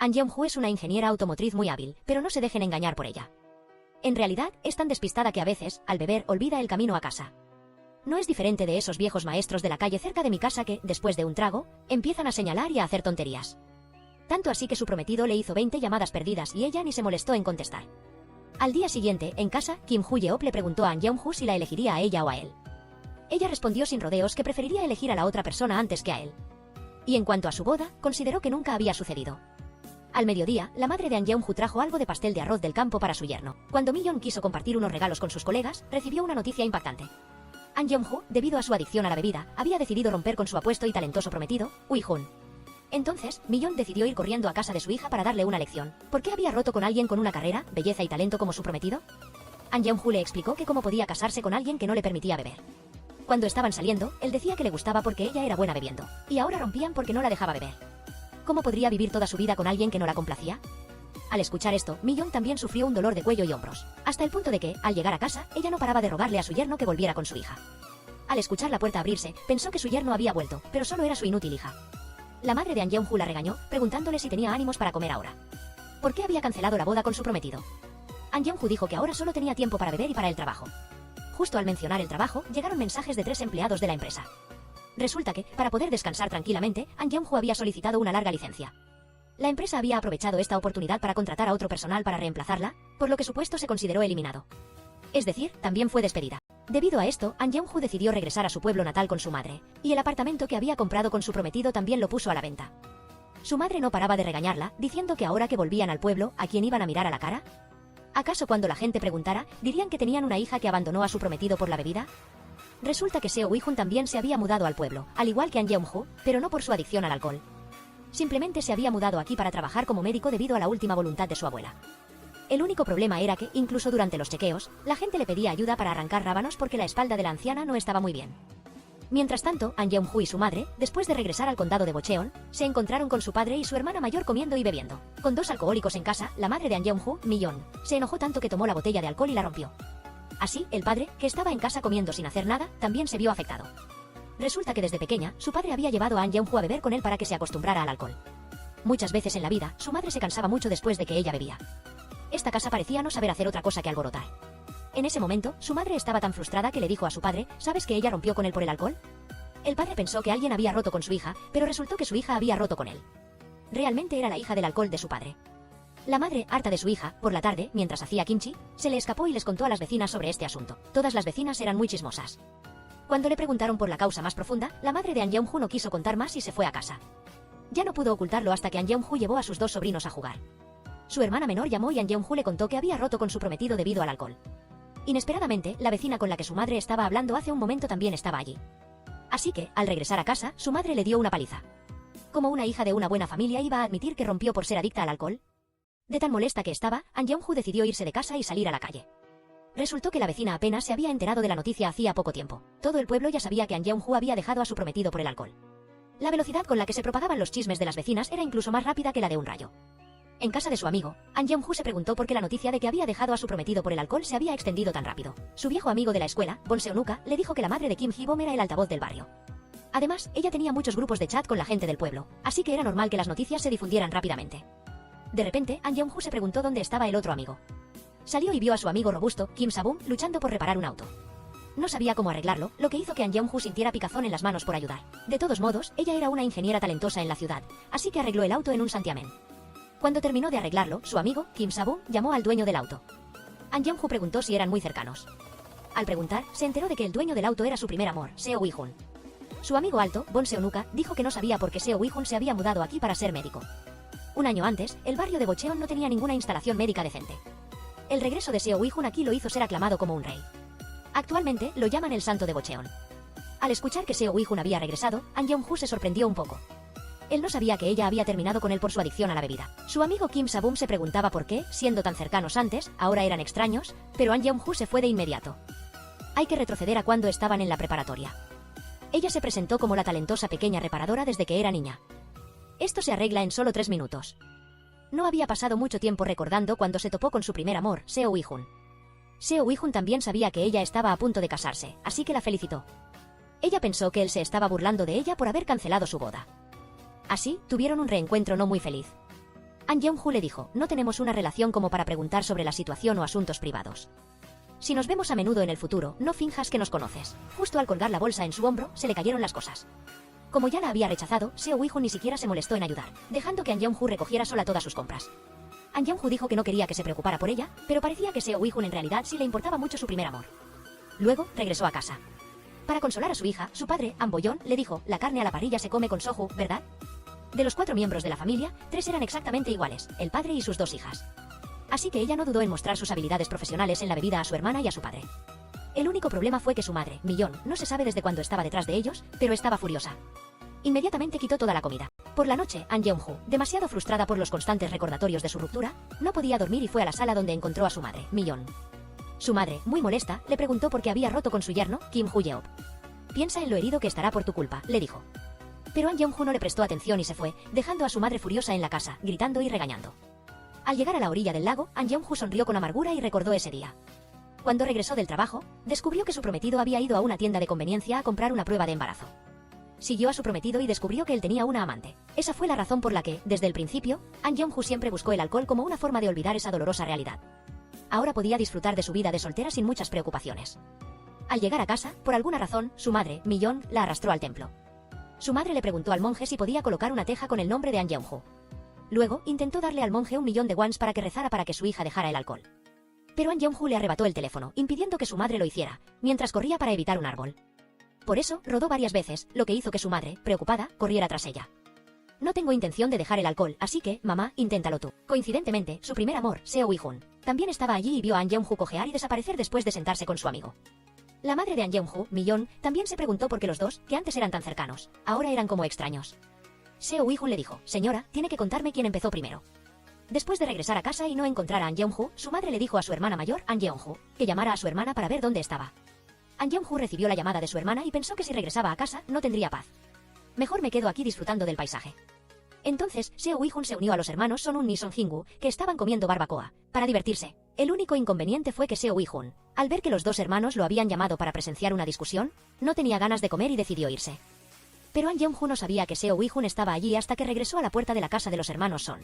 An Yeong-ju es una ingeniera automotriz muy hábil, pero no se dejen engañar por ella. En realidad, es tan despistada que a veces, al beber, olvida el camino a casa. No es diferente de esos viejos maestros de la calle cerca de mi casa que, después de un trago, empiezan a señalar y a hacer tonterías. Tanto así que su prometido le hizo 20 llamadas perdidas y ella ni se molestó en contestar. Al día siguiente, en casa, Kim Hoo-yeop le preguntó a An Yeong-ju si la elegiría a ella o a él. Ella respondió sin rodeos que preferiría elegir a la otra persona antes que a él. Y en cuanto a su boda, consideró que nunca había sucedido. Al mediodía, la madre de An Yeong-ju trajo algo de pastel de arroz del campo para su yerno. Cuando Mi-yeon quiso compartir unos regalos con sus colegas, recibió una noticia impactante. An Yeong-ju, debido a su adicción a la bebida, había decidido romper con su apuesto y talentoso prometido, Ui-hun. Entonces, Mi-yeon decidió ir corriendo a casa de su hija para darle una lección. ¿Por qué había roto con alguien con una carrera, belleza y talento como su prometido? An Yeong-ju le explicó que cómo podía casarse con alguien que no le permitía beber. Cuando estaban saliendo, él decía que le gustaba porque ella era buena bebiendo, y ahora rompían porque no la dejaba beber. ¿Cómo podría vivir toda su vida con alguien que no la complacía? Al escuchar esto, Mi-yeon también sufrió un dolor de cuello y hombros, hasta el punto de que, al llegar a casa, ella no paraba de rogarle a su yerno que volviera con su hija. Al escuchar la puerta abrirse, pensó que su yerno había vuelto, pero solo era su inútil hija. La madre de An Yeong-ju la regañó, preguntándole si tenía ánimos para comer ahora. ¿Por qué había cancelado la boda con su prometido? An Yeong-ju dijo que ahora solo tenía tiempo para beber y para el trabajo. Justo al mencionar el trabajo, llegaron mensajes de 3 empleados de la empresa. Resulta que, para poder descansar tranquilamente, An Yeong-ju había solicitado una larga licencia. La empresa había aprovechado esta oportunidad para contratar a otro personal para reemplazarla, por lo que su puesto se consideró eliminado. Es decir, también fue despedida. Debido a esto, An Yeong-ju decidió regresar a su pueblo natal con su madre, y el apartamento que había comprado con su prometido también lo puso a la venta. Su madre no paraba de regañarla, diciendo que ahora que volvían al pueblo, ¿a quién iban a mirar a la cara? ¿Acaso cuando la gente preguntara, dirían que tenían una hija que abandonó a su prometido por la bebida? Resulta que Seo Ui-hun también se había mudado al pueblo, al igual que An Yeong-ju, pero no por su adicción al alcohol. Simplemente se había mudado aquí para trabajar como médico debido a la última voluntad de su abuela. El único problema era que, incluso durante los chequeos, la gente le pedía ayuda para arrancar rábanos porque la espalda de la anciana no estaba muy bien. Mientras tanto, An Yeong-ju y su madre, después de regresar al condado de Bocheon, se encontraron con su padre y su hermana mayor comiendo y bebiendo. Con 2 alcohólicos en casa, la madre de An Yeong-ju, Mi-yeon, se enojó tanto que tomó la botella de alcohol y la rompió. Así, el padre, que estaba en casa comiendo sin hacer nada, también se vio afectado. Resulta que desde pequeña, su padre había llevado a An Yeong-ju a beber con él para que se acostumbrara al alcohol. Muchas veces en la vida, su madre se cansaba mucho después de que ella bebía. Esta casa parecía no saber hacer otra cosa que alborotar. En ese momento, su madre estaba tan frustrada que le dijo a su padre, ¿sabes que ella rompió con él por el alcohol? El padre pensó que alguien había roto con su hija, pero resultó que su hija había roto con él. Realmente era la hija del alcohol de su padre. La madre, harta de su hija, por la tarde, mientras hacía kimchi, se le escapó y les contó a las vecinas sobre este asunto. Todas las vecinas eran muy chismosas. Cuando le preguntaron por la causa más profunda, la madre de An Yeong-ju no quiso contar más y se fue a casa. Ya no pudo ocultarlo hasta que An Yeong-ju llevó a sus 2 sobrinos a jugar. Su hermana menor llamó y An Yeong-ju le contó que había roto con su prometido debido al alcohol. Inesperadamente, la vecina con la que su madre estaba hablando hace un momento también estaba allí. Así que, al regresar a casa, su madre le dio una paliza. ¿Cómo una hija de una buena familia iba a admitir que rompió por ser adicta al alcohol? De tan molesta que estaba, An Yeong-ju decidió irse de casa y salir a la calle. Resultó que la vecina apenas se había enterado de la noticia hacía poco tiempo. Todo el pueblo ya sabía que An Yeong-ju había dejado a su prometido por el alcohol. La velocidad con la que se propagaban los chismes de las vecinas era incluso más rápida que la de un rayo. En casa de su amigo, An Yeong-ju se preguntó por qué la noticia de que había dejado a su prometido por el alcohol se había extendido tan rápido. Su viejo amigo de la escuela, Bon Seonuka, le dijo que la madre de Kim Hee-bom era el altavoz del barrio. Además, ella tenía muchos grupos de chat con la gente del pueblo, así que era normal que las noticias se difundieran rápidamente. De repente, An Yeong-ju se preguntó dónde estaba el otro amigo. Salió y vio a su amigo robusto, Kim Sa-bum, luchando por reparar un auto. No sabía cómo arreglarlo, lo que hizo que An Yeong-ju sintiera picazón en las manos por ayudar. De todos modos, ella era una ingeniera talentosa en la ciudad, así que arregló el auto en un santiamén. Cuando terminó de arreglarlo, su amigo, Kim Sa-bum, llamó al dueño del auto. An Yeong-ju preguntó si eran muy cercanos. Al preguntar, se enteró de que el dueño del auto era su primer amor, Seo Ui-hun. Su amigo alto, Bon Seonuka, dijo que no sabía por qué Seo Ui-hun se había mudado aquí para ser médico. Un año antes, el barrio de Bocheon no tenía ninguna instalación médica decente. El regreso de Seo Ui-hun aquí lo hizo ser aclamado como un rey. Actualmente, lo llaman el santo de Bocheon. Al escuchar que Seo Ui-hun había regresado, An Yeong-ju se sorprendió un poco. Él no sabía que ella había terminado con él por su adicción a la bebida. Su amigo Kim Sa-bum se preguntaba por qué, siendo tan cercanos antes, ahora eran extraños, pero An Yeong-ju se fue de inmediato. Hay que retroceder a cuando estaban en la preparatoria. Ella se presentó como la talentosa pequeña reparadora desde que era niña. Esto se arregla en solo 3 minutos. No había pasado mucho tiempo recordando cuando se topó con su primer amor, Seo Ui-hun. Seo Ui-hun también sabía que ella estaba a punto de casarse, así que la felicitó. Ella pensó que él se estaba burlando de ella por haber cancelado su boda. Así, tuvieron un reencuentro no muy feliz. An Yeong-ju le dijo, no tenemos una relación como para preguntar sobre la situación o asuntos privados. Si nos vemos a menudo en el futuro, no finjas que nos conoces. Justo al colgar la bolsa en su hombro, se le cayeron las cosas. Como ya la había rechazado, Seo Wi-hun ni siquiera se molestó en ayudar, dejando que An Yeong-ju recogiera sola todas sus compras. An Yeong-ju dijo que no quería que se preocupara por ella, pero parecía que Seo Wi-hun en realidad sí le importaba mucho su primer amor. Luego, regresó a casa. Para consolar a su hija, su padre, An Bo-yeon, le dijo, la carne a la parrilla se come con Soju, ¿verdad? De los 4 miembros de la familia, 3 eran exactamente iguales, el padre y sus 2 hijas. Así que ella no dudó en mostrar sus habilidades profesionales en la bebida a su hermana y a su padre. El único problema fue que su madre, Mi-yeon, no se sabe desde cuándo estaba detrás de ellos, pero estaba furiosa. Inmediatamente quitó toda la comida. Por la noche, An Yeong-ju, demasiado frustrada por los constantes recordatorios de su ruptura, no podía dormir y fue a la sala donde encontró a su madre, Mi-yeon. Su madre, muy molesta, le preguntó por qué había roto con su yerno, Kim Hu-yeop. Piensa en lo herido que estará por tu culpa, le dijo. Pero An Yeong-ju no le prestó atención y se fue, dejando a su madre furiosa en la casa, gritando y regañando. Al llegar a la orilla del lago, An Yeong-ju sonrió con amargura y recordó ese día. Cuando regresó del trabajo, descubrió que su prometido había ido a una tienda de conveniencia a comprar una prueba de embarazo. Siguió a su prometido y descubrió que él tenía una amante. Esa fue la razón por la que, desde el principio, An Yeong-ju siempre buscó el alcohol como una forma de olvidar esa dolorosa realidad. Ahora podía disfrutar de su vida de soltera sin muchas preocupaciones. Al llegar a casa, por alguna razón, su madre, Mi-yeon, la arrastró al templo. Su madre le preguntó al monje si podía colocar una teja con el nombre de An Yeong-ju. Luego, intentó darle al monje 1.000.000 de wons para que rezara para que su hija dejara el alcohol. Pero An Yeong-ju le arrebató el teléfono, impidiendo que su madre lo hiciera, mientras corría para evitar un árbol. Por eso, rodó varias veces, lo que hizo que su madre, preocupada, corriera tras ella. No tengo intención de dejar el alcohol, así que, mamá, inténtalo tú. Coincidentemente, su primer amor, Seo Wi-hun, también estaba allí y vio a An Yeong-ju cojear y desaparecer después de sentarse con su amigo. La madre de An Yeong-ju, Mi-yeon, también se preguntó por qué los dos, que antes eran tan cercanos, ahora eran como extraños. Seo Wi-hun le dijo, señora, tiene que contarme quién empezó primero. Después de regresar a casa y no encontrar a An Yeong-ju, su madre le dijo a su hermana mayor, An Yeong-ju, que llamara a su hermana para ver dónde estaba. An Yeong-ju recibió la llamada de su hermana y pensó que si regresaba a casa, no tendría paz. Mejor me quedo aquí disfrutando del paisaje. Entonces, Seo Wi-hun se unió a los hermanos Son-un y Son-jingu, que estaban comiendo barbacoa, para divertirse. El único inconveniente fue que Seo Wi-hun, al ver que los dos hermanos lo habían llamado para presenciar una discusión, no tenía ganas de comer y decidió irse. Pero An Yeong-ju no sabía que Seo Wi-hun estaba allí hasta que regresó a la puerta de la casa de los hermanos Son.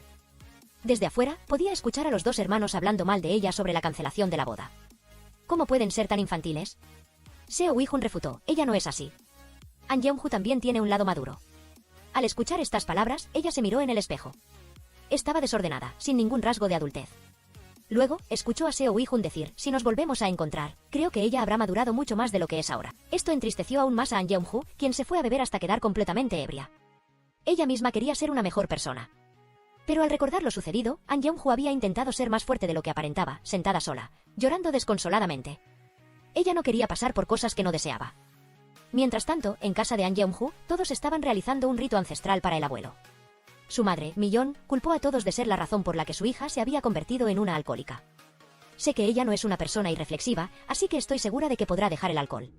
Desde afuera, podía escuchar a los dos hermanos hablando mal de ella sobre la cancelación de la boda. ¿Cómo pueden ser tan infantiles? Seo Wi-hun refutó, ella no es así. An Yeong-ju también tiene un lado maduro. Al escuchar estas palabras, ella se miró en el espejo. Estaba desordenada, sin ningún rasgo de adultez. Luego, escuchó a Seo Wi-hun decir, si nos volvemos a encontrar, creo que ella habrá madurado mucho más de lo que es ahora. Esto entristeció aún más a An Yeong-ju, quien se fue a beber hasta quedar completamente ebria. Ella misma quería ser una mejor persona. Pero al recordar lo sucedido, An Yeong-ju había intentado ser más fuerte de lo que aparentaba, sentada sola, llorando desconsoladamente. Ella no quería pasar por cosas que no deseaba. Mientras tanto, en casa de An Yeong-ju, todos estaban realizando un rito ancestral para el abuelo. Su madre, Mi-yeon, culpó a todos de ser la razón por la que su hija se había convertido en una alcohólica. Sé que ella no es una persona irreflexiva, así que estoy segura de que podrá dejar el alcohol.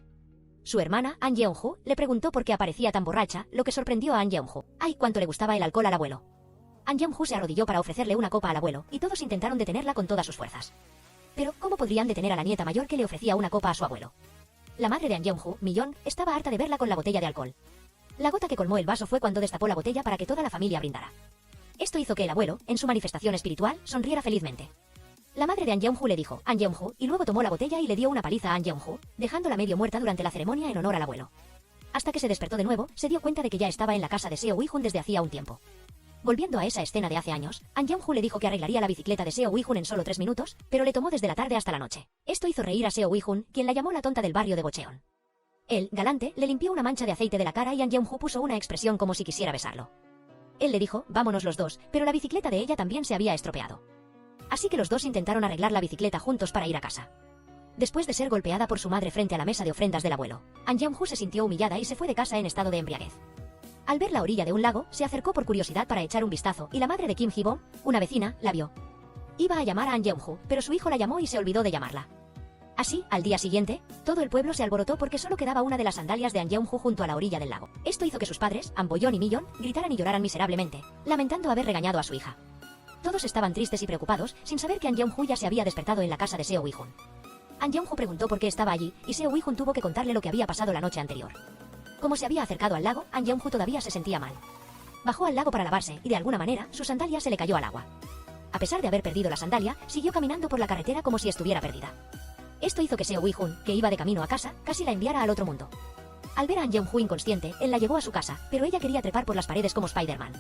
Su hermana, An Yeong-ju, le preguntó por qué aparecía tan borracha, lo que sorprendió a An Yeong-ju. ¡Ay, cuánto le gustaba el alcohol al abuelo! An Yeong-ju se arrodilló para ofrecerle una copa al abuelo, y todos intentaron detenerla con todas sus fuerzas. Pero, ¿cómo podrían detener a la nieta mayor que le ofrecía una copa a su abuelo? La madre de An Yeong-ju, Mi-yeon, estaba harta de verla con la botella de alcohol. La gota que colmó el vaso fue cuando destapó la botella para que toda la familia brindara. Esto hizo que el abuelo, en su manifestación espiritual, sonriera felizmente. La madre de An Yeong-ju le dijo, An Yeong-ju, y luego tomó la botella y le dio una paliza a An Yeong-ju, dejándola medio muerta durante la ceremonia en honor al abuelo. Hasta que se despertó de nuevo, se dio cuenta de que ya estaba en la casa de Seo Wi-hun desde hacía un tiempo. Volviendo a esa escena de hace años, An Yeong-ju le dijo que arreglaría la bicicleta de Seo Wi-hun en solo 3 minutos, pero le tomó desde la tarde hasta la noche. Esto hizo reír a Seo Wi-hun, quien la llamó la tonta del barrio de Gocheon. Él, galante, le limpió una mancha de aceite de la cara y An Yeong-ju puso una expresión como si quisiera besarlo. Él le dijo, vámonos los dos, pero la bicicleta de ella también se había estropeado. Así que los dos intentaron arreglar la bicicleta juntos para ir a casa. Después de ser golpeada por su madre frente a la mesa de ofrendas del abuelo, An Yeong-ju se sintió humillada y se fue de casa en estado de embriaguez. Al ver la orilla de un lago, se acercó por curiosidad para echar un vistazo y la madre de Kim Hee-bom, una vecina, la vio. Iba a llamar a An Yeong-ju, pero su hijo la llamó y se olvidó de llamarla. Así, al día siguiente, todo el pueblo se alborotó porque solo quedaba una de las sandalias de An Yeong-ju junto a la orilla del lago. Esto hizo que sus padres, An Bo-yeon y Mi-yeon, gritaran y lloraran miserablemente, lamentando haber regañado a su hija. Todos estaban tristes y preocupados, sin saber que An Yeong-ju ya se había despertado en la casa de Seo Wi-hun. An Yeong-ju preguntó por qué estaba allí, y Seo Wi-hun tuvo que contarle lo que había pasado la noche anterior. Como se había acercado al lago, An Yeong-ju todavía se sentía mal. Bajó al lago para lavarse, y de alguna manera, su sandalia se le cayó al agua. A pesar de haber perdido la sandalia, siguió caminando por la carretera como si estuviera perdida. Esto hizo que Seo Ui-hun, que iba de camino a casa, casi la enviara al otro mundo. Al ver a An Yeong-ju inconsciente, él la llevó a su casa, pero ella quería trepar por las paredes como Spider-Man.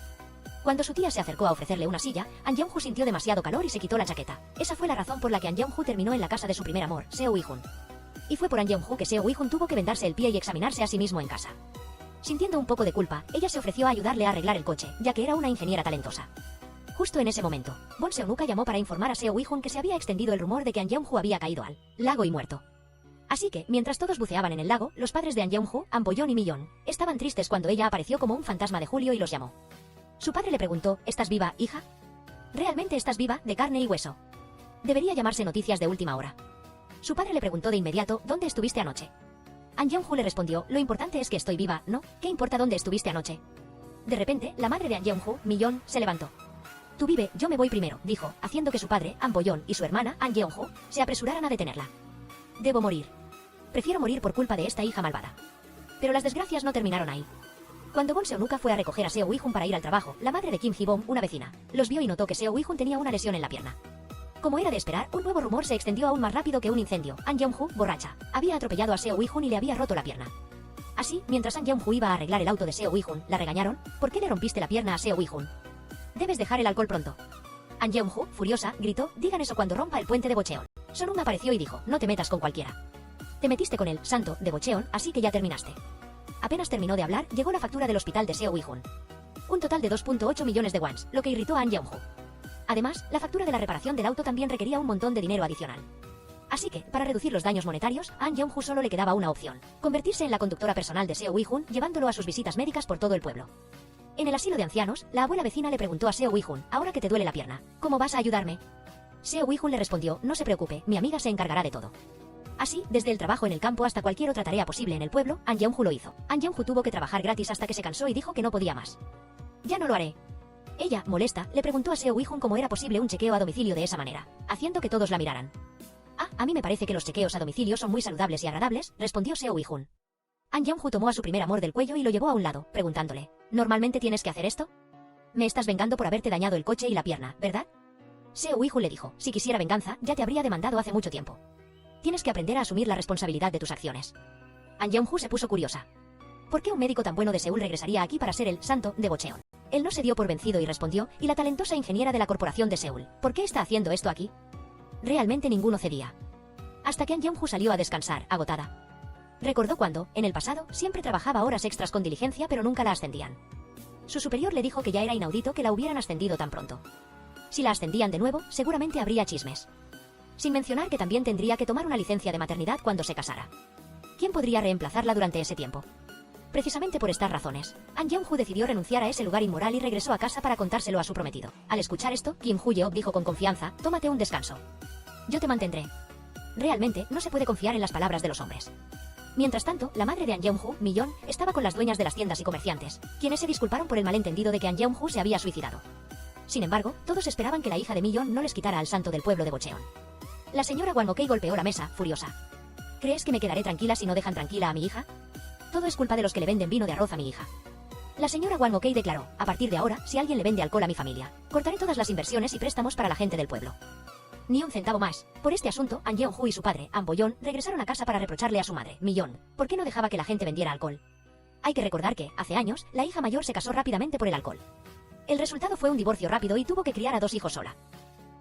Cuando su tía se acercó a ofrecerle una silla, An Yeong-ju sintió demasiado calor y se quitó la chaqueta. Esa fue la razón por la que An Yeong-ju terminó en la casa de su primer amor, Seo Ui-hun. Y fue por An Yeong-ju que Seo Ui-hun tuvo que vendarse el pie y examinarse a sí mismo en casa. Sintiendo un poco de culpa, ella se ofreció a ayudarle a arreglar el coche, ya que era una ingeniera talentosa. Justo en ese momento, Bon Seonuka llamó para informar a Seo Ui-hun que se había extendido el rumor de que An Yeong-ju había caído al lago y muerto. Así que, mientras todos buceaban en el lago, los padres de An Yeong-ju, An Bo-yeon y Mi-yeon, estaban tristes cuando ella apareció como un fantasma de Julio y los llamó. Su padre le preguntó, ¿estás viva, hija? ¿Realmente estás viva, de carne y hueso? Debería llamarse noticias de última hora. Su padre le preguntó de inmediato, ¿dónde estuviste anoche? An Yeong-ju le respondió, lo importante es que estoy viva, ¿no? ¿Qué importa dónde estuviste anoche? De repente, la madre de An Yeong-ju, Mi-yeon, se levantó. Tú vive, yo me voy primero, dijo, haciendo que su padre, An Bo-yeon, y su hermana, An Yeong-ju, se apresuraran a detenerla. Debo morir. Prefiero morir por culpa de esta hija malvada. Pero las desgracias no terminaron ahí. Cuando Bon Seonuka fue a recoger a Seo Ui-hun para ir al trabajo, la madre de Kim Hee-bom, una vecina, los vio y notó que Seo Ui-hun tenía una lesión en la pierna. Como era de esperar, un nuevo rumor se extendió aún más rápido que un incendio. An Yeong-ju, borracha, había atropellado a Seo Ui-hun y le había roto la pierna. Así, mientras An Yeong-ju iba a arreglar el auto de Seo Ui-hun, la regañaron, ¿por qué le rompiste la pierna a Seo Ui-hun? Debes dejar el alcohol pronto. An Yeong-ju, furiosa, gritó, digan eso cuando rompa el puente de Bocheon. Sonum apareció y dijo, no te metas con cualquiera. Te metiste con el santo de Bocheon, así que ya terminaste. Apenas terminó de hablar, llegó la factura del hospital de Seo Ui-hun. Un total de 2.8 millones de wons, lo que irritó a An Yeong-ju. Además, la factura de la reparación del auto también requería un montón de dinero adicional. Así que, para reducir los daños monetarios, a An Yeong-ju solo le quedaba una opción: convertirse en la conductora personal de Seo Ui-hun, llevándolo a sus visitas médicas por todo el pueblo. En el asilo de ancianos, la abuela vecina le preguntó a Seo Ui-hun, ahora que te duele la pierna, ¿cómo vas a ayudarme? Seo Ui-hun le respondió, no se preocupe, mi amiga se encargará de todo. Así, desde el trabajo en el campo hasta cualquier otra tarea posible en el pueblo, An Yeong-ju lo hizo. An Yeong-ju tuvo que trabajar gratis hasta que se cansó y dijo que no podía más. Ya no lo haré. Ella, molesta, le preguntó a Seo Ui-hun cómo era posible un chequeo a domicilio de esa manera, haciendo que todos la miraran. Ah, a mí me parece que los chequeos a domicilio son muy saludables y agradables, respondió Seo Ui-hun. An Yeong-ju tomó a su primer amor del cuello y lo llevó a un lado, preguntándole, ¿normalmente tienes que hacer esto? Me estás vengando por haberte dañado el coche y la pierna, ¿verdad? Seo Ui-hun le dijo, si quisiera venganza, ya te habría demandado hace mucho tiempo. Tienes que aprender a asumir la responsabilidad de tus acciones. An Yeong-ju se puso curiosa. ¿Por qué un médico tan bueno de Seúl regresaría aquí para ser el santo de Bocheon? Él no se dio por vencido y respondió, ¿y la talentosa ingeniera de la corporación de Seúl? ¿Por qué está haciendo esto aquí? Realmente ninguno cedía. Hasta que An Yeong-ju salió a descansar, agotada. Recordó cuando, en el pasado, siempre trabajaba horas extras con diligencia pero nunca la ascendían. Su superior le dijo que ya era inaudito que la hubieran ascendido tan pronto. Si la ascendían de nuevo, seguramente habría chismes. Sin mencionar que también tendría que tomar una licencia de maternidad cuando se casara. ¿Quién podría reemplazarla durante ese tiempo? Precisamente por estas razones, An Yeong-ju decidió renunciar a ese lugar inmoral y regresó a casa para contárselo a su prometido. Al escuchar esto, Kim Hoo-yeop dijo con confianza, tómate un descanso. Yo te mantendré. Realmente, no se puede confiar en las palabras de los hombres. Mientras tanto, la madre de An Yeong-ju, Mi-yeon, estaba con las dueñas de las tiendas y comerciantes, quienes se disculparon por el malentendido de que An Yeong-ju se había suicidado. Sin embargo, todos esperaban que la hija de Mi-yeon no les quitara al santo del pueblo de Bocheon. La señora Wan Ok golpeó la mesa, furiosa. ¿Crees que me quedaré tranquila si no dejan tranquila a mi hija? Todo es culpa de los que le venden vino de arroz a mi hija. La señora Wan Ok declaró, a partir de ahora, si alguien le vende alcohol a mi familia, cortaré todas las inversiones y préstamos para la gente del pueblo. Ni un centavo más. Por este asunto, An Yeong-ju y su padre, An Bo-yeon, regresaron a casa para reprocharle a su madre, Mi-yeon, ¿por qué no dejaba que la gente vendiera alcohol? Hay que recordar que, hace años, la hija mayor se casó rápidamente por el alcohol. El resultado fue un divorcio rápido y tuvo que criar a 2 hijos sola.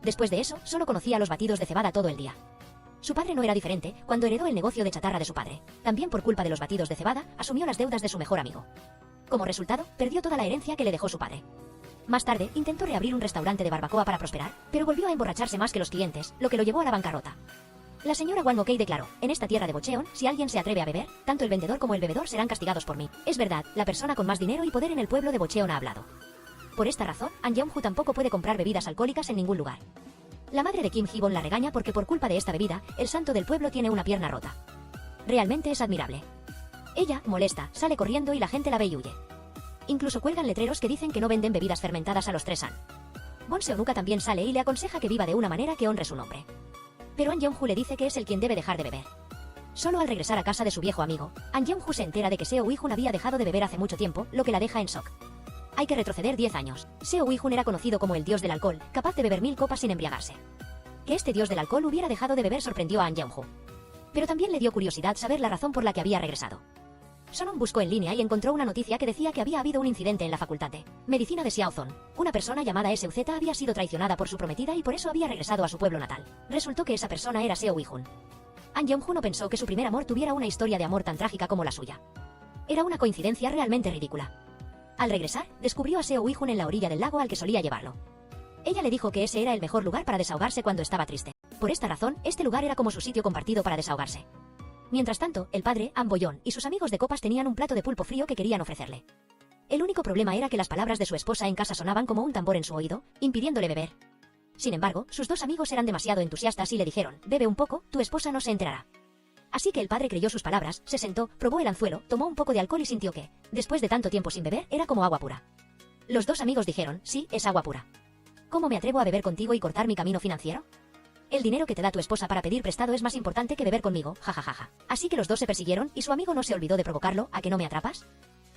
Después de eso, solo conocía los batidos de cebada todo el día. Su padre no era diferente cuando heredó el negocio de chatarra de su padre. También por culpa de los batidos de cebada, asumió las deudas de su mejor amigo. Como resultado, perdió toda la herencia que le dejó su padre. Más tarde, intentó reabrir un restaurante de barbacoa para prosperar, pero volvió a emborracharse más que los clientes, lo que lo llevó a la bancarrota. La señora Wan Ok declaró, en esta tierra de Bocheon, si alguien se atreve a beber, tanto el vendedor como el bebedor serán castigados por mí. Es verdad, la persona con más dinero y poder en el pueblo de Bocheon ha hablado. Por esta razón, An Yeong-ju tampoco puede comprar bebidas alcohólicas en ningún lugar. La madre de Kim Hee-bom la regaña porque por culpa de esta bebida, el santo del pueblo tiene una pierna rota. Realmente es admirable. Ella, molesta, sale corriendo y la gente la ve y huye. Incluso cuelgan letreros que dicen que no venden bebidas fermentadas a los 3 an. Bon Seonuka también sale y le aconseja que viva de una manera que honre su nombre. Pero An Yeong-ju le dice que es el quien debe dejar de beber. Solo al regresar a casa de su viejo amigo, An Yeong-ju se entera de que Seo Ui-hun había dejado de beber hace mucho tiempo, lo que la deja en shock. Hay que retroceder 10 años. Seo Ui-hun era conocido como el dios del alcohol, capaz de beber 1000 copas sin embriagarse. Que este dios del alcohol hubiera dejado de beber sorprendió a An Yeong-ju. Pero también le dio curiosidad saber la razón por la que había regresado. Sonum buscó en línea y encontró una noticia que decía que había habido un incidente en la facultad de medicina de Xiaozong. Una persona llamada SUZ había sido traicionada por su prometida y por eso había regresado a su pueblo natal. Resultó que esa persona era Seo Ui-hun. An Yeong-ju no pensó que su primer amor tuviera una historia de amor tan trágica como la suya. Era una coincidencia realmente ridícula. Al regresar, descubrió a Seo Ui-hun en la orilla del lago al que solía llevarlo. Ella le dijo que ese era el mejor lugar para desahogarse cuando estaba triste. Por esta razón, este lugar era como su sitio compartido para desahogarse. Mientras tanto, el padre, An Boyon, y sus amigos de copas tenían un plato de pulpo frío que querían ofrecerle. El único problema era que las palabras de su esposa en casa sonaban como un tambor en su oído, impidiéndole beber. Sin embargo, sus dos amigos eran demasiado entusiastas y le dijeron, bebe un poco, tu esposa no se enterará. Así que el padre creyó sus palabras, se sentó, probó el anzuelo, tomó un poco de alcohol y sintió que, después de tanto tiempo sin beber, era como agua pura. Los dos amigos dijeron, sí, es agua pura. ¿Cómo me atrevo a beber contigo y cortar mi camino financiero? El dinero que te da tu esposa para pedir prestado es más importante que beber conmigo, jajajaja. Así que los dos se persiguieron y su amigo no se olvidó de provocarlo, ¿a que no me atrapas?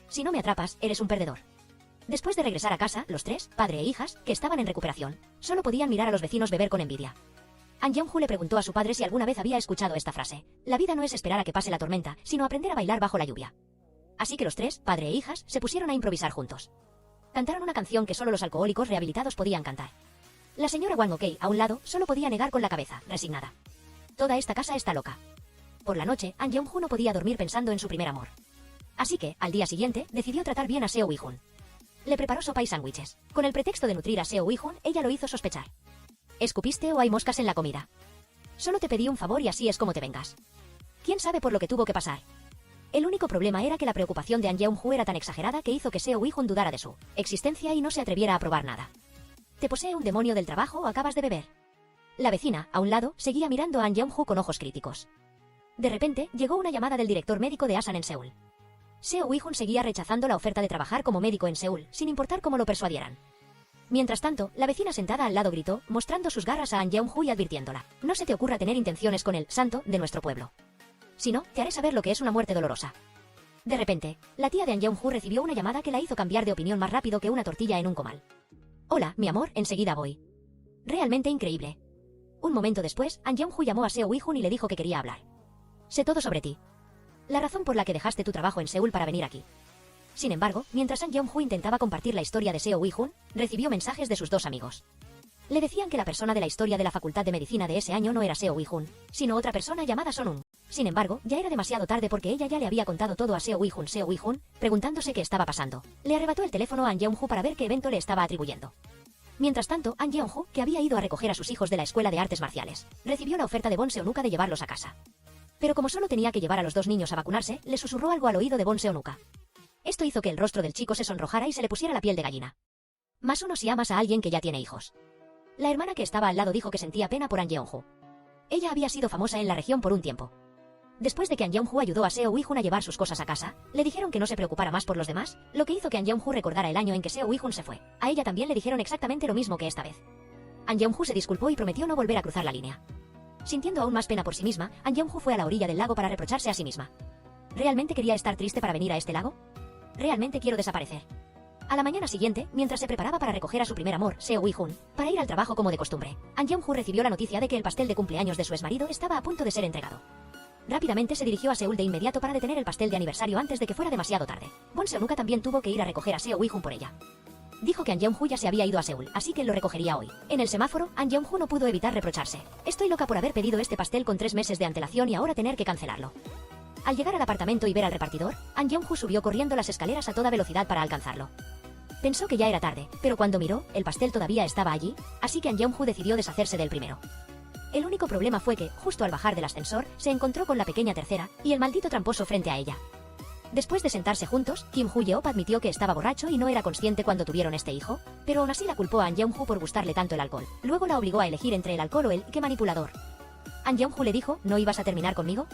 Si no me atrapas, eres un perdedor. Después de regresar a casa, los tres, padre e hijas, que estaban en recuperación, solo podían mirar a los vecinos beber con envidia. An Yeong-ju le preguntó a su padre si alguna vez había escuchado esta frase. La vida no es esperar a que pase la tormenta, sino aprender a bailar bajo la lluvia. Así que los tres, padre e hijas, se pusieron a improvisar juntos. Cantaron una canción que solo los alcohólicos rehabilitados podían cantar. La señora Wang Ok, a un lado, solo podía negar con la cabeza, resignada. Toda esta casa está loca. Por la noche, An Yeong-ju no podía dormir pensando en su primer amor. Así que, al día siguiente, decidió tratar bien a Seo Ui-hun. Le preparó sopa y sándwiches. Con el pretexto de nutrir a Seo Ui-hun, ella lo hizo sospechar. ¿Escupiste o hay moscas en la comida? Solo te pedí un favor y así es como te vengas. ¿Quién sabe por lo que tuvo que pasar? El único problema era que la preocupación de An Yeong-ju era tan exagerada que hizo que Seo Ui-hun dudara de su existencia y no se atreviera a probar nada. ¿Te posee un demonio del trabajo o acabas de beber? La vecina, a un lado, seguía mirando a An Yeong-ju con ojos críticos. De repente, llegó una llamada del director médico de Asan en Seúl. Seo Ui-hun seguía rechazando la oferta de trabajar como médico en Seúl, sin importar cómo lo persuadieran. Mientras tanto, la vecina sentada al lado gritó, mostrando sus garras a An Yeong-ju y advirtiéndola. No se te ocurra tener intenciones con el santo de nuestro pueblo. Si no, te haré saber lo que es una muerte dolorosa. De repente, la tía de An Yeong-ju recibió una llamada que la hizo cambiar de opinión más rápido que una tortilla en un comal. Hola, mi amor, enseguida voy. Realmente increíble. Un momento después, An Yeong-ju llamó a Seo Ui-hun y le dijo que quería hablar. Sé todo sobre ti. La razón por la que dejaste tu trabajo en Seúl para venir aquí. Sin embargo, mientras An Yeong-ju intentaba compartir la historia de Seo Ui-hun, recibió mensajes de sus dos amigos. Le decían que la persona de la historia de la Facultad de Medicina de ese año no era Seo Ui-hun, sino otra persona llamada Sonum. Sin embargo, ya era demasiado tarde porque ella ya le había contado todo a Seo Ui-hun, preguntándose qué estaba pasando. Le arrebató el teléfono a An Yeong-ju para ver qué evento le estaba atribuyendo. Mientras tanto, An Yeong-ju, que había ido a recoger a sus hijos de la escuela de artes marciales, recibió la oferta de Bon Seonuka de llevarlos a casa. Pero como solo tenía que llevar a los dos niños a vacunarse, le susurró algo al oído de Bon Seonuka. Esto hizo que el rostro del chico se sonrojara y se le pusiera la piel de gallina. Más uno si amas a alguien que ya tiene hijos. La hermana que estaba al lado dijo que sentía pena por An Yeong-ju. Ella había sido famosa en la región por un tiempo. Después de que An Yeong-ju ayudó a Seo Ui-hun a llevar sus cosas a casa, le dijeron que no se preocupara más por los demás, lo que hizo que An Yeong-ju recordara el año en que Seo Ui-hun se fue. A ella también le dijeron exactamente lo mismo que esta vez. An Yeong-ju se disculpó y prometió no volver a cruzar la línea. Sintiendo aún más pena por sí misma, An Yeong-ju fue a la orilla del lago para reprocharse a sí misma. ¿Realmente quería estar triste para venir a este lago? Realmente quiero desaparecer. A la mañana siguiente, mientras se preparaba para recoger a su primer amor, Seo Ui-hun, para ir al trabajo como de costumbre, An Yeong-ju recibió la noticia de que el pastel de cumpleaños de su exmarido estaba a punto de ser entregado. Rápidamente se dirigió a Seúl de inmediato para detener el pastel de aniversario antes de que fuera demasiado tarde. Bon Seonuka también tuvo que ir a recoger a Seo Ui-hun por ella. Dijo que An Yeong-ju ya se había ido a Seúl, así que lo recogería hoy. En el semáforo, An Yeong-ju no pudo evitar reprocharse. Estoy loca por haber pedido este pastel con 3 meses de antelación y ahora tener que cancelarlo. Al llegar al apartamento y ver al repartidor, An Yeong-ju subió corriendo las escaleras a toda velocidad para alcanzarlo. Pensó que ya era tarde, pero cuando miró, el pastel todavía estaba allí, así que An Yeong-ju decidió deshacerse del primero. El único problema fue que, justo al bajar del ascensor, se encontró con la pequeña tercera, y el maldito tramposo frente a ella. Después de sentarse juntos, Kim Hu-yeop admitió que estaba borracho y no era consciente cuando tuvieron este hijo, pero aún así la culpó a An Yeong-ju por gustarle tanto el alcohol. Luego la obligó a elegir entre el alcohol o el qué manipulador. An Yeong-ju le dijo, ¿no ibas a terminar conmigo?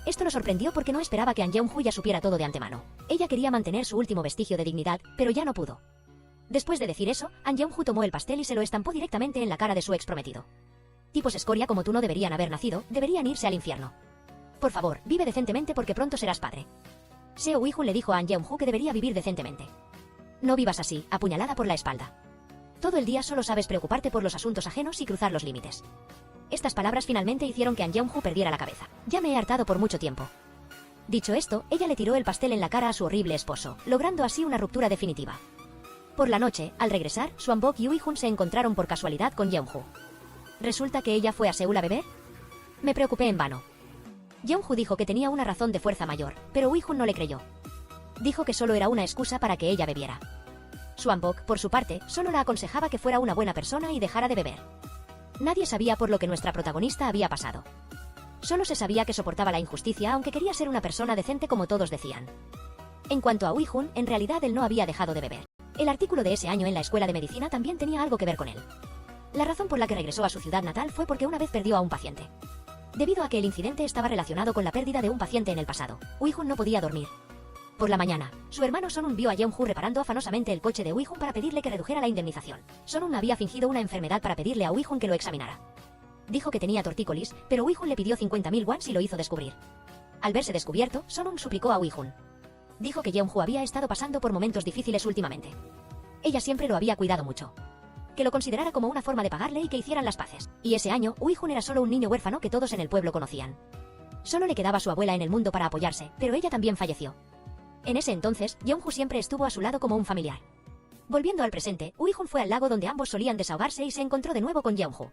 Esto lo sorprendió porque no esperaba que An Yeong-ju ya supiera todo de antemano. Ella quería mantener su último vestigio de dignidad, pero ya no pudo. Después de decir eso, An Yeong-ju tomó el pastel y se lo estampó directamente en la cara de su exprometido. Tipos escoria como tú no deberían haber nacido, deberían irse al infierno. Por favor, vive decentemente porque pronto serás padre. Seo Ui-hun le dijo a An Yeong-ju que debería vivir decentemente. No vivas así, apuñalada por la espalda. Todo el día solo sabes preocuparte por los asuntos ajenos y cruzar los límites. Estas palabras finalmente hicieron que An Yeong-ju perdiera la cabeza. Ya me he hartado por mucho tiempo. Dicho esto, ella le tiró el pastel en la cara a su horrible esposo, logrando así una ruptura definitiva. Por la noche, al regresar, Swanbok y Ui-hun se encontraron por casualidad con Yeong-ju. ¿Resulta que ella fue a Seúl a beber? Me preocupé en vano. Yeong-ju dijo que tenía una razón de fuerza mayor, pero Ui-hun no le creyó. Dijo que solo era una excusa para que ella bebiera. Swanbok, por su parte, solo la aconsejaba que fuera una buena persona y dejara de beber. Nadie sabía por lo que nuestra protagonista había pasado. Solo se sabía que soportaba la injusticia aunque quería ser una persona decente como todos decían. En cuanto a Ui-hun, en realidad él no había dejado de beber. El artículo de ese año en la escuela de medicina también tenía algo que ver con él. La razón por la que regresó a su ciudad natal fue porque una vez perdió a un paciente. Debido a que el incidente estaba relacionado con la pérdida de un paciente en el pasado, Ui-hun no podía dormir. Por la mañana, su hermano Sonun vio a Yeong-ju reparando afanosamente el coche de Ui-hun para pedirle que redujera la indemnización. Sonun había fingido una enfermedad para pedirle a Ui-hun que lo examinara. Dijo que tenía tortícolis, pero Ui-hun le pidió 50.000 wons y lo hizo descubrir. Al verse descubierto, Sonun suplicó a Ui-hun. Dijo que Yeong-ju había estado pasando por momentos difíciles últimamente. Ella siempre lo había cuidado mucho. Que lo considerara como una forma de pagarle y que hicieran las paces. Y ese año, Ui-hun era solo un niño huérfano que todos en el pueblo conocían. Solo le quedaba su abuela en el mundo para apoyarse, pero ella también falleció. En ese entonces, Yeong-ju siempre estuvo a su lado como un familiar. Volviendo al presente, Ui-hun fue al lago donde ambos solían desahogarse y se encontró de nuevo con Yeong-ju.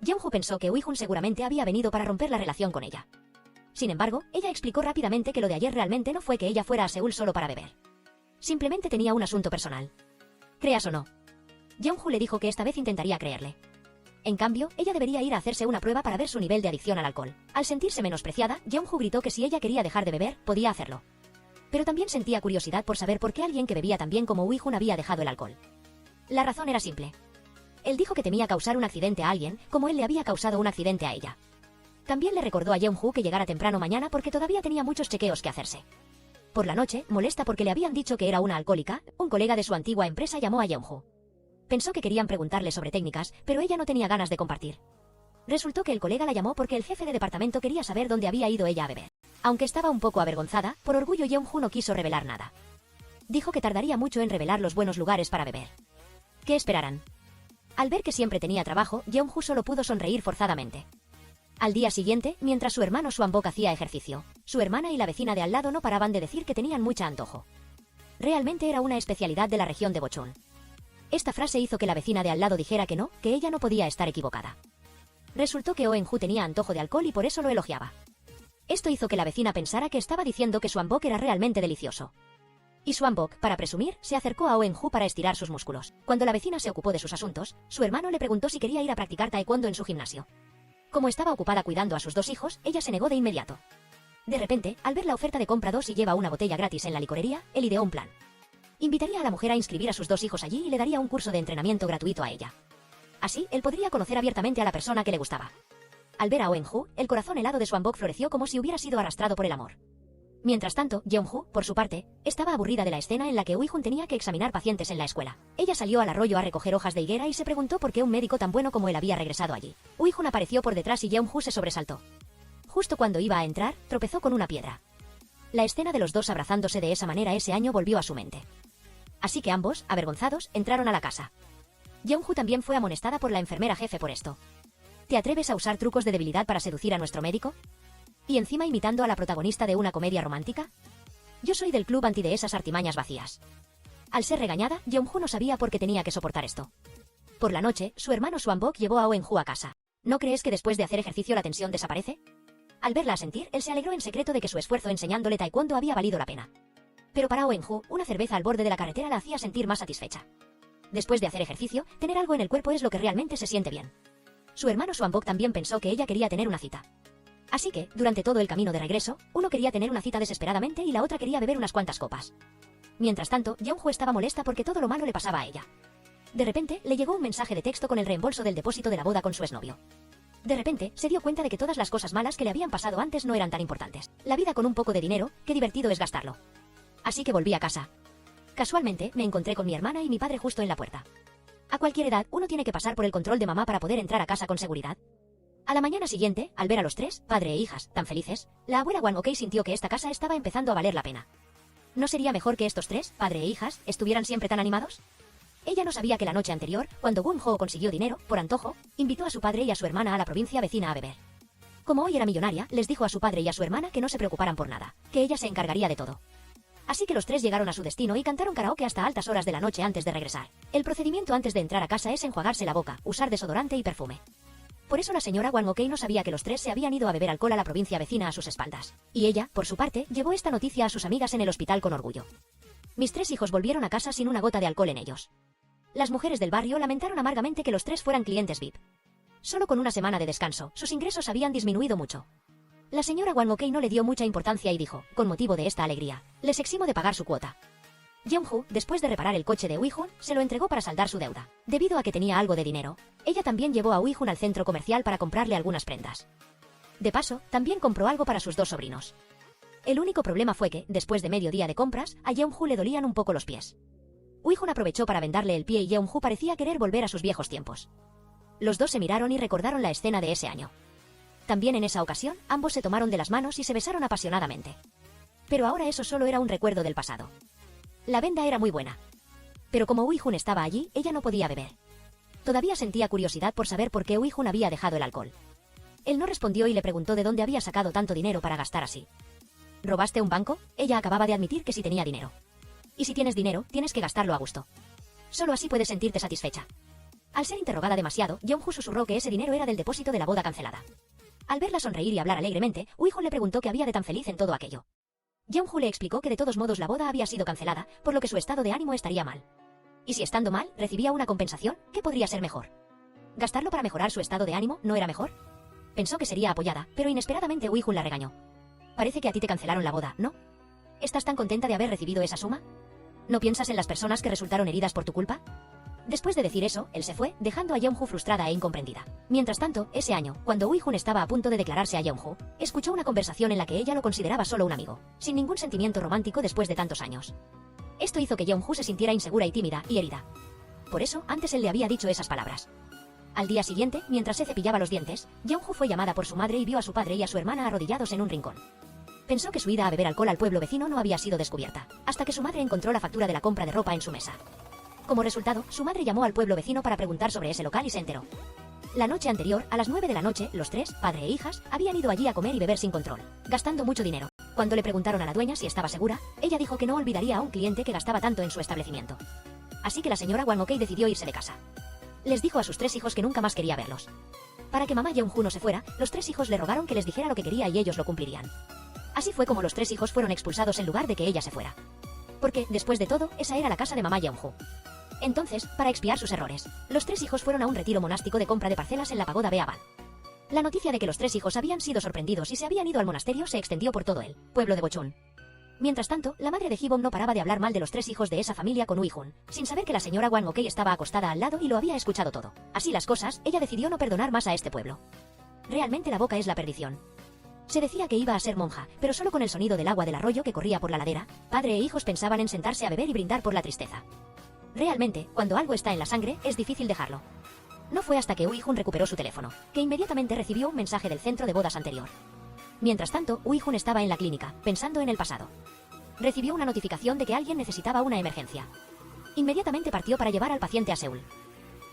Yeong-ju pensó que Ui-hun seguramente había venido para romper la relación con ella. Sin embargo, ella explicó rápidamente que lo de ayer realmente no fue que ella fuera a Seúl solo para beber. Simplemente tenía un asunto personal. Creas o no. Yeong-ju le dijo que esta vez intentaría creerle. En cambio, ella debería ir a hacerse una prueba para ver su nivel de adicción al alcohol. Al sentirse menospreciada, Yeong-ju gritó que si ella quería dejar de beber, podía hacerlo. Pero también sentía curiosidad por saber por qué alguien que bebía tan bien como Ui-hun había dejado el alcohol. La razón era simple. Él dijo que temía causar un accidente a alguien, como él le había causado un accidente a ella. También le recordó a Yeong-ju que llegara temprano mañana porque todavía tenía muchos chequeos que hacerse. Por la noche, molesta porque le habían dicho que era una alcohólica, un colega de su antigua empresa llamó a Yeong-ju. Pensó que querían preguntarle sobre técnicas, pero ella no tenía ganas de compartir. Resultó que el colega la llamó porque el jefe de departamento quería saber dónde había ido ella a beber. Aunque estaba un poco avergonzada, por orgullo Yeong-ju no quiso revelar nada. Dijo que tardaría mucho en revelar los buenos lugares para beber. ¿Qué esperarán? Al ver que siempre tenía trabajo, Yeong-ju solo pudo sonreír forzadamente. Al día siguiente, mientras su hermano Swanbok hacía ejercicio, su hermana y la vecina de al lado no paraban de decir que tenían mucha antojo. Realmente era una especialidad de la región de Bochón. Esta frase hizo que la vecina de al lado dijera que no, que ella no podía estar equivocada. Resultó que Oh-en-ju tenía antojo de alcohol y por eso lo elogiaba. Esto hizo que la vecina pensara que estaba diciendo que Swanbok era realmente delicioso. Y Swanbok, para presumir, se acercó a Oh-en-ju para estirar sus músculos. Cuando la vecina se ocupó de sus asuntos, su hermano le preguntó si quería ir a practicar taekwondo en su gimnasio. Como estaba ocupada cuidando a sus dos hijos, ella se negó de inmediato. De repente, al ver la oferta de compra 2 y lleva una botella gratis en la licorería, él ideó un plan. Invitaría a la mujer a inscribir a sus dos hijos allí y le daría un curso de entrenamiento gratuito a ella. Así, él podría conocer abiertamente a la persona que le gustaba. Al ver a Oh-en-ju, el corazón helado de Swanbok floreció como si hubiera sido arrastrado por el amor. Mientras tanto, Yeong-ju, por su parte, estaba aburrida de la escena en la que Ui-hun tenía que examinar pacientes en la escuela. Ella salió al arroyo a recoger hojas de higuera y se preguntó por qué un médico tan bueno como él había regresado allí. Ui-hun apareció por detrás y Yeong-ju se sobresaltó. Justo cuando iba a entrar, tropezó con una piedra. La escena de los dos abrazándose de esa manera ese año volvió a su mente. Así que ambos, avergonzados, entraron a la casa. Yeong-ju también fue amonestada por la enfermera jefe por esto. ¿Te atreves a usar trucos de debilidad para seducir a nuestro médico? ¿Y encima imitando a la protagonista de una comedia romántica? Yo soy del club anti de esas artimañas vacías. Al ser regañada, Yeong-ju no sabía por qué tenía que soportar esto. Por la noche, su hermano Swanbok llevó a Oh-en-ju a casa. ¿No crees que después de hacer ejercicio la tensión desaparece? Al verla asentir, él se alegró en secreto de que su esfuerzo enseñándole taekwondo había valido la pena. Pero para Oh-en-ju, una cerveza al borde de la carretera la hacía sentir más satisfecha. Después de hacer ejercicio, tener algo en el cuerpo es lo que realmente se siente bien. Su hermano Swanbok también pensó que ella quería tener una cita. Así que, durante todo el camino de regreso, uno quería tener una cita desesperadamente y la otra quería beber unas cuantas copas. Mientras tanto, Yeong-ju estaba molesta porque todo lo malo le pasaba a ella. De repente, le llegó un mensaje de texto con el reembolso del depósito de la boda con su exnovio. De repente, se dio cuenta de que todas las cosas malas que le habían pasado antes no eran tan importantes. La vida con un poco de dinero, qué divertido es gastarlo. Así que volví a casa. Casualmente, me encontré con mi hermana y mi padre justo en la puerta. A cualquier edad, uno tiene que pasar por el control de mamá para poder entrar a casa con seguridad. A la mañana siguiente, al ver a los tres, padre e hijas, tan felices, la abuela Wan Ok sintió que esta casa estaba empezando a valer la pena. ¿No sería mejor que estos tres, padre e hijas, estuvieran siempre tan animados? Ella no sabía que la noche anterior, cuando Gun-ho consiguió dinero, por antojo, invitó a su padre y a su hermana a la provincia vecina a beber. Como hoy era millonaria, les dijo a su padre y a su hermana que no se preocuparan por nada, que ella se encargaría de todo. Así que los tres llegaron a su destino y cantaron karaoke hasta altas horas de la noche antes de regresar. El procedimiento antes de entrar a casa es enjuagarse la boca, usar desodorante y perfume. Por eso la señora Wang Ok no sabía que los tres se habían ido a beber alcohol a la provincia vecina a sus espaldas. Y ella, por su parte, llevó esta noticia a sus amigas en el hospital con orgullo. Mis tres hijos volvieron a casa sin una gota de alcohol en ellos. Las mujeres del barrio lamentaron amargamente que los tres fueran clientes VIP. Solo con una semana de descanso, sus ingresos habían disminuido mucho. La señora Wang Ok no le dio mucha importancia y dijo, con motivo de esta alegría, les eximo de pagar su cuota. Yeonju, después de reparar el coche de Uihun, se lo entregó para saldar su deuda. Debido a que tenía algo de dinero, ella también llevó a Uihun al centro comercial para comprarle algunas prendas. De paso, también compró algo para sus dos sobrinos. El único problema fue que, después de medio día de compras, a Yeonju le dolían un poco los pies. Uihun aprovechó para vendarle el pie y Yeonju parecía querer volver a sus viejos tiempos. Los dos se miraron y recordaron la escena de ese año. También en esa ocasión, ambos se tomaron de las manos y se besaron apasionadamente. Pero ahora eso solo era un recuerdo del pasado. La venda era muy buena. Pero como Uihun estaba allí, ella no podía beber. Todavía sentía curiosidad por saber por qué Uihun había dejado el alcohol. Él no respondió y le preguntó de dónde había sacado tanto dinero para gastar así. ¿Robaste un banco? Ella acababa de admitir que sí tenía dinero. Y si tienes dinero, tienes que gastarlo a gusto. Solo así puedes sentirte satisfecha. Al ser interrogada demasiado, Yeonju susurró que ese dinero era del depósito de la boda cancelada. Al verla sonreír y hablar alegremente, Uihun le preguntó qué había de tan feliz en todo aquello. Yeonju le explicó que de todos modos la boda había sido cancelada, por lo que su estado de ánimo estaría mal. Y si estando mal, recibía una compensación, ¿qué podría ser mejor? ¿Gastarlo para mejorar su estado de ánimo no era mejor? Pensó que sería apoyada, pero inesperadamente Uihun la regañó. Parece que a ti te cancelaron la boda, ¿no? ¿Estás tan contenta de haber recibido esa suma? ¿No piensas en las personas que resultaron heridas por tu culpa? Después de decir eso, él se fue, dejando a Yeonju frustrada e incomprendida. Mientras tanto, ese año, cuando Uihun estaba a punto de declararse a Yeonju, escuchó una conversación en la que ella lo consideraba solo un amigo, sin ningún sentimiento romántico después de tantos años. Esto hizo que Yeonju se sintiera insegura y tímida, y herida. Por eso, antes él le había dicho esas palabras. Al día siguiente, mientras se cepillaba los dientes, Yeonju fue llamada por su madre y vio a su padre y a su hermana arrodillados en un rincón. Pensó que su ida a beber alcohol al pueblo vecino no había sido descubierta, hasta que su madre encontró la factura de la compra de ropa en su mesa. Como resultado, su madre llamó al pueblo vecino para preguntar sobre ese local y se enteró. La noche anterior, a las 9 de la noche, los tres, padre e hijas, habían ido allí a comer y beber sin control, gastando mucho dinero. Cuando le preguntaron a la dueña si estaba segura, ella dijo que no olvidaría a un cliente que gastaba tanto en su establecimiento. Así que la señora Wang Ok decidió irse de casa. Les dijo a sus tres hijos que nunca más quería verlos. Para que mamá Yeonju no se fuera, los tres hijos le rogaron que les dijera lo que quería y ellos lo cumplirían. Así fue como los tres hijos fueron expulsados en lugar de que ella se fuera. Porque, después de todo, esa era la casa de mamá Yeonju. Entonces, para expiar sus errores, los tres hijos fueron a un retiro monástico de compra de parcelas en la pagoda Beaban. La noticia de que los tres hijos habían sido sorprendidos y se habían ido al monasterio se extendió por todo el pueblo de Bochun. Mientras tanto, la madre de Hibom no paraba de hablar mal de los tres hijos de esa familia con Uihun, sin saber que la señora Wang Ok estaba acostada al lado y lo había escuchado todo. Así las cosas, ella decidió no perdonar más a este pueblo. Realmente la boca es la perdición. Se decía que iba a ser monja, pero solo con el sonido del agua del arroyo que corría por la ladera, padre e hijos pensaban en sentarse a beber y brindar por la tristeza. Realmente, cuando algo está en la sangre, es difícil dejarlo. No fue hasta que Uihun recuperó su teléfono, que inmediatamente recibió un mensaje del centro de bodas anterior. Mientras tanto, Uihun estaba en la clínica, pensando en el pasado. Recibió una notificación de que alguien necesitaba una emergencia. Inmediatamente partió para llevar al paciente a Seúl.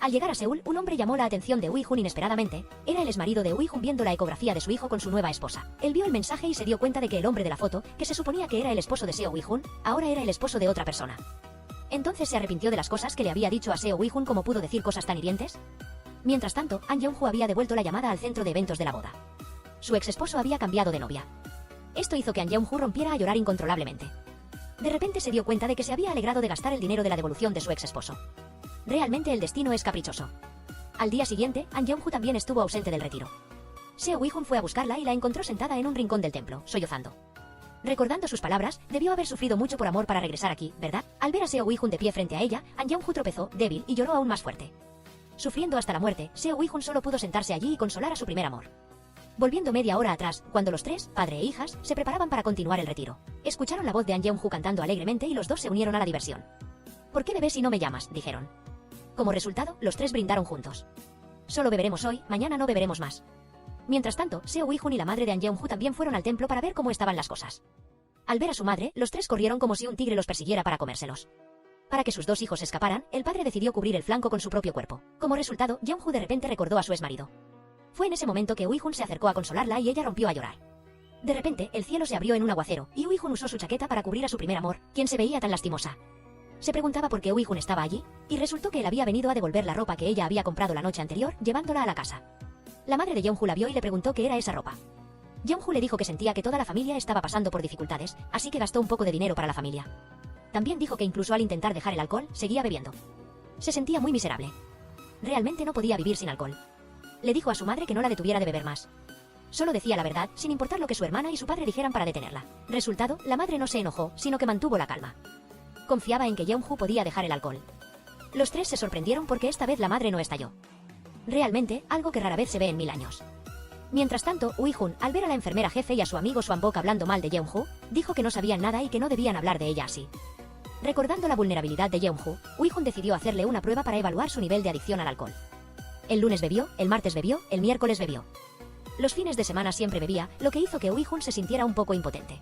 Al llegar a Seúl, un hombre llamó la atención de Uihun inesperadamente. Era el exmarido de Uihun viendo la ecografía de su hijo con su nueva esposa. Él vio el mensaje y se dio cuenta de que el hombre de la foto, que se suponía que era el esposo de Seo Uihun, ahora era el esposo de otra persona. Entonces se arrepintió de las cosas que le había dicho a Seo Uihun. ¿Cómo pudo decir cosas tan hirientes? Mientras tanto, An Yeonju había devuelto la llamada al centro de eventos de la boda. Su ex esposo había cambiado de novia. Esto hizo que An Yeonju rompiera a llorar incontrolablemente. De repente se dio cuenta de que se había alegrado de gastar el dinero de la devolución de su ex esposo. Realmente el destino es caprichoso. Al día siguiente, An Yeonju también estuvo ausente del retiro. Seo Uihun fue a buscarla y la encontró sentada en un rincón del templo, sollozando. Recordando sus palabras, debió haber sufrido mucho por amor para regresar aquí, ¿verdad? Al ver a Seo Uihun de pie frente a ella, An Yeonju tropezó, débil, y lloró aún más fuerte. Sufriendo hasta la muerte, Seo Uihun solo pudo sentarse allí y consolar a su primer amor. Volviendo media hora atrás, cuando los tres, padre e hijas, se preparaban para continuar el retiro, escucharon la voz de An Yeonju cantando alegremente y los dos se unieron a la diversión. ¿Por qué bebes si no me llamas?, dijeron. Como resultado, los tres brindaron juntos. Solo beberemos hoy, mañana no beberemos más. Mientras tanto, Seo Uihun y la madre de An Yeonju también fueron al templo para ver cómo estaban las cosas. Al ver a su madre, los tres corrieron como si un tigre los persiguiera para comérselos. Para que sus dos hijos escaparan, el padre decidió cubrir el flanco con su propio cuerpo. Como resultado, Yeonju de repente recordó a su exmarido. Fue en ese momento que Uihun se acercó a consolarla y ella rompió a llorar. De repente, el cielo se abrió en un aguacero, y Uihun usó su chaqueta para cubrir a su primer amor, quien se veía tan lastimosa. Se preguntaba por qué Uihun estaba allí, y resultó que él había venido a devolver la ropa que ella había comprado la noche anterior, llevándola a la casa. La madre de Yeonju la vio y le preguntó qué era esa ropa. Yeonju le dijo que sentía que toda la familia estaba pasando por dificultades, así que gastó un poco de dinero para la familia. También dijo que incluso al intentar dejar el alcohol, seguía bebiendo. Se sentía muy miserable. Realmente no podía vivir sin alcohol. Le dijo a su madre que no la detuviera de beber más. Solo decía la verdad, sin importar lo que su hermana y su padre dijeran para detenerla. Resultado, la madre no se enojó, sino que mantuvo la calma. Confiaba en que Yeonju podía dejar el alcohol. Los tres se sorprendieron porque esta vez la madre no estalló. Realmente, algo que rara vez se ve en 1000 años. Mientras tanto, Uihun, al ver a la enfermera jefe y a su amigo Swanbok hablando mal de Yeonju, dijo que no sabían nada y que no debían hablar de ella así. Recordando la vulnerabilidad de Yeonju, Uihun decidió hacerle una prueba para evaluar su nivel de adicción al alcohol. El lunes bebió, el martes bebió, el miércoles bebió. Los fines de semana siempre bebía, lo que hizo que Uihun se sintiera un poco impotente.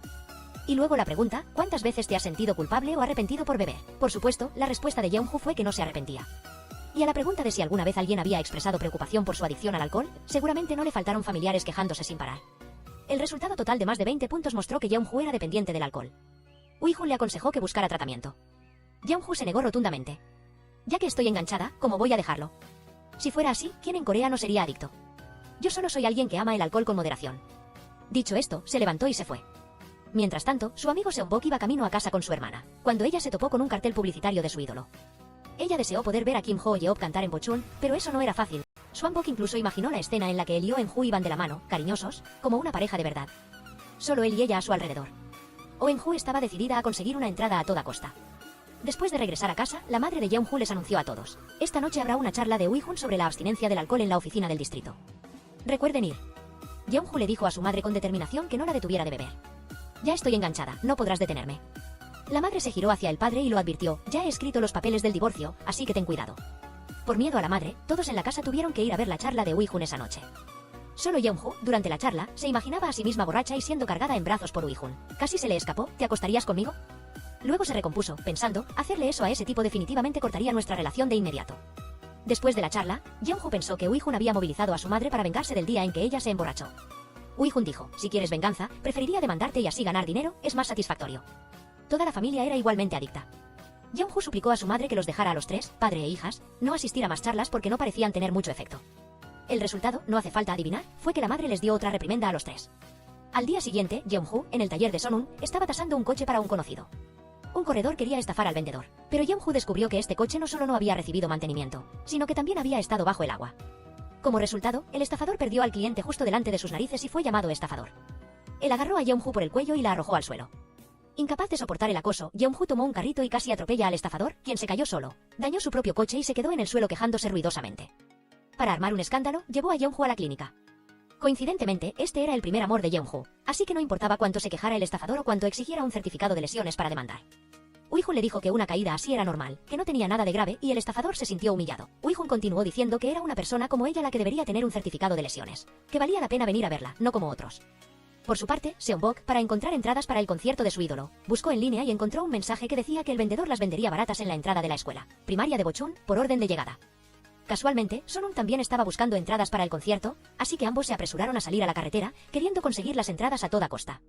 Y luego la pregunta, ¿cuántas veces te has sentido culpable o arrepentido por beber? Por supuesto, la respuesta de Yeonju fue que no se arrepentía. Y a la pregunta de si alguna vez alguien había expresado preocupación por su adicción al alcohol, seguramente no le faltaron familiares quejándose sin parar. El resultado total de más de 20 puntos mostró que Yeonju era dependiente del alcohol. Uihun le aconsejó que buscara tratamiento. Yeonju se negó rotundamente. Ya que estoy enganchada, ¿cómo voy a dejarlo? Si fuera así, ¿quién en Corea no sería adicto? Yo solo soy alguien que ama el alcohol con moderación. Dicho esto, se levantó y se fue. Mientras tanto, su amigo Seonbok iba camino a casa con su hermana, cuando ella se topó con un cartel publicitario de su ídolo. Ella deseó poder ver a Kim Ho Yeop cantar en Bochun, pero eso no era fácil. Swanbok incluso imaginó la escena en la que él y Eunju iban de la mano, cariñosos, como una pareja de verdad. Solo él y ella a su alrededor. Eunju estaba decidida a conseguir una entrada a toda costa. Después de regresar a casa, la madre de Yeonju les anunció a todos: esta noche habrá una charla de Uihun sobre la abstinencia del alcohol en la oficina del distrito. Recuerden ir. Yeonju le dijo a su madre con determinación que no la detuviera de beber. Ya estoy enganchada, no podrás detenerme. La madre se giró hacia el padre y lo advirtió: ya he escrito los papeles del divorcio, así que ten cuidado. Por miedo a la madre, todos en la casa tuvieron que ir a ver la charla de Uihun esa noche. Solo Yeonju, durante la charla, se imaginaba a sí misma borracha y siendo cargada en brazos por Uihun. Casi se le escapó: ¿te acostarías conmigo? Luego se recompuso, pensando: hacerle eso a ese tipo definitivamente cortaría nuestra relación de inmediato. Después de la charla, Yeonju pensó que Uihun había movilizado a su madre para vengarse del día en que ella se emborrachó. Uihun dijo: si quieres venganza, preferiría demandarte y así ganar dinero, es más satisfactorio. Toda la familia era igualmente adicta. Yeonju suplicó a su madre que los dejara a los tres, padre e hijas, no asistir a más charlas porque no parecían tener mucho efecto. El resultado, no hace falta adivinar, fue que la madre les dio otra reprimenda a los tres. Al día siguiente, Yeonju, en el taller de Sonun, estaba tasando un coche para un conocido. Un corredor quería estafar al vendedor, pero Yeonju descubrió que este coche no solo no había recibido mantenimiento, sino que también había estado bajo el agua. Como resultado, el estafador perdió al cliente justo delante de sus narices y fue llamado estafador. Él agarró a Yeonju por el cuello y la arrojó al suelo. Incapaz de soportar el acoso, Yeonju tomó un carrito y casi atropella al estafador, quien se cayó solo, dañó su propio coche y se quedó en el suelo quejándose ruidosamente. Para armar un escándalo, llevó a Yeonju a la clínica. Coincidentemente, este era el primer amor de Yeonju, así que no importaba cuánto se quejara el estafador o cuánto exigiera un certificado de lesiones para demandar. Uihun le dijo que una caída así era normal, que no tenía nada de grave y el estafador se sintió humillado. Uihun continuó diciendo que era una persona como ella la que debería tener un certificado de lesiones, que valía la pena venir a verla, no como otros. Por su parte, Seonbok, para encontrar entradas para el concierto de su ídolo, buscó en línea y encontró un mensaje que decía que el vendedor las vendería baratas en la entrada de la escuela primaria de Bochun, por orden de llegada. Casualmente, Sonun también estaba buscando entradas para el concierto, así que ambos se apresuraron a salir a la carretera, queriendo conseguir las entradas a toda costa.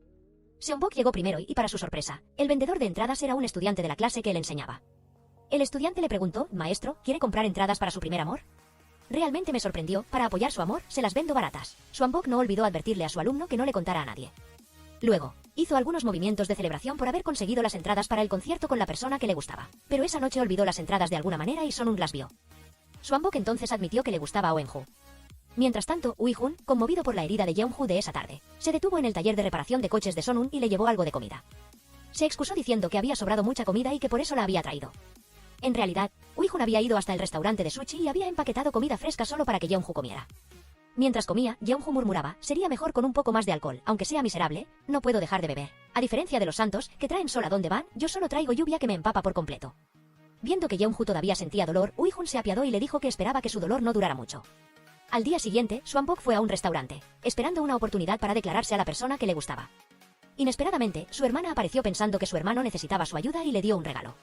Seonbok llegó primero y, para su sorpresa, el vendedor de entradas era un estudiante de la clase que él enseñaba. El estudiante le preguntó: maestro, ¿quiere comprar entradas para su primer amor? Realmente me sorprendió: para apoyar su amor, se las vendo baratas. Swanbok no olvidó advertirle a su alumno que no le contara a nadie. Luego, hizo algunos movimientos de celebración por haber conseguido las entradas para el concierto con la persona que le gustaba. Pero esa noche olvidó las entradas de alguna manera y Sonun las vio. Swanbok entonces admitió que le gustaba a Eunju. Mientras tanto, Uihun, conmovido por la herida de Yeonju de esa tarde, se detuvo en el taller de reparación de coches de Sonun y le llevó algo de comida. Se excusó diciendo que había sobrado mucha comida y que por eso la había traído. En realidad, Uihun había ido hasta el restaurante de sushi y había empaquetado comida fresca solo para que Yeonju comiera. Mientras comía, Yeonju murmuraba: sería mejor con un poco más de alcohol, aunque sea miserable, no puedo dejar de beber. A diferencia de los santos, que traen sol a donde van, yo solo traigo lluvia que me empapa por completo. Viendo que Yeonju todavía sentía dolor, Uihun se apiadó y le dijo que esperaba que su dolor no durara mucho. Al día siguiente, Swanbok fue a un restaurante, esperando una oportunidad para declararse a la persona que le gustaba. Inesperadamente, su hermana apareció pensando que su hermano necesitaba su ayuda y le dio un regalo.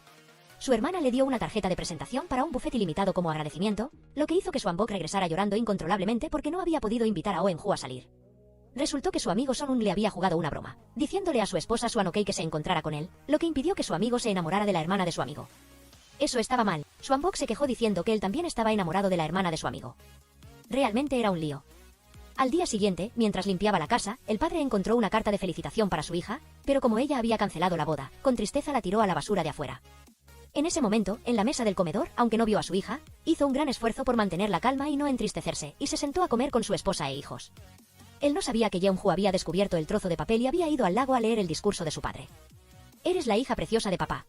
Su hermana le dio una tarjeta de presentación para un buffet ilimitado como agradecimiento, lo que hizo que Swanbok regresara llorando incontrolablemente porque no había podido invitar a Eun-ju a salir. Resultó que su amigo Sonun le había jugado una broma, diciéndole a su esposa Swanokei que se encontrara con él, lo que impidió que su amigo se enamorara de la hermana de su amigo. Eso estaba mal. Swanbok se quejó diciendo que él también estaba enamorado de la hermana de su amigo. Realmente era un lío. Al día siguiente, mientras limpiaba la casa, el padre encontró una carta de felicitación para su hija, pero como ella había cancelado la boda, con tristeza la tiró a la basura de afuera. En ese momento, en la mesa del comedor, aunque no vio a su hija, hizo un gran esfuerzo por mantener la calma y no entristecerse, y se sentó a comer con su esposa e hijos. Él no sabía que Yeon-ju había descubierto el trozo de papel y había ido al lago a leer el discurso de su padre. Eres la hija preciosa de papá.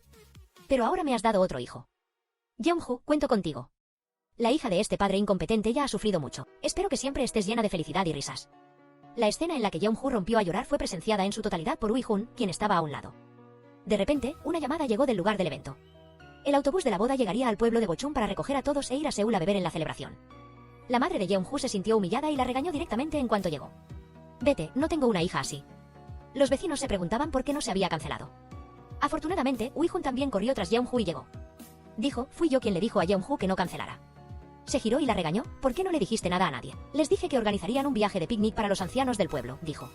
Pero ahora me has dado otro hijo. Yeon-ju, cuento contigo. La hija de este padre incompetente ya ha sufrido mucho. Espero que siempre estés llena de felicidad y risas. La escena en la que Yeon-ju rompió a llorar fue presenciada en su totalidad por Ui-hun, quien estaba a un lado. De repente, una llamada llegó del lugar del evento. El autobús de la boda llegaría al pueblo de Bochum para recoger a todos e ir a Seúl a beber en la celebración. La madre de Yeon-ju se sintió humillada y la regañó directamente en cuanto llegó. Vete, no tengo una hija así. Los vecinos se preguntaban por qué no se había cancelado. Afortunadamente, Ui-hun también corrió tras Yeon-ju y llegó. Dijo, fui yo quien le dijo a Yeon-ju que no cancelara. Se giró y la regañó, ¿por qué no le dijiste nada a nadie? Les dije que organizarían un viaje de picnic para los ancianos del pueblo, dijo.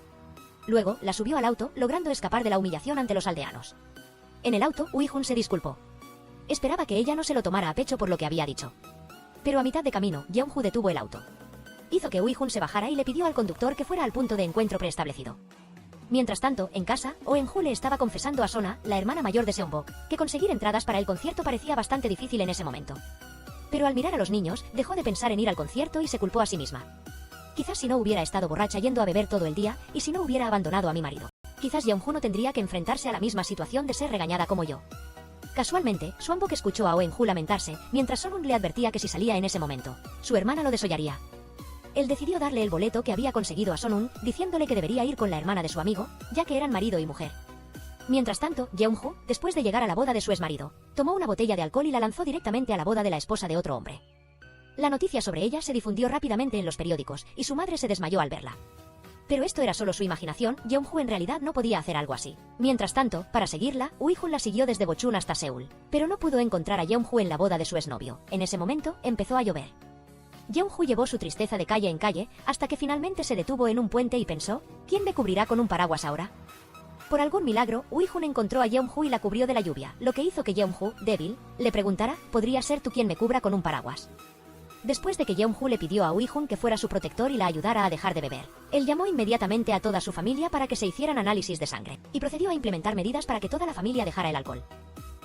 Luego, la subió al auto, logrando escapar de la humillación ante los aldeanos. En el auto, Ui-hun se disculpó. Esperaba que ella no se lo tomara a pecho por lo que había dicho. Pero a mitad de camino, Yeon-ju detuvo el auto. Hizo que Ui-hun se bajara y le pidió al conductor que fuera al punto de encuentro preestablecido. Mientras tanto, en casa, Eun-ju le estaba confesando a Sona, la hermana mayor de Seonbok, que conseguir entradas para el concierto parecía bastante difícil en ese momento. Pero al mirar a los niños, dejó de pensar en ir al concierto y se culpó a sí misma. Quizás si no hubiera estado borracha yendo a beber todo el día, y si no hubiera abandonado a mi marido. Quizás Yeon-ju no tendría que enfrentarse a la misma situación de ser regañada como yo. Casualmente, Swanbok escuchó a Eun-ju lamentarse, mientras Sonun le advertía que si salía en ese momento, su hermana lo desollaría. Él decidió darle el boleto que había conseguido a Sonun, diciéndole que debería ir con la hermana de su amigo, ya que eran marido y mujer. Mientras tanto, Yeon-ju, después de llegar a la boda de su exmarido, tomó una botella de alcohol y la lanzó directamente a la boda de la esposa de otro hombre. La noticia sobre ella se difundió rápidamente en los periódicos, y su madre se desmayó al verla. Pero esto era solo su imaginación, Yeon-ju en realidad no podía hacer algo así. Mientras tanto, para seguirla, Ui-hun la siguió desde Bochum hasta Seúl, pero no pudo encontrar a Yeon-ju en la boda de su exnovio. En ese momento, empezó a llover. Yeon-ju llevó su tristeza de calle en calle, hasta que finalmente se detuvo en un puente y pensó, ¿quién me cubrirá con un paraguas ahora? Por algún milagro, Ui-hun encontró a Yeon-ju y la cubrió de la lluvia, lo que hizo que Yeon-ju, débil, le preguntara, ¿podría ser tú quien me cubra con un paraguas? Después de que Yeon-ju le pidió a Ui-hun que fuera su protector y la ayudara a dejar de beber, él llamó inmediatamente a toda su familia para que se hicieran análisis de sangre, y procedió a implementar medidas para que toda la familia dejara el alcohol.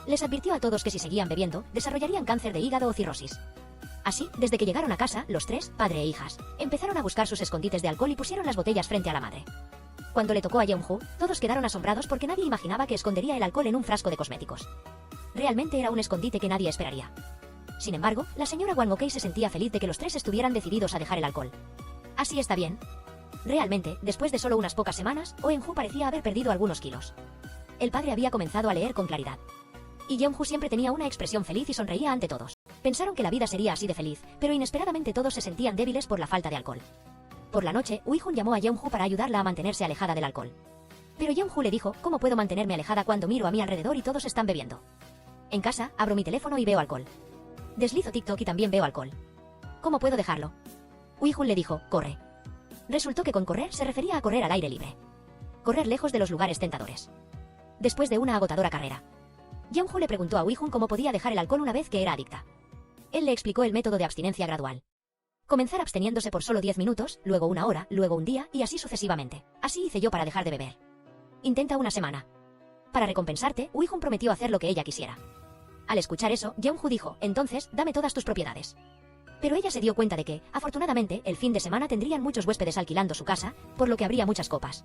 Les advirtió a todos que si seguían bebiendo, desarrollarían cáncer de hígado o cirrosis. Así, desde que llegaron a casa, los tres, padre e hijas, empezaron a buscar sus escondites de alcohol y pusieron las botellas frente a la madre. Cuando le tocó a Yeon-ju, todos quedaron asombrados porque nadie imaginaba que escondería el alcohol en un frasco de cosméticos. Realmente era un escondite que nadie esperaría. Sin embargo, la señora Wan-ok se sentía feliz de que los tres estuvieran decididos a dejar el alcohol. Así está bien. Realmente, después de solo unas pocas semanas, Eun-ju parecía haber perdido algunos kilos. El padre había comenzado a leer con claridad. Y Yeon-ju siempre tenía una expresión feliz y sonreía ante todos. Pensaron que la vida sería así de feliz, pero inesperadamente todos se sentían débiles por la falta de alcohol. Por la noche, Ui-hun llamó a Yeon-ju para ayudarla a mantenerse alejada del alcohol. Pero Yeon-ju le dijo, ¿cómo puedo mantenerme alejada cuando miro a mi alrededor y todos están bebiendo? En casa, abro mi teléfono y veo alcohol. Deslizo TikTok y también veo alcohol. ¿Cómo puedo dejarlo? Ui-hun le dijo, corre. Resultó que con correr se refería a correr al aire libre. Correr lejos de los lugares tentadores. Después de una agotadora carrera, Yeon-ju le preguntó a Ui-hun cómo podía dejar el alcohol una vez que era adicta. Él le explicó el método de abstinencia gradual. Comenzar absteniéndose por solo 10 minutos, luego una hora, luego un día, y así sucesivamente. Así hice yo para dejar de beber. Intenta una semana. Para recompensarte, Ui-hun prometió hacer lo que ella quisiera. Al escuchar eso, Yeon-ju dijo, entonces, dame todas tus propiedades. Pero ella se dio cuenta de que, afortunadamente, el fin de semana tendrían muchos huéspedes alquilando su casa, por lo que habría muchas copas.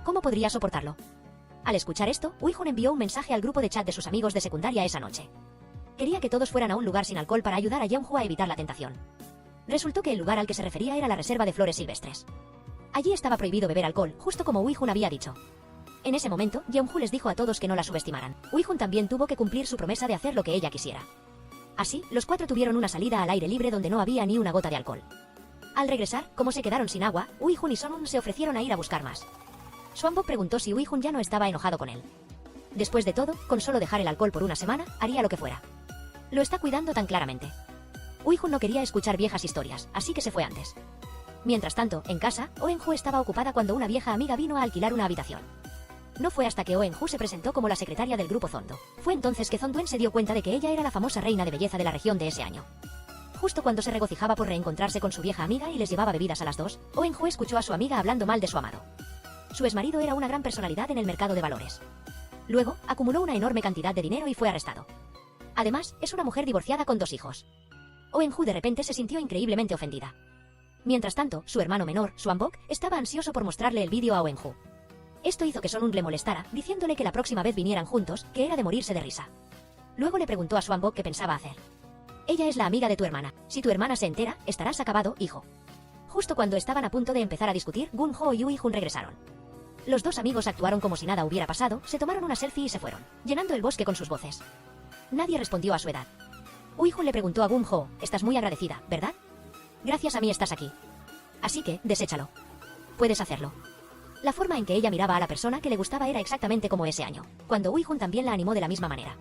¿Cómo podría soportarlo? Al escuchar esto, Ui-hun envió un mensaje al grupo de chat de sus amigos de secundaria esa noche. Quería que todos fueran a un lugar sin alcohol para ayudar a Yeon-ju a evitar la tentación. Resultó que el lugar al que se refería era la reserva de flores silvestres. Allí estaba prohibido beber alcohol, justo como Ui-hun había dicho. En ese momento, Yeon-ju les dijo a todos que no la subestimaran. Ui-hun también tuvo que cumplir su promesa de hacer lo que ella quisiera. Así, los cuatro tuvieron una salida al aire libre donde no había ni una gota de alcohol. Al regresar, como se quedaron sin agua, Ui-hun y Sonun se ofrecieron a ir a buscar más. Swanbok preguntó si Ui-jun ya no estaba enojado con él. Después de todo, con solo dejar el alcohol por una semana, haría lo que fuera. Lo está cuidando tan claramente. Ui-jun no quería escuchar viejas historias, así que se fue antes. Mientras tanto, en casa, Oh-eun-ju estaba ocupada cuando una vieja amiga vino a alquilar una habitación. No fue hasta que Oh-eun-ju se presentó como la secretaria del grupo Zondo. Fue entonces que Zonduen se dio cuenta de que ella era la famosa reina de belleza de la región de ese año. Justo cuando se regocijaba por reencontrarse con su vieja amiga y les llevaba bebidas a las dos, Oh-eun-ju escuchó a su amiga hablando mal de su amado. Su exmarido era una gran personalidad en el mercado de valores. Luego, acumuló una enorme cantidad de dinero y fue arrestado. Además, es una mujer divorciada con 2 hijos. Oh-eun-ju de repente se sintió increíblemente ofendida. Mientras tanto, su hermano menor, Swanbok, estaba ansioso por mostrarle el vídeo a Oh-eun-ju. Esto hizo que Sonun le molestara, diciéndole que la próxima vez vinieran juntos, que era de morirse de risa. Luego le preguntó a Swanbok qué pensaba hacer. Ella es la amiga de tu hermana. Si tu hermana se entera, estarás acabado, hijo. Justo cuando estaban a punto de empezar a discutir, Gun-ho y Ui-jun regresaron. Los 2 amigos actuaron como si nada hubiera pasado, se tomaron una selfie y se fueron, llenando el bosque con sus voces. Nadie respondió a su edad. Ui-jun le preguntó a Gun-ho, estás muy agradecida, ¿verdad? Gracias a mí estás aquí. Así que, deséchalo. Puedes hacerlo. La forma en que ella miraba a la persona que le gustaba era exactamente como ese año, cuando Ui-jun también la animó de la misma manera.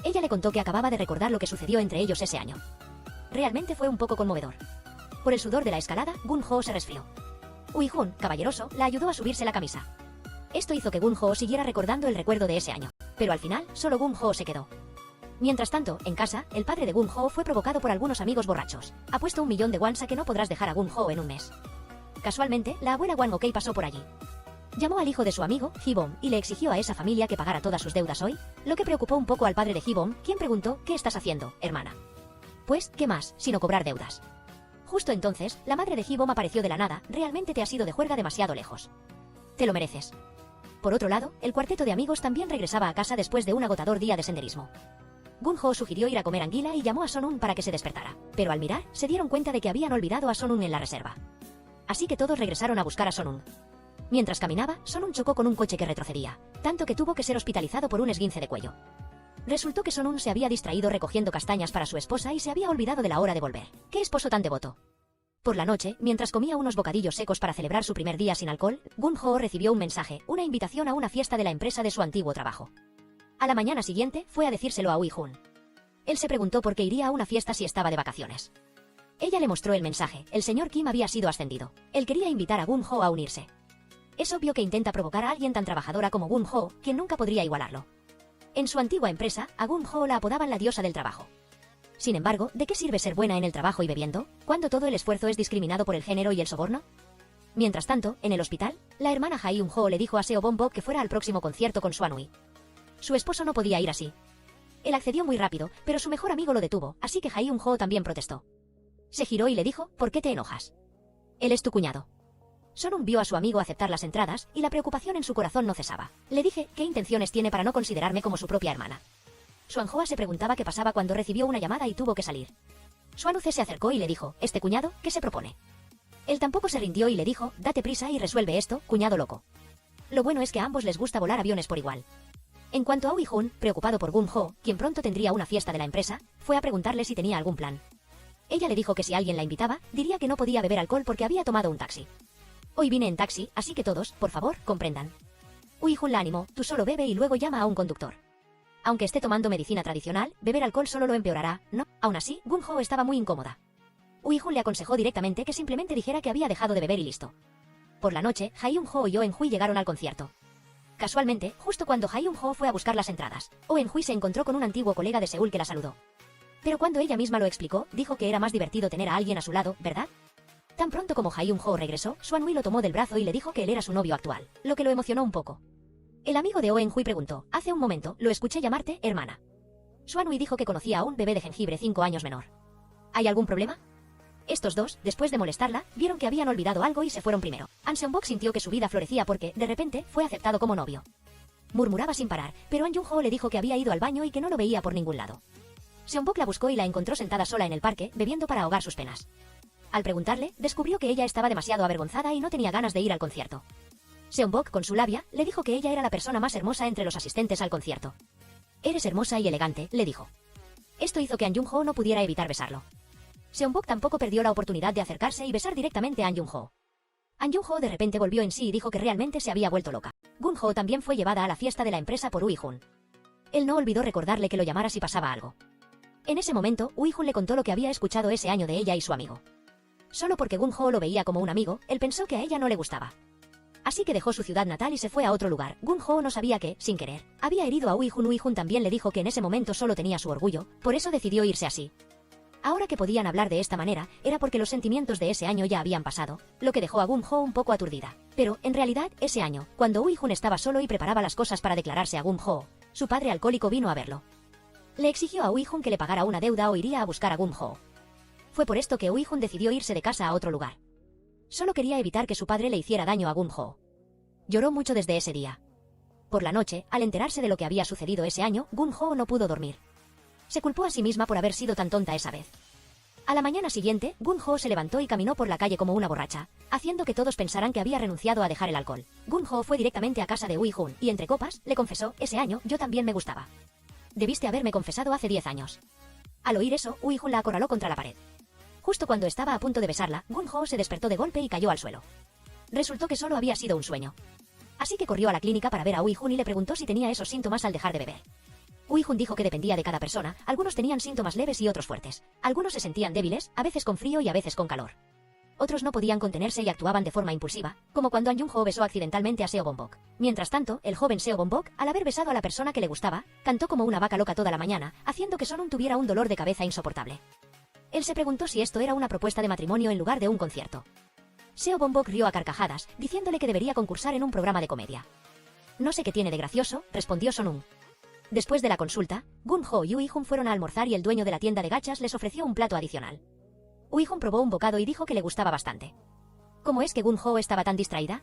Ella le contó que acababa de recordar lo que sucedió entre ellos ese año. Realmente fue un poco conmovedor. Por el sudor de la escalada, Gun-ho se resfrió. Ui-jun, caballeroso, la ayudó a subirse la camisa. Esto hizo que Gun-ho siguiera recordando el recuerdo de ese año, pero al final, solo Gun-ho se quedó. Mientras tanto, en casa, el padre de Gun-ho fue provocado por algunos amigos borrachos. Ha puesto 1 millón de wons a que no podrás dejar a Gun-ho en un mes. Casualmente, la abuela Wan Ok pasó por allí. Llamó al hijo de su amigo, Hee-bom, y le exigió a esa familia que pagara todas sus deudas hoy, lo que preocupó un poco al padre de Hee-bom, quien preguntó, ¿qué estás haciendo, hermana? Pues, ¿qué más, sino cobrar deudas? Justo entonces, la madre de Hee-bom apareció de la nada, realmente te has ido de juerga demasiado lejos. Te lo mereces. Por otro lado, el cuarteto de amigos también regresaba a casa después de un agotador día de senderismo. Gun-ho sugirió ir a comer anguila y llamó a Sonun para que se despertara, pero al mirar, se dieron cuenta de que habían olvidado a Sonun en la reserva. Así que todos regresaron a buscar a Sonun. Mientras caminaba, Sonun chocó con un coche que retrocedía, tanto que tuvo que ser hospitalizado por un esguince de cuello. Resultó que Sonun se había distraído recogiendo castañas para su esposa y se había olvidado de la hora de volver. ¡Qué esposo tan devoto! Por la noche, mientras comía unos bocadillos secos para celebrar su primer día sin alcohol, Gun-ho recibió un mensaje, una invitación a una fiesta de la empresa de su antiguo trabajo. A la mañana siguiente, fue a decírselo a Ui-jun. Él se preguntó por qué iría a una fiesta si estaba de vacaciones. Ella le mostró el mensaje, el señor Kim había sido ascendido. Él quería invitar a Gun-ho a unirse. Es obvio que intenta provocar a alguien tan trabajadora como Gun-ho, quien nunca podría igualarlo. En su antigua empresa, a Gun-ho la apodaban la diosa del trabajo. Sin embargo, ¿de qué sirve ser buena en el trabajo y bebiendo, cuando todo el esfuerzo es discriminado por el género y el soborno? Mientras tanto, en el hospital, la hermana Ha-eun-ho le dijo a Seo Bom-bok que fuera al próximo concierto con Swanui. Su esposo no podía ir así. Él accedió muy rápido, pero su mejor amigo lo detuvo, así que Ha-eun-ho también protestó. Se giró y le dijo, ¿por qué te enojas? Él es tu cuñado. Sonun vio a su amigo aceptar las entradas, y la preocupación en su corazón no cesaba. Le dije, ¿qué intenciones tiene para no considerarme como su propia hermana? Swanhoa se preguntaba qué pasaba cuando recibió una llamada y tuvo que salir. Swanuce se acercó y le dijo, ¿este cuñado, qué se propone? Él tampoco se rindió y le dijo, date prisa y resuelve esto, cuñado loco. Lo bueno es que a ambos les gusta volar aviones por igual. En cuanto a Ui-jun, preocupado por Gun-ho, quien pronto tendría una fiesta de la empresa, fue a preguntarle si tenía algún plan. Ella le dijo que si alguien la invitaba, diría que no podía beber alcohol porque había tomado un taxi. Hoy vine en taxi, así que todos, por favor, comprendan. Ui-jun la animó, tú solo bebe y luego llama a un conductor. Aunque esté tomando medicina tradicional, beber alcohol solo lo empeorará, ¿no? Aún así, Gun-ho estaba muy incómoda. Ui-jun le aconsejó directamente que simplemente dijera que había dejado de beber y listo. Por la noche, Ha-eun-ho y Oh-eun-hui llegaron al concierto. Casualmente, justo cuando Ha-eun-ho fue a buscar las entradas, Oh-eun-hui se encontró con un antiguo colega de Seúl que la saludó. Pero cuando ella misma lo explicó, dijo que era más divertido tener a alguien a su lado, ¿verdad? Tan pronto como Ha-eun-ho regresó, Swanui lo tomó del brazo y le dijo que él era su novio actual, lo que lo emocionó un poco. El amigo de Oh-eun-hui preguntó, hace un momento, lo escuché llamarte, hermana. Swanui dijo que conocía a un bebé de jengibre 5 años menor. ¿Hay algún problema? Estos dos, después de molestarla, vieron que habían olvidado algo y se fueron primero. An Seong-bok sintió que su vida florecía porque, de repente, fue aceptado como novio. Murmuraba sin parar, pero An Jung-ho le dijo que había ido al baño y que no lo veía por ningún lado. Seong-bok la buscó y la encontró sentada sola en el parque, bebiendo para ahogar sus penas. Al preguntarle, descubrió que ella estaba demasiado avergonzada y no tenía ganas de ir al concierto. Seong-bok, con su labia, le dijo que ella era la persona más hermosa entre los asistentes al concierto. Eres hermosa y elegante, le dijo. Esto hizo que An Jung-ho no pudiera evitar besarlo. Seong-bok tampoco perdió la oportunidad de acercarse y besar directamente a An Jung-ho. An Jung-ho de repente volvió en sí y dijo que realmente se había vuelto loca. Gun-ho también fue llevada a la fiesta de la empresa por Ui-jun. Él no olvidó recordarle que lo llamara si pasaba algo. En ese momento, Ui-jun le contó lo que había escuchado ese año de ella y su amigo. Solo porque Gun-ho lo veía como un amigo, él pensó que a ella no le gustaba. Así que dejó su ciudad natal y se fue a otro lugar. Gun-ho no sabía que, sin querer, había herido a Ui-jun. Ui-jun también le dijo que en ese momento solo tenía su orgullo, por eso decidió irse así. Ahora que podían hablar de esta manera, era porque los sentimientos de ese año ya habían pasado, lo que dejó a Gun-ho un poco aturdida. Pero, en realidad, ese año, cuando Ui-jun estaba solo y preparaba las cosas para declararse a Gun-ho, su padre alcohólico vino a verlo. Le exigió a Ui-jun que le pagara una deuda o iría a buscar a Gun-ho. Fue por esto que Ui-jun decidió irse de casa a otro lugar. Solo quería evitar que su padre le hiciera daño a Gun-ho. Lloró mucho desde ese día. Por la noche, al enterarse de lo que había sucedido ese año, Gun-ho no pudo dormir. Se culpó a sí misma por haber sido tan tonta esa vez. A la mañana siguiente, Gun-ho se levantó y caminó por la calle como una borracha, haciendo que todos pensaran que había renunciado a dejar el alcohol. Gun-ho fue directamente a casa de Ui-jun y entre copas, le confesó, ese año, yo también me gustaba. Debiste haberme confesado hace 10 años. Al oír eso, Ui-jun la acorraló contra la pared. Justo cuando estaba a punto de besarla, Gun-ho se despertó de golpe y cayó al suelo. Resultó que solo había sido un sueño. Así que corrió a la clínica para ver a Ui-jun y le preguntó si tenía esos síntomas al dejar de beber. Ui-jun dijo que dependía de cada persona, algunos tenían síntomas leves y otros fuertes. Algunos se sentían débiles, a veces con frío y a veces con calor. Otros no podían contenerse y actuaban de forma impulsiva, como cuando An Jung-ho besó accidentalmente a Seo Bong-bok. Mientras tanto, el joven Seo Bong-bok, al haber besado a la persona que le gustaba, cantó como una vaca loca toda la mañana, haciendo que Sonun tuviera un dolor de cabeza insoportable. Él se preguntó si esto era una propuesta de matrimonio en lugar de un concierto. Seo Bong-bok rió a carcajadas, diciéndole que debería concursar en un programa de comedia. No sé qué tiene de gracioso, respondió Sonun. Después de la consulta, Gun-ho y Ui-jun fueron a almorzar y el dueño de la tienda de gachas les ofreció un plato adicional. Ui-jun probó un bocado y dijo que le gustaba bastante. ¿Cómo es que Gun-ho estaba tan distraída?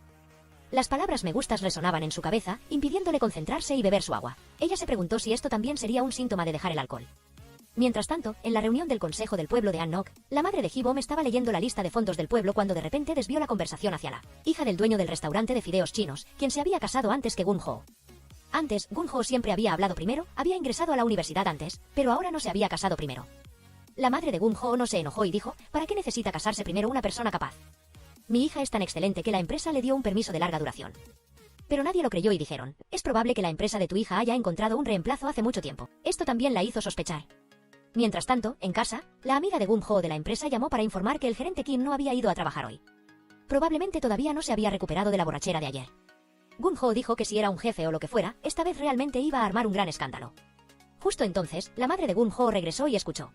Las palabras me gustas resonaban en su cabeza, impidiéndole concentrarse y beber su agua. Ella se preguntó si esto también sería un síntoma de dejar el alcohol. Mientras tanto, en la reunión del consejo del pueblo de An-nok, la madre de Hee-bom estaba leyendo la lista de fondos del pueblo cuando de repente desvió la conversación hacia la hija del dueño del restaurante de fideos chinos, quien se había casado antes que Gun-ho. Antes, Gun-ho siempre había hablado primero, había ingresado a la universidad antes, pero ahora no se había casado primero. La madre de Gun-ho no se enojó y dijo, ¿para qué necesita casarse primero una persona capaz? Mi hija es tan excelente que la empresa le dio un permiso de larga duración. Pero nadie lo creyó y dijeron, es probable que la empresa de tu hija haya encontrado un reemplazo hace mucho tiempo. Esto también la hizo sospechar. Mientras tanto, en casa, la amiga de Gun-ho de la empresa llamó para informar que el gerente Kim no había ido a trabajar hoy. Probablemente todavía no se había recuperado de la borrachera de ayer. Gun-ho dijo que si era un jefe o lo que fuera, esta vez realmente iba a armar un gran escándalo. Justo entonces, la madre de Gun-ho regresó y escuchó.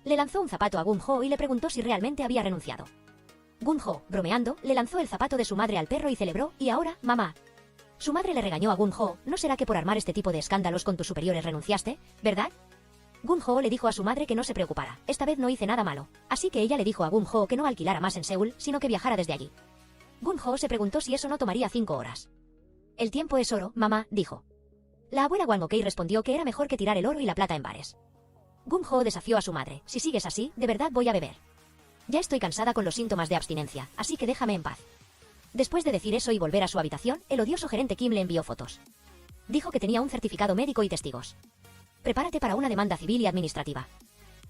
Le lanzó un zapato a Gun-ho y le preguntó si realmente había renunciado. Gun-ho, bromeando, le lanzó el zapato de su madre al perro y celebró, y ahora, mamá. Su madre le regañó a Gun-ho, ¿no será que por armar este tipo de escándalos con tus superiores renunciaste, verdad? Gun-ho le dijo a su madre que no se preocupara, esta vez no hice nada malo, así que ella le dijo a Gun-ho que no alquilara más en Seúl, sino que viajara desde allí. Gun-ho se preguntó si eso no tomaría 5 horas. El tiempo es oro, mamá, dijo. La abuela Wang-ok respondió que era mejor que tirar el oro y la plata en bares. Gun-ho desafió a su madre, si sigues así, de verdad voy a beber. Ya estoy cansada con los síntomas de abstinencia, así que déjame en paz. Después de decir eso y volver a su habitación, el odioso gerente Kim le envió fotos. Dijo que tenía un certificado médico y testigos. Prepárate para una demanda civil y administrativa.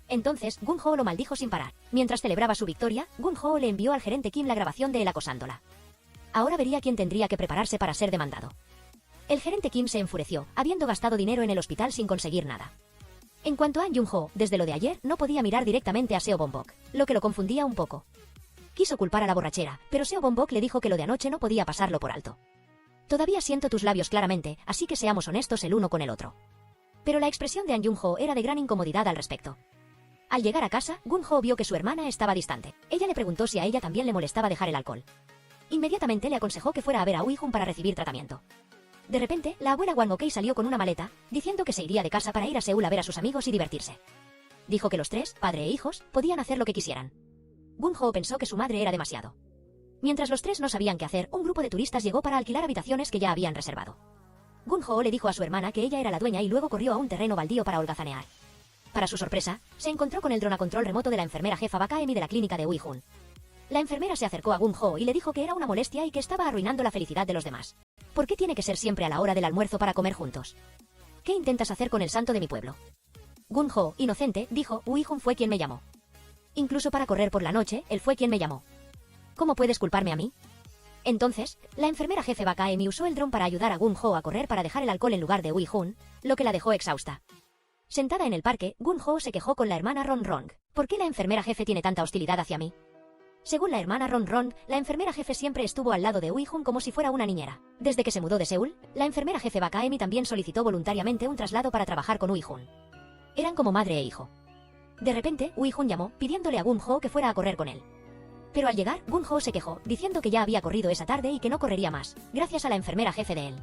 Entonces, Gun-ho lo maldijo sin parar. Mientras celebraba su victoria, Gun-ho le envió al gerente Kim la grabación de él acosándola. Ahora vería quién tendría que prepararse para ser demandado. El gerente Kim se enfureció, habiendo gastado dinero en el hospital sin conseguir nada. En cuanto a An Jung-ho, desde lo de ayer, no podía mirar directamente a Seo Bong-bok, lo que lo confundía un poco. Quiso culpar a la borrachera, pero Seo Bong-bok le dijo que lo de anoche no podía pasarlo por alto. Todavía siento tus labios claramente, así que seamos honestos el uno con el otro. Pero la expresión de An Jung-ho era de gran incomodidad al respecto. Al llegar a casa, Gun-ho vio que su hermana estaba distante. Ella le preguntó si a ella también le molestaba dejar el alcohol. Inmediatamente le aconsejó que fuera a ver a Ui-jun para recibir tratamiento. De repente, la abuela Wang-ok salió con una maleta, diciendo que se iría de casa para ir a Seúl a ver a sus amigos y divertirse. Dijo que los tres, padre e hijos, podían hacer lo que quisieran. Gun-ho pensó que su madre era demasiado. Mientras los tres no sabían qué hacer, un grupo de turistas llegó para alquilar habitaciones que ya habían reservado. Gun-ho le dijo a su hermana que ella era la dueña y luego corrió a un terreno baldío para holgazanear. Para su sorpresa, se encontró con el dron a control remoto de la enfermera jefa Baka-emi de la clínica de Ui-jun. La enfermera se acercó a Gun-ho y le dijo que era una molestia y que estaba arruinando la felicidad de los demás. ¿Por qué tiene que ser siempre a la hora del almuerzo para comer juntos? ¿Qué intentas hacer con el santo de mi pueblo? Gun-ho, inocente, dijo, Ui-jun fue quien me llamó. Incluso para correr por la noche, él fue quien me llamó. ¿Cómo puedes culparme a mí? Entonces, la enfermera jefe Baka-emi usó el dron para ayudar a Gun-ho a correr para dejar el alcohol en lugar de Ui-hun, lo que la dejó exhausta. Sentada en el parque, Gun-ho se quejó con la hermana Ron-rong. ¿Por qué la enfermera jefe tiene tanta hostilidad hacia mí? Según la hermana Ron-rong, la enfermera jefe siempre estuvo al lado de Ui-hun como si fuera una niñera. Desde que se mudó de Seúl, la enfermera jefe Baka-emi también solicitó voluntariamente un traslado para trabajar con Ui-hun. Eran como madre e hijo. De repente, Ui-hun llamó, pidiéndole a Gun-ho que fuera a correr con él. Pero al llegar, Gun-ho se quejó, diciendo que ya había corrido esa tarde y que no correría más, gracias a la enfermera jefe de él.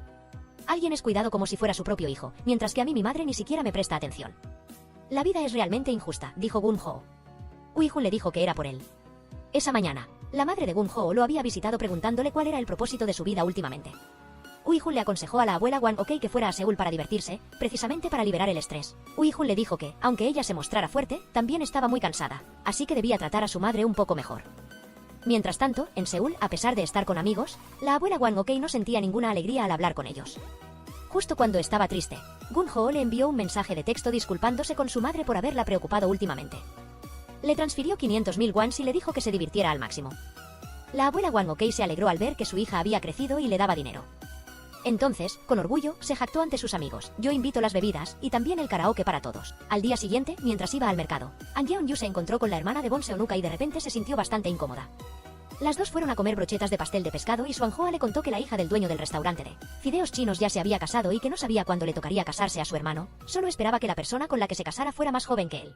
Alguien es cuidado como si fuera su propio hijo, mientras que a mí mi madre ni siquiera me presta atención. La vida es realmente injusta, dijo Gun-ho. Ui-hun le dijo que era por él. Esa mañana, la madre de Gun-ho lo había visitado preguntándole cuál era el propósito de su vida últimamente. Ui-hun le aconsejó a la abuela Wan-ok que fuera a Seúl para divertirse, precisamente para liberar el estrés. Ui-hun le dijo que, aunque ella se mostrara fuerte, también estaba muy cansada, así que debía tratar a su madre un poco mejor. Mientras tanto, en Seúl, a pesar de estar con amigos, la abuela Wan-ok no sentía ninguna alegría al hablar con ellos. Justo cuando estaba triste, Gun-ho le envió un mensaje de texto disculpándose con su madre por haberla preocupado últimamente. Le transfirió 500.000 wons y le dijo que se divirtiera al máximo. La abuela Wan-ok se alegró al ver que su hija había crecido y le daba dinero. Entonces, con orgullo, se jactó ante sus amigos: yo invito las bebidas y también el karaoke para todos. Al día siguiente, mientras iba al mercado, An Yeon-yu se encontró con la hermana de Bon Seonuka y de repente se sintió bastante incómoda. Las dos fueron a comer brochetas de pastel de pescado y Swan-hoa le contó que la hija del dueño del restaurante de fideos chinos ya se había casado y que no sabía cuándo le tocaría casarse a su hermano, solo esperaba que la persona con la que se casara fuera más joven que él.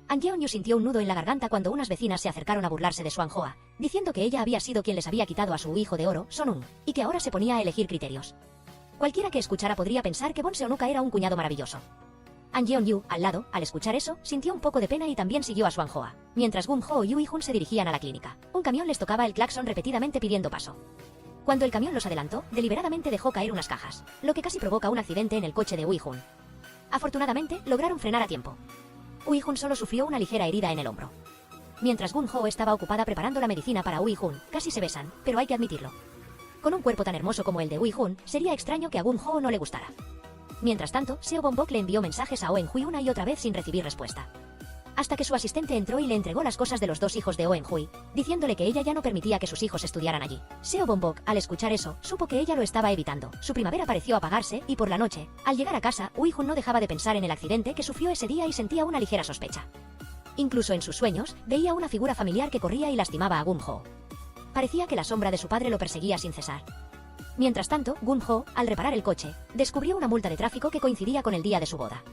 An Yeon-yu sintió un nudo en la garganta cuando unas vecinas se acercaron a burlarse de Swan-hoa, diciendo que ella había sido quien les había quitado a su hijo de oro, Sonun, y que ahora se ponía a elegir criterios. Cualquiera que escuchara podría pensar que Bon Seonuka era un cuñado maravilloso. An Yeon-yu, al lado, al escuchar eso, sintió un poco de pena y también siguió a Swan-hoa. Mientras Gun-ho y Ui-hun se dirigían a la clínica, un camión les tocaba el claxon repetidamente pidiendo paso. Cuando el camión los adelantó, deliberadamente dejó caer unas cajas, lo que casi provoca un accidente en el coche de Ui-hun. Afortunadamente, lograron frenar a tiempo. Ui-hun solo sufrió una ligera herida en el hombro. Mientras Gun-ho estaba ocupada preparando la medicina para Ui-hun, casi se besan, pero hay que admitirlo. Con un cuerpo tan hermoso como el de Ui-hun, sería extraño que a Gun-ho no le gustara. Mientras tanto, Seo Bon-bok le envió mensajes a Oh-en-hui una y otra vez sin recibir respuesta. Hasta que su asistente entró y le entregó las cosas de los dos hijos de Oh-en-hui, diciéndole que ella ya no permitía que sus hijos estudiaran allí. Seo Bon-bok, al escuchar eso, supo que ella lo estaba evitando. Su primavera pareció apagarse y por la noche, al llegar a casa, Ui-hun no dejaba de pensar en el accidente que sufrió ese día y sentía una ligera sospecha. Incluso en sus sueños, veía una figura familiar que corría y lastimaba a Gun-ho. Parecía que la sombra de su padre lo perseguía sin cesar. Mientras tanto, Gun-ho, al reparar el coche, descubrió una multa de tráfico que coincidía con el día de su boda.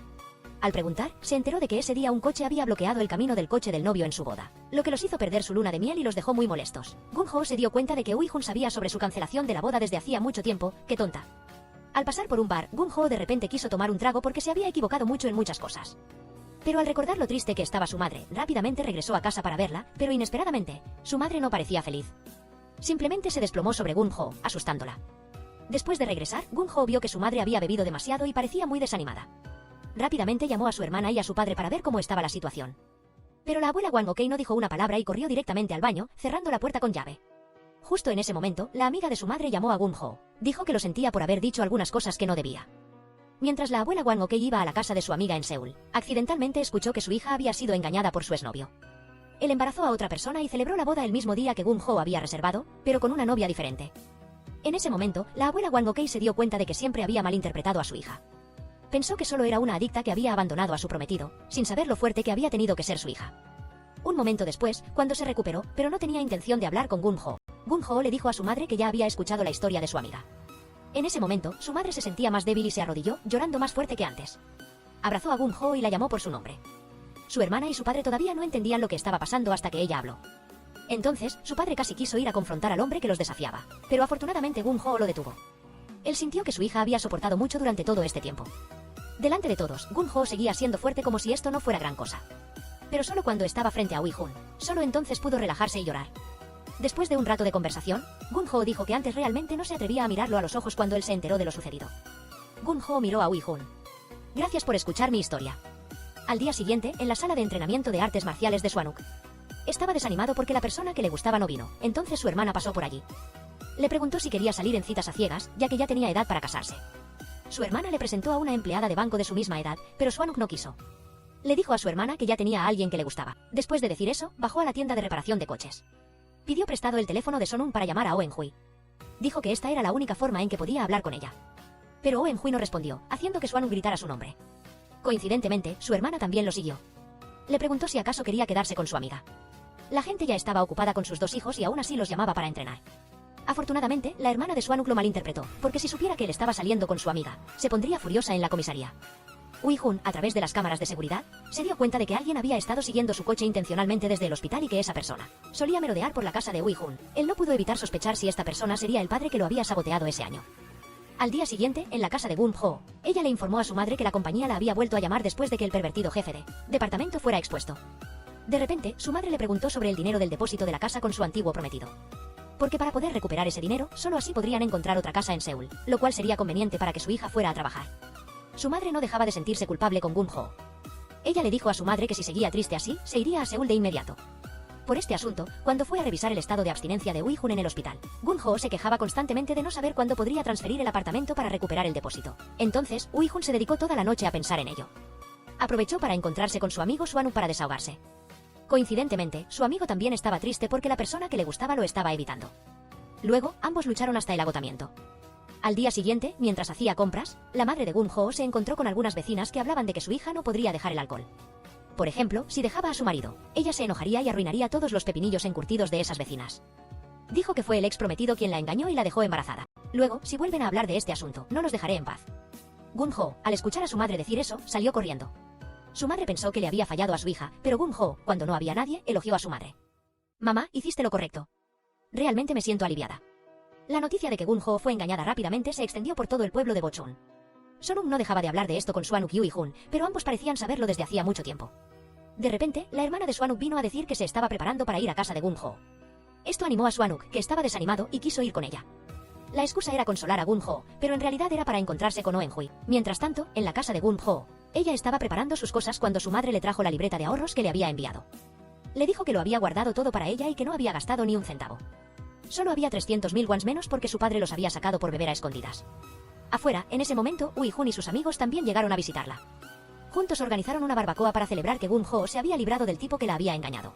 Al preguntar, se enteró de que ese día un coche había bloqueado el camino del coche del novio en su boda, lo que los hizo perder su luna de miel y los dejó muy molestos. Gun-ho se dio cuenta de que Ui-hun sabía sobre su cancelación de la boda desde hacía mucho tiempo. ¡Qué tonta! Al pasar por un bar, Gun-ho de repente quiso tomar un trago porque se había equivocado mucho en muchas cosas. Pero al recordar lo triste que estaba su madre, rápidamente regresó a casa para verla, pero inesperadamente, su madre no parecía feliz. Simplemente se desplomó sobre Gun-ho, asustándola. Después de regresar, Gun-ho vio que su madre había bebido demasiado y parecía muy desanimada. Rápidamente llamó a su hermana y a su padre para ver cómo estaba la situación. Pero la abuela Wan-ok no dijo una palabra y corrió directamente al baño, cerrando la puerta con llave. Justo en ese momento, la amiga de su madre llamó a Gun-ho. Dijo que lo sentía por haber dicho algunas cosas que no debía. Mientras la abuela Wan-ok iba a la casa de su amiga en Seúl, accidentalmente escuchó que su hija había sido engañada por su exnovio. Él embarazó a otra persona y celebró la boda el mismo día que Gun-ho había reservado, pero con una novia diferente. En ese momento, la abuela Wan-ok se dio cuenta de que siempre había malinterpretado a su hija. Pensó que solo era una adicta que había abandonado a su prometido, sin saber lo fuerte que había tenido que ser su hija. Un momento después, cuando se recuperó, pero no tenía intención de hablar con Gun-ho, Gun-ho le dijo a su madre que ya había escuchado la historia de su amiga. En ese momento, su madre se sentía más débil y se arrodilló, llorando más fuerte que antes. Abrazó a Gun-ho y la llamó por su nombre. Su hermana y su padre todavía no entendían lo que estaba pasando hasta que ella habló. Entonces, su padre casi quiso ir a confrontar al hombre que los desafiaba, pero afortunadamente Gun-ho lo detuvo. Él sintió que su hija había soportado mucho durante todo este tiempo. Delante de todos, Gun-ho seguía siendo fuerte como si esto no fuera gran cosa. Pero solo cuando estaba frente a Ui-hun, solo entonces pudo relajarse y llorar. Después de un rato de conversación, Gun-ho dijo que antes realmente no se atrevía a mirarlo a los ojos cuando él se enteró de lo sucedido. Gun-ho miró a Ui-hun. Gracias por escuchar mi historia. Al día siguiente, en la sala de entrenamiento de artes marciales de Swanuk. Estaba desanimado porque la persona que le gustaba no vino, entonces su hermana pasó por allí. Le preguntó si quería salir en citas a ciegas, ya que ya tenía edad para casarse. Su hermana le presentó a una empleada de banco de su misma edad, pero Swanuk no quiso. Le dijo a su hermana que ya tenía a alguien que le gustaba. Después de decir eso, bajó a la tienda de reparación de coches. Pidió prestado el teléfono de Sonun para llamar a Oh-en-hui. dijo que esta era la única forma en que podía hablar con ella. Pero Oh En-hui no respondió, haciendo que Swanuk gritara su nombre. Coincidentemente, su hermana también lo siguió. Le preguntó si acaso quería quedarse con su amiga. La gente ya estaba ocupada con sus dos hijos y aún así los llamaba para entrenar. Afortunadamente, la hermana de Swanuk lo malinterpretó, porque si supiera que él estaba saliendo con su amiga, se pondría furiosa en la comisaría. Ui-hun, a través de las cámaras de seguridad, se dio cuenta de que alguien había estado siguiendo su coche intencionalmente desde el hospital y que esa persona solía merodear por la casa de Ui-hun. Él no pudo evitar sospechar si esta persona sería el padre que lo había saboteado ese año. Al día siguiente, en la casa de Gun-ho, ella le informó a su madre que la compañía la había vuelto a llamar después de que el pervertido jefe de departamento fuera expuesto. De repente, su madre le preguntó sobre el dinero del depósito de la casa con su antiguo prometido. Porque para poder recuperar ese dinero, solo así podrían encontrar otra casa en Seúl, lo cual sería conveniente para que su hija fuera a trabajar. Su madre no dejaba de sentirse culpable con Gun-ho. Ella le dijo a su madre que si seguía triste así, se iría a Seúl de inmediato. Por este asunto, cuando fue a revisar el estado de abstinencia de Ui-hun en el hospital, Gun-ho se quejaba constantemente de no saber cuándo podría transferir el apartamento para recuperar el depósito. Entonces, Ui-hun se dedicó toda la noche a pensar en ello. Aprovechó para encontrarse con su amigo Swanuk para desahogarse. Coincidentemente, su amigo también estaba triste porque la persona que le gustaba lo estaba evitando. Luego, ambos lucharon hasta el agotamiento. Al día siguiente, mientras hacía compras, la madre de Gun-ho se encontró con algunas vecinas que hablaban de que su hija no podría dejar el alcohol. Por ejemplo, si dejaba a su marido, ella se enojaría y arruinaría todos los pepinillos encurtidos de esas vecinas. Dijo que fue el ex prometido quien la engañó y la dejó embarazada. Luego, si vuelven a hablar de este asunto, no los dejaré en paz. Gun-ho, al escuchar a su madre decir eso, salió corriendo. Su madre pensó que le había fallado a su hija, pero Gun-ho, cuando no había nadie, elogió a su madre. Mamá, hiciste lo correcto. Realmente me siento aliviada. La noticia de que Gun-ho fue engañada rápidamente se extendió por todo el pueblo de Bochun. Sonum no dejaba de hablar de esto con Swanuk y Ui-hun, pero ambos parecían saberlo desde hacía mucho tiempo. De repente, la hermana de Swanuk vino a decir que se estaba preparando para ir a casa de Gun-ho. Esto animó a Swanuk, que estaba desanimado, y quiso ir con ella. La excusa era consolar a Gun-ho, pero en realidad era para encontrarse con Oh En-hui. Mientras tanto, en la casa de Gun-ho, ella estaba preparando sus cosas cuando su madre le trajo la libreta de ahorros que le había enviado. Le dijo que lo había guardado todo para ella y que no había gastado ni un centavo. Solo había 300.000 wons menos porque su padre los había sacado por beber a escondidas. Afuera, en ese momento, Ui-hun y sus amigos también llegaron a visitarla. Juntos organizaron una barbacoa para celebrar que Gun-ho se había librado del tipo que la había engañado.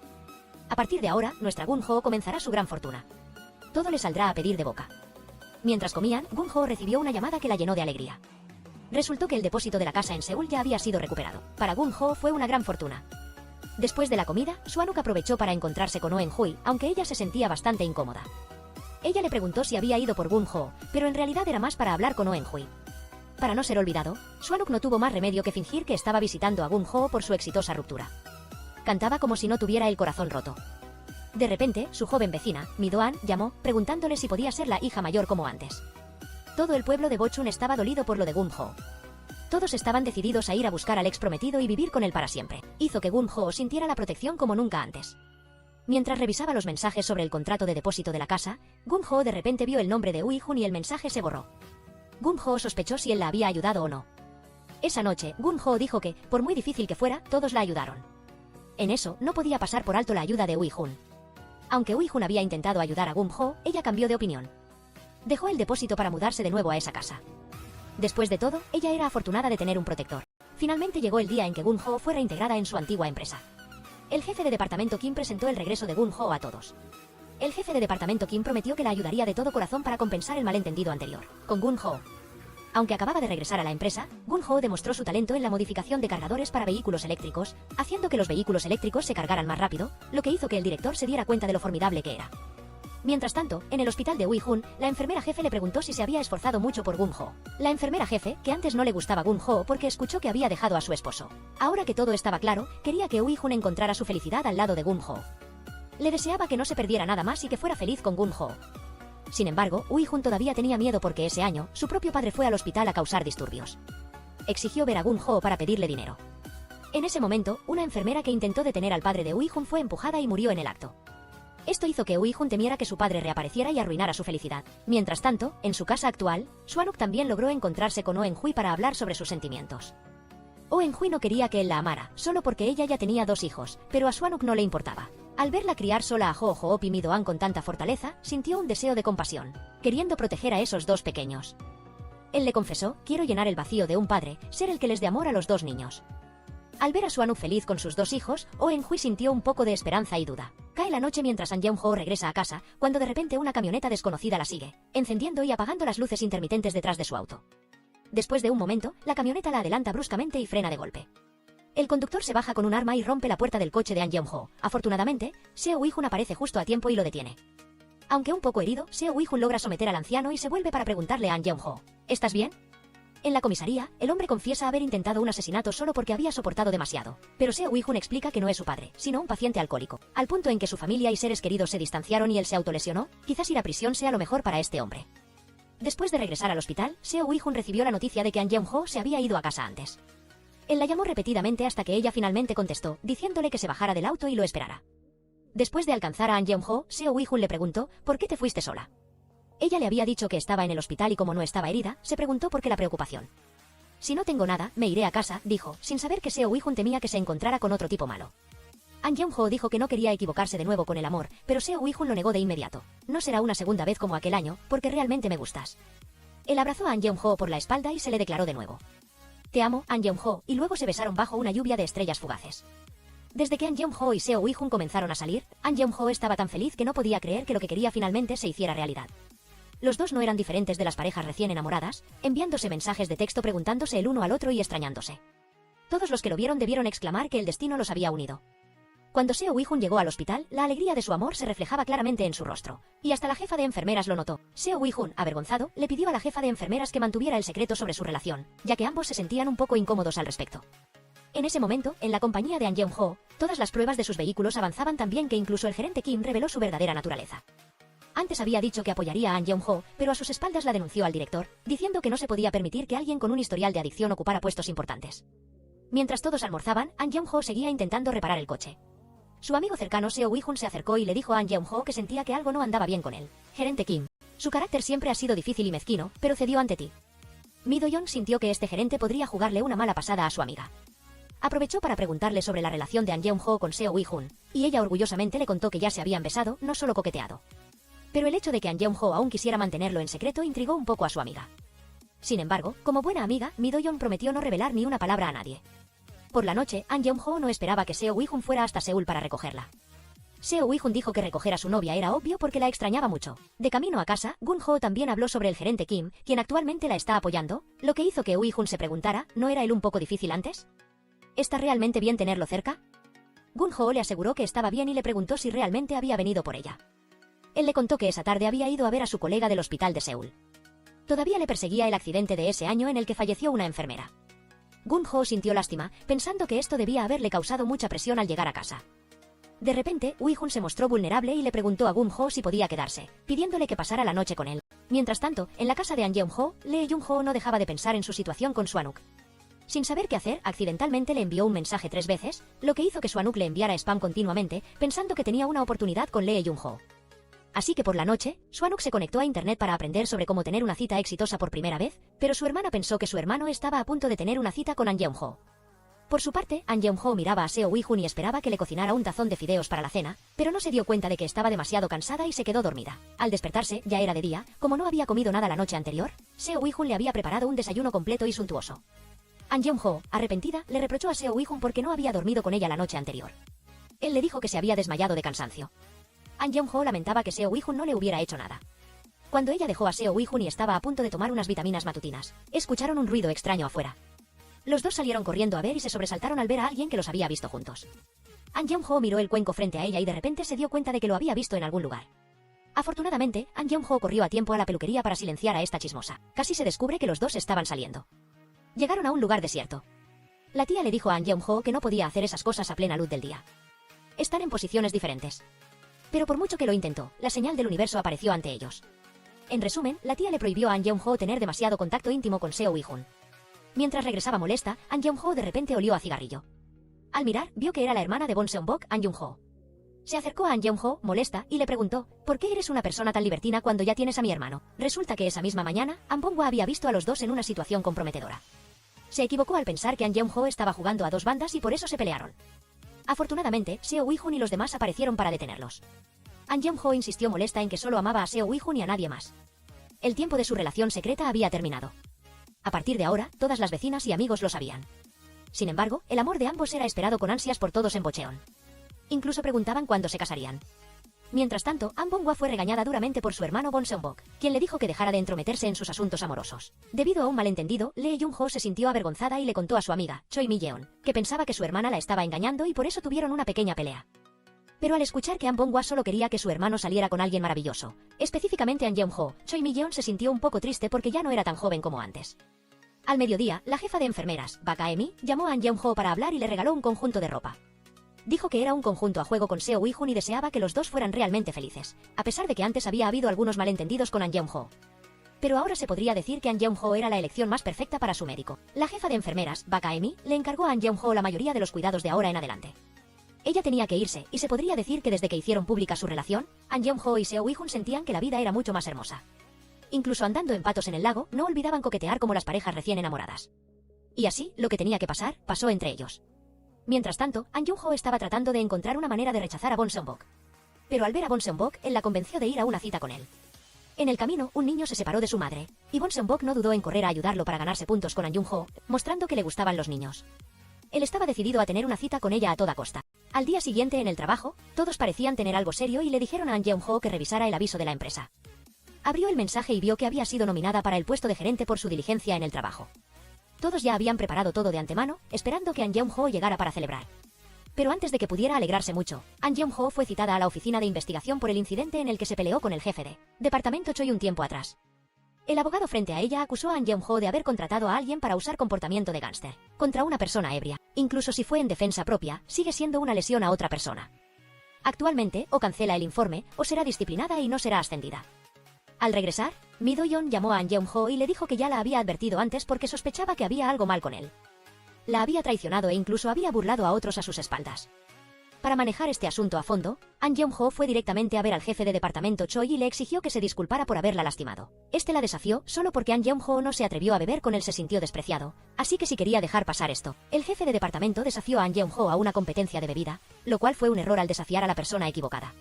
A partir de ahora, nuestra Gun-ho comenzará su gran fortuna. Todo le saldrá a pedir de boca. Mientras comían, Gun-ho recibió una llamada que la llenó de alegría. Resultó que el depósito de la casa en Seúl ya había sido recuperado. Para Gun-ho fue una gran fortuna. Después de la comida, Swanuk aprovechó para encontrarse con Oh En-hui, aunque ella se sentía bastante incómoda. Ella le preguntó si había ido por Gun-ho, pero en realidad era más para hablar con Oh En-hui. Para no ser olvidado, Swanuk no tuvo más remedio que fingir que estaba visitando a Gun-ho por su exitosa ruptura. Cantaba como si no tuviera el corazón roto. De repente, su joven vecina, Mi-doan, llamó, preguntándole si podía ser la hija mayor como antes. Todo el pueblo de Bochun estaba dolido por lo de Gun-ho. Todos estaban decididos a ir a buscar al ex prometido y vivir con él para siempre. Hizo que Gun-ho sintiera la protección como nunca antes. Mientras revisaba los mensajes sobre el contrato de depósito de la casa, Gun-ho de repente vio el nombre de Ui-hun y el mensaje se borró. Gun-ho sospechó si él la había ayudado o no. Esa noche, Gun-ho dijo que, por muy difícil que fuera, todos la ayudaron. En eso, no podía pasar por alto la ayuda de Ui-hun. Aunque Ui-hun había intentado ayudar a Gun-ho, ella cambió de opinión. Dejó el depósito para mudarse de nuevo a esa casa. Después de todo, ella era afortunada de tener un protector. Finalmente llegó el día en que Gun-ho fue reintegrada en su antigua empresa. El jefe de departamento Kim presentó el regreso de Gun-ho a todos. El jefe de departamento Kim prometió que la ayudaría de todo corazón para compensar el malentendido anterior con Gun-ho. Aunque acababa de regresar a la empresa, Gun-ho demostró su talento en la modificación de cargadores para vehículos eléctricos, haciendo que los vehículos eléctricos se cargaran más rápido, lo que hizo que el director se diera cuenta de lo formidable que era. Mientras tanto, en el hospital de Ui-hun, la enfermera jefe le preguntó si se había esforzado mucho por Gun-ho. La enfermera jefe, que antes no le gustaba Gun-ho porque escuchó que había dejado a su esposo. Ahora que todo estaba claro, quería que Ui-hun encontrara su felicidad al lado de Gun-ho. Le deseaba que no se perdiera nada más y que fuera feliz con Gun-ho. Sin embargo, Ui-hun todavía tenía miedo porque ese año, su propio padre fue al hospital a causar disturbios. Exigió ver a Gun-ho para pedirle dinero. En ese momento, una enfermera que intentó detener al padre de Ui-hun fue empujada y murió en el acto. Esto hizo que Ui-hun temiera que su padre reapareciera y arruinara su felicidad. Mientras tanto, en su casa actual, Swanuk también logró encontrarse con Oh En-hui para hablar sobre sus sentimientos. Oh En-hui no quería que él la amara, solo porque ella ya tenía 2 hijos, pero a Swanuk no le importaba. Al verla criar sola a Ho-joop y Mi-doan con tanta fortaleza, sintió un deseo de compasión, queriendo proteger a esos 2 pequeños. Él le confesó, quiero llenar el vacío de un padre, ser el que les dé amor a los 2 niños. Al ver a Swanuk feliz con sus 2 hijos, Oh En-hui sintió un poco de esperanza y duda. Cae la noche mientras An Yeong-ho regresa a casa, cuando de repente una camioneta desconocida la sigue, encendiendo y apagando las luces intermitentes detrás de su auto. Después de un momento, la camioneta la adelanta bruscamente y frena de golpe. El conductor se baja con un arma y rompe la puerta del coche de An Yeong-ho. Afortunadamente, Seo Wi-hun aparece justo a tiempo y lo detiene. Aunque un poco herido, Seo Wi-hun logra someter al anciano y se vuelve para preguntarle a An Yeong-ho: ¿estás bien? En la comisaría, el hombre confiesa haber intentado un asesinato solo porque había soportado demasiado, pero Seo Wi-hun explica que no es su padre, sino un paciente alcohólico, al punto en que su familia y seres queridos se distanciaron y él se autolesionó. Quizás ir a prisión sea lo mejor para este hombre. Después de regresar al hospital, Seo Wi-hun recibió la noticia de que An Yeong-ho se había ido a casa antes. Él la llamó repetidamente hasta que ella finalmente contestó, diciéndole que se bajara del auto y lo esperara. Después de alcanzar a An Yeong-ho, Seo Wi-hun le preguntó: ¿por qué te fuiste sola? Ella le había dicho que estaba en el hospital y como no estaba herida, se preguntó por qué la preocupación. Si no tengo nada, me iré a casa, dijo, sin saber que Seo Wi-hun temía que se encontrara con otro tipo malo. An Yeong-ho dijo que no quería equivocarse de nuevo con el amor, pero Seo Wi-hun lo negó de inmediato. No será una segunda vez como aquel año, porque realmente me gustas. Él abrazó a An Yeong-ho por la espalda y se le declaró de nuevo: te amo, An Yeong-ho, y luego se besaron bajo una lluvia de estrellas fugaces. Desde que An Yeong-ho y Seo Wi-hun comenzaron a salir, An Yeong-ho estaba tan feliz que no podía creer que lo que quería finalmente se hiciera realidad. Los dos no eran diferentes de las parejas recién enamoradas, enviándose mensajes de texto preguntándose el uno al otro y extrañándose. Todos los que lo vieron debieron exclamar que el destino los había unido. Cuando Seo Wi-hun llegó al hospital, la alegría de su amor se reflejaba claramente en su rostro, y hasta la jefa de enfermeras lo notó. Seo Wi-hun, avergonzado, le pidió a la jefa de enfermeras que mantuviera el secreto sobre su relación, ya que ambos se sentían un poco incómodos al respecto. En ese momento, en la compañía de An Yeong-ho, todas las pruebas de sus vehículos avanzaban tan bien que incluso el gerente Kim reveló su verdadera naturaleza. Antes había dicho que apoyaría a An Yeong-ho, pero a sus espaldas la denunció al director, diciendo que no se podía permitir que alguien con un historial de adicción ocupara puestos importantes. Mientras todos almorzaban, An Yeong-ho seguía intentando reparar el coche. Su amigo cercano Seo Wi-hun se acercó y le dijo a An Yeong-ho que sentía que algo no andaba bien con él. Gerente Kim. Su carácter siempre ha sido difícil y mezquino, pero cedió ante ti. Mi Do-yeon sintió que este gerente podría jugarle una mala pasada a su amiga. Aprovechó para preguntarle sobre la relación de An Yeong-ho con Seo Wi-hun, y ella orgullosamente le contó que ya se habían besado, no solo coqueteado. Pero el hecho de que An Yeong-ho aún quisiera mantenerlo en secreto intrigó un poco a su amiga. Sin embargo, como buena amiga, Mi Do-yeon prometió no revelar ni una palabra a nadie. Por la noche, An Yeong-ho no esperaba que Seo Wi-hun fuera hasta Seúl para recogerla. Seo Wi-hun dijo que recoger a su novia era obvio porque la extrañaba mucho. De camino a casa, Gun-ho también habló sobre el gerente Kim, quien actualmente la está apoyando, lo que hizo que Wi-hun se preguntara, ¿no era él un poco difícil antes? ¿Está realmente bien tenerlo cerca? Gun-ho le aseguró que estaba bien y le preguntó si realmente había venido por ella. Él le contó que esa tarde había ido a ver a su colega del hospital de Seúl. Todavía le perseguía el accidente de ese año en el que falleció una enfermera. Gun-ho sintió lástima, pensando que esto debía haberle causado mucha presión al llegar a casa. De repente, Wi-hun se mostró vulnerable y le preguntó a Gun-ho si podía quedarse, pidiéndole que pasara la noche con él. Mientras tanto, en la casa de An Yeong-ho, Lee Jung-ho no dejaba de pensar en su situación con Swanuk. Sin saber qué hacer, accidentalmente le envió un mensaje 3 veces, lo que hizo que Swanuk le enviara spam continuamente, pensando que tenía una oportunidad con Lee Jung-ho. Así que por la noche, Swanuk se conectó a internet para aprender sobre cómo tener una cita exitosa por primera vez, pero su hermana pensó que su hermano estaba a punto de tener una cita con An Yeong-ho. Por su parte, An Yeong-ho miraba a Seo Wi-hun y esperaba que le cocinara un tazón de fideos para la cena, pero no se dio cuenta de que estaba demasiado cansada y se quedó dormida. Al despertarse, ya era de día, como no había comido nada la noche anterior, Seo Wi-hun le había preparado un desayuno completo y suntuoso. An Yeong-ho, arrepentida, le reprochó a Seo Wi-hun porque no había dormido con ella la noche anterior. Él le dijo que se había desmayado de cansancio. An Yeong-ho lamentaba que Seo Wi-hun no le hubiera hecho nada. Cuando ella dejó a Seo Wi-hun y estaba a punto de tomar unas vitaminas matutinas, escucharon un ruido extraño afuera. Los dos salieron corriendo a ver y se sobresaltaron al ver a alguien que los había visto juntos. An Yeong-ho miró el cuenco frente a ella y de repente se dio cuenta de que lo había visto en algún lugar. Afortunadamente, An Yeong-ho corrió a tiempo a la peluquería para silenciar a esta chismosa. Casi se descubre que los dos estaban saliendo. Llegaron a un lugar desierto. La tía le dijo a An Yeong-ho que no podía hacer esas cosas a plena luz del día. Están en posiciones diferentes. Pero por mucho que lo intentó, la señal del universo apareció ante ellos. En resumen, la tía le prohibió a An Yeong-ho tener demasiado contacto íntimo con Seo Wi-hun. Mientras regresaba molesta, An Yeong-ho de repente olió a cigarrillo. Al mirar, vio que era la hermana de Bon Seon-bok, An Jung-ho. Se acercó a An Yeong-ho, molesta, y le preguntó, ¿por qué eres una persona tan libertina cuando ya tienes a mi hermano? Resulta que esa misma mañana, An Bong-hwa había visto a los dos en una situación comprometedora. Se equivocó al pensar que An Yeong-ho estaba jugando a dos bandas y por eso se pelearon. Afortunadamente, Seo Wi-hun y los demás aparecieron para detenerlos. An Yeong-ho insistió molesta en que solo amaba a Seo Wi-hun y a nadie más. El tiempo de su relación secreta había terminado. A partir de ahora, todas las vecinas y amigos lo sabían. Sin embargo, el amor de ambos era esperado con ansias por todos en Bocheon. Incluso preguntaban cuándo se casarían. Mientras tanto, An Bonghwa fue regañada duramente por su hermano Bon Seon-bok, quien le dijo que dejara de entrometerse en sus asuntos amorosos. Debido a un malentendido, Lee Jung-ho se sintió avergonzada y le contó a su amiga, Choi Mi-yeon, que pensaba que su hermana la estaba engañando y por eso tuvieron una pequeña pelea. Pero al escuchar que An Bonghwa solo quería que su hermano saliera con alguien maravilloso, específicamente An Jeong-ho, Choi Mi-yeon se sintió un poco triste porque ya no era tan joven como antes. Al mediodía, la jefa de enfermeras, Bak A-emi, llamó a An Jeong-ho para hablar y le regaló un conjunto de ropa. Dijo que era un conjunto a juego con Seo Wi-hun y deseaba que los dos fueran realmente felices, a pesar de que antes había habido algunos malentendidos con An Jeong-ho. Pero ahora se podría decir que An Jeong-ho era la elección más perfecta para su médico. La jefa de enfermeras, Bak A-emi, le encargó a An Jeong-ho la mayoría de los cuidados de ahora en adelante. Ella tenía que irse, y se podría decir que desde que hicieron pública su relación, An Jeong-ho y Seo Wi-hun sentían que la vida era mucho más hermosa. Incluso andando en patos en el lago, no olvidaban coquetear como las parejas recién enamoradas. Y así, lo que tenía que pasar, pasó entre ellos. Mientras tanto, An Jeong-ho estaba tratando de encontrar una manera de rechazar a Bon Seon-bok. Pero al ver a Bon Seon-bok, él la convenció de ir a una cita con él. En el camino, un niño se separó de su madre, y Bon Seon-bok no dudó en correr a ayudarlo para ganarse puntos con An Jeong-ho, mostrando que le gustaban los niños. Él estaba decidido a tener una cita con ella a toda costa. Al día siguiente en el trabajo, todos parecían tener algo serio y le dijeron a An Jeong-ho que revisara el aviso de la empresa. Abrió el mensaje y vio que había sido nominada para el puesto de gerente por su diligencia en el trabajo. Todos ya habían preparado todo de antemano, esperando que An Jeong-ho llegara para celebrar. Pero antes de que pudiera alegrarse mucho, An Jeong-ho fue citada a la oficina de investigación por el incidente en el que se peleó con el jefe de departamento Choi un tiempo atrás. El abogado frente a ella acusó a An Jeong-ho de haber contratado a alguien para usar comportamiento de gángster contra una persona ebria. Incluso si fue en defensa propia, sigue siendo una lesión a otra persona. Actualmente, o cancela el informe, o será disciplinada y no será ascendida. Al regresar, Mi Do-yeon llamó a An Jeong-ho y le dijo que ya la había advertido antes porque sospechaba que había algo mal con él. La había traicionado e incluso había burlado a otros a sus espaldas. Para manejar este asunto a fondo, An Jeong-ho fue directamente a ver al jefe de departamento Choi y le exigió que se disculpara por haberla lastimado. Este la desafió solo porque An Jeong-ho no se atrevió a beber con él, se sintió despreciado, así que si quería dejar pasar esto, el jefe de departamento desafió a An Jeong-ho a una competencia de bebida, lo cual fue un error al desafiar a la persona equivocada.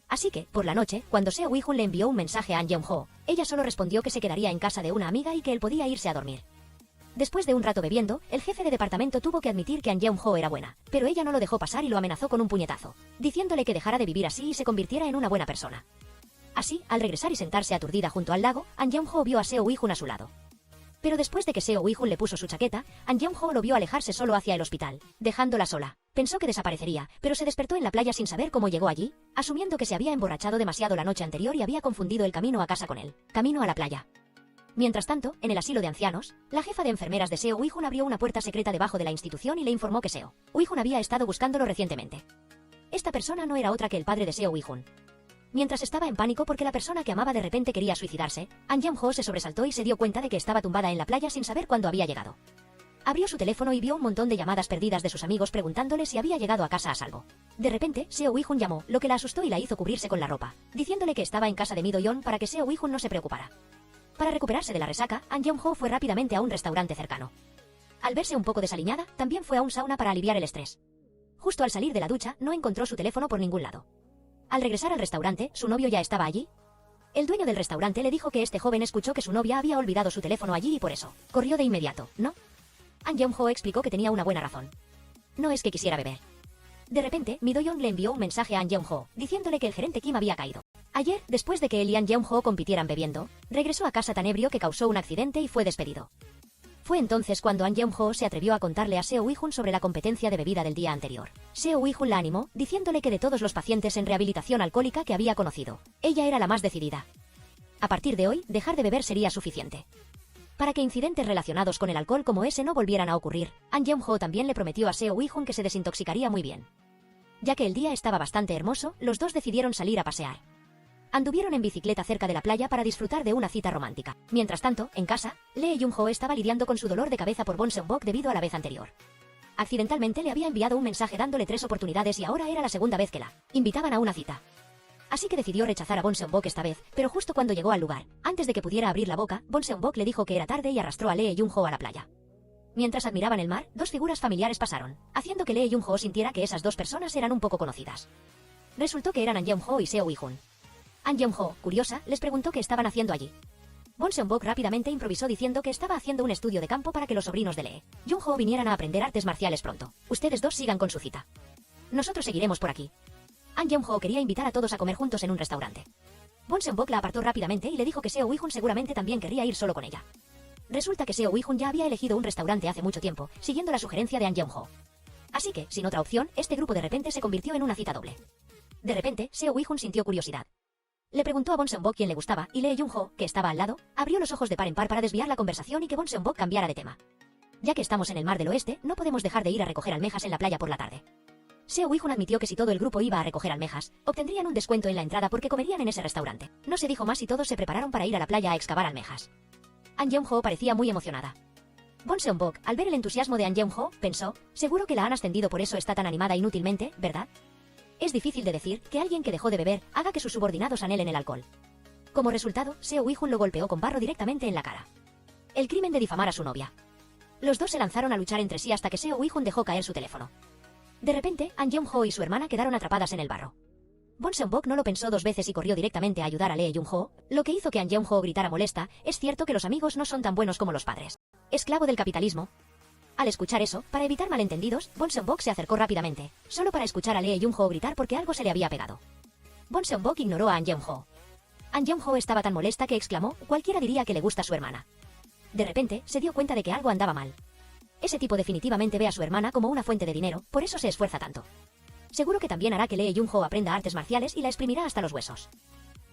Así que, por la noche, cuando Seo Wi-hun le envió un mensaje a An Jeong-ho, ella solo respondió que se quedaría en casa de una amiga y que él podía irse a dormir. Después de un rato bebiendo, el jefe de departamento tuvo que admitir que An Jeong-ho era buena, pero ella no lo dejó pasar y lo amenazó con un puñetazo, diciéndole que dejara de vivir así y se convirtiera en una buena persona. Así, al regresar y sentarse aturdida junto al lago, An Jeong-ho vio a Seo Wi-hun a su lado. Pero después de que Seo Wi-hun le puso su chaqueta, An Jeong-ho lo vio alejarse solo hacia el hospital, dejándola sola. Pensó que desaparecería, pero se despertó en la playa sin saber cómo llegó allí, asumiendo que se había emborrachado demasiado la noche anterior y había confundido el camino a casa con él, camino a la playa. Mientras tanto, en el asilo de ancianos, la jefa de enfermeras de Seo Wi-hun abrió una puerta secreta debajo de la institución y le informó que Seo Wi-hun había estado buscándolo recientemente. Esta persona no era otra que el padre de Seo Wi-hun. Mientras estaba en pánico porque la persona que amaba de repente quería suicidarse, An Jeong-ho se sobresaltó y se dio cuenta de que estaba tumbada en la playa sin saber cuándo había llegado. Abrió su teléfono y vio un montón de llamadas perdidas de sus amigos preguntándole si había llegado a casa a salvo. De repente, Seo Wi-hun llamó, lo que la asustó y la hizo cubrirse con la ropa, diciéndole que estaba en casa de Mi Do-yeon para que Seo Wi-hun no se preocupara. Para recuperarse de la resaca, An Jeong-ho fue rápidamente a un restaurante cercano. Al verse un poco desaliñada, también fue a un sauna para aliviar el estrés. Justo al salir de la ducha, no encontró su teléfono por ningún lado. Al regresar al restaurante, ¿su novio ya estaba allí? El dueño del restaurante le dijo que este joven escuchó que su novia había olvidado su teléfono allí y por eso corrió de inmediato, ¿no? An Jeong-ho explicó que tenía una buena razón. No es que quisiera beber. De repente, Mi Do-yeon le envió un mensaje a An Jeong-ho, diciéndole que el gerente Kim había caído. Ayer, después de que él y An Jeong-ho compitieran bebiendo, regresó a casa tan ebrio que causó un accidente y fue despedido. Fue entonces cuando An Jeong-ho se atrevió a contarle a Seo Wi-hun sobre la competencia de bebida del día anterior. Seo Wi-hun la animó, diciéndole que de todos los pacientes en rehabilitación alcohólica que había conocido, ella era la más decidida. A partir de hoy, dejar de beber sería suficiente. Para que incidentes relacionados con el alcohol como ese no volvieran a ocurrir, An Jeong-ho también le prometió a Seo Wi-hun que se desintoxicaría muy bien. Ya que el día estaba bastante hermoso, los dos decidieron salir a pasear. Anduvieron en bicicleta cerca de la playa para disfrutar de una cita romántica. Mientras tanto, en casa, Lee Jung-ho estaba lidiando con su dolor de cabeza por Bon Seon-bok debido a la vez anterior. Accidentalmente le había enviado un mensaje dándole 3 oportunidades y ahora era la segunda vez que la invitaban a una cita. Así que decidió rechazar a Bon Seon-bok esta vez, pero justo cuando llegó al lugar, antes de que pudiera abrir la boca, Bon Seon-bok le dijo que era tarde y arrastró a Lee Jung-ho a la playa. Mientras admiraban el mar, dos figuras familiares pasaron, haciendo que Lee Jung-ho sintiera que esas dos personas eran un poco conocidas. Resultó que eran An Jeong-ho y Seo Wi-hun. An Jeong-ho, curiosa, les preguntó qué estaban haciendo allí. Bon Seon-bok rápidamente improvisó diciendo que estaba haciendo un estudio de campo para que los sobrinos de Lee Jung-ho vinieran a aprender artes marciales pronto. Ustedes dos sigan con su cita. Nosotros seguiremos por aquí. An Yeong-ho quería invitar a todos a comer juntos en un restaurante. Bon Seon-bok la apartó rápidamente y le dijo que Seo Wi-hun seguramente también querría ir solo con ella. Resulta que Seo Wi-hun ya había elegido un restaurante hace mucho tiempo, siguiendo la sugerencia de An Yeong-ho. Así que, sin otra opción, este grupo de repente se convirtió en una cita doble. De repente, Seo Wi-hun sintió curiosidad. Le preguntó a Bon Seon-bok quién le gustaba, y Lee Jung-ho, que estaba al lado, abrió los ojos de par en par para desviar la conversación y que Bon Seon-bok cambiara de tema. Ya que estamos en el Mar del Oeste, no podemos dejar de ir a recoger almejas en la playa por la tarde. Seo Wi-hun admitió que si todo el grupo iba a recoger almejas, obtendrían un descuento en la entrada porque comerían en ese restaurante. No se dijo más y todos se prepararon para ir a la playa a excavar almejas. An Yeong-ho parecía muy emocionada. Bon Seon-bok, al ver el entusiasmo de An Yeong-ho, pensó, seguro que la han ascendido por eso está tan animada inútilmente, ¿verdad? Es difícil de decir que alguien que dejó de beber haga que sus subordinados anhelen el alcohol. Como resultado, Seo Wi-hun lo golpeó con barro directamente en la cara. El crimen de difamar a su novia. Los dos se lanzaron a luchar entre sí hasta que Seo Wi-hun dejó caer su teléfono. De repente, An Yeong-ho y su hermana quedaron atrapadas en el barro. Bon Seon-bok no lo pensó dos veces y corrió directamente a ayudar a Lee Jung-ho, lo que hizo que An Yeong-ho gritara molesta. Es cierto que los amigos no son tan buenos como los padres. Esclavo del capitalismo. Al escuchar eso, para evitar malentendidos, Bon Seon-bok se acercó rápidamente, solo para escuchar a Lee Jung-ho gritar porque algo se le había pegado. Bon Seon-bok ignoró a An Yeong-ho. An Yeong-ho estaba tan molesta que exclamó, cualquiera diría que le gusta a su hermana. De repente, se dio cuenta de que algo andaba mal. Ese tipo definitivamente ve a su hermana como una fuente de dinero, por eso se esfuerza tanto. Seguro que también hará que Lee Jung-ho aprenda artes marciales y la exprimirá hasta los huesos.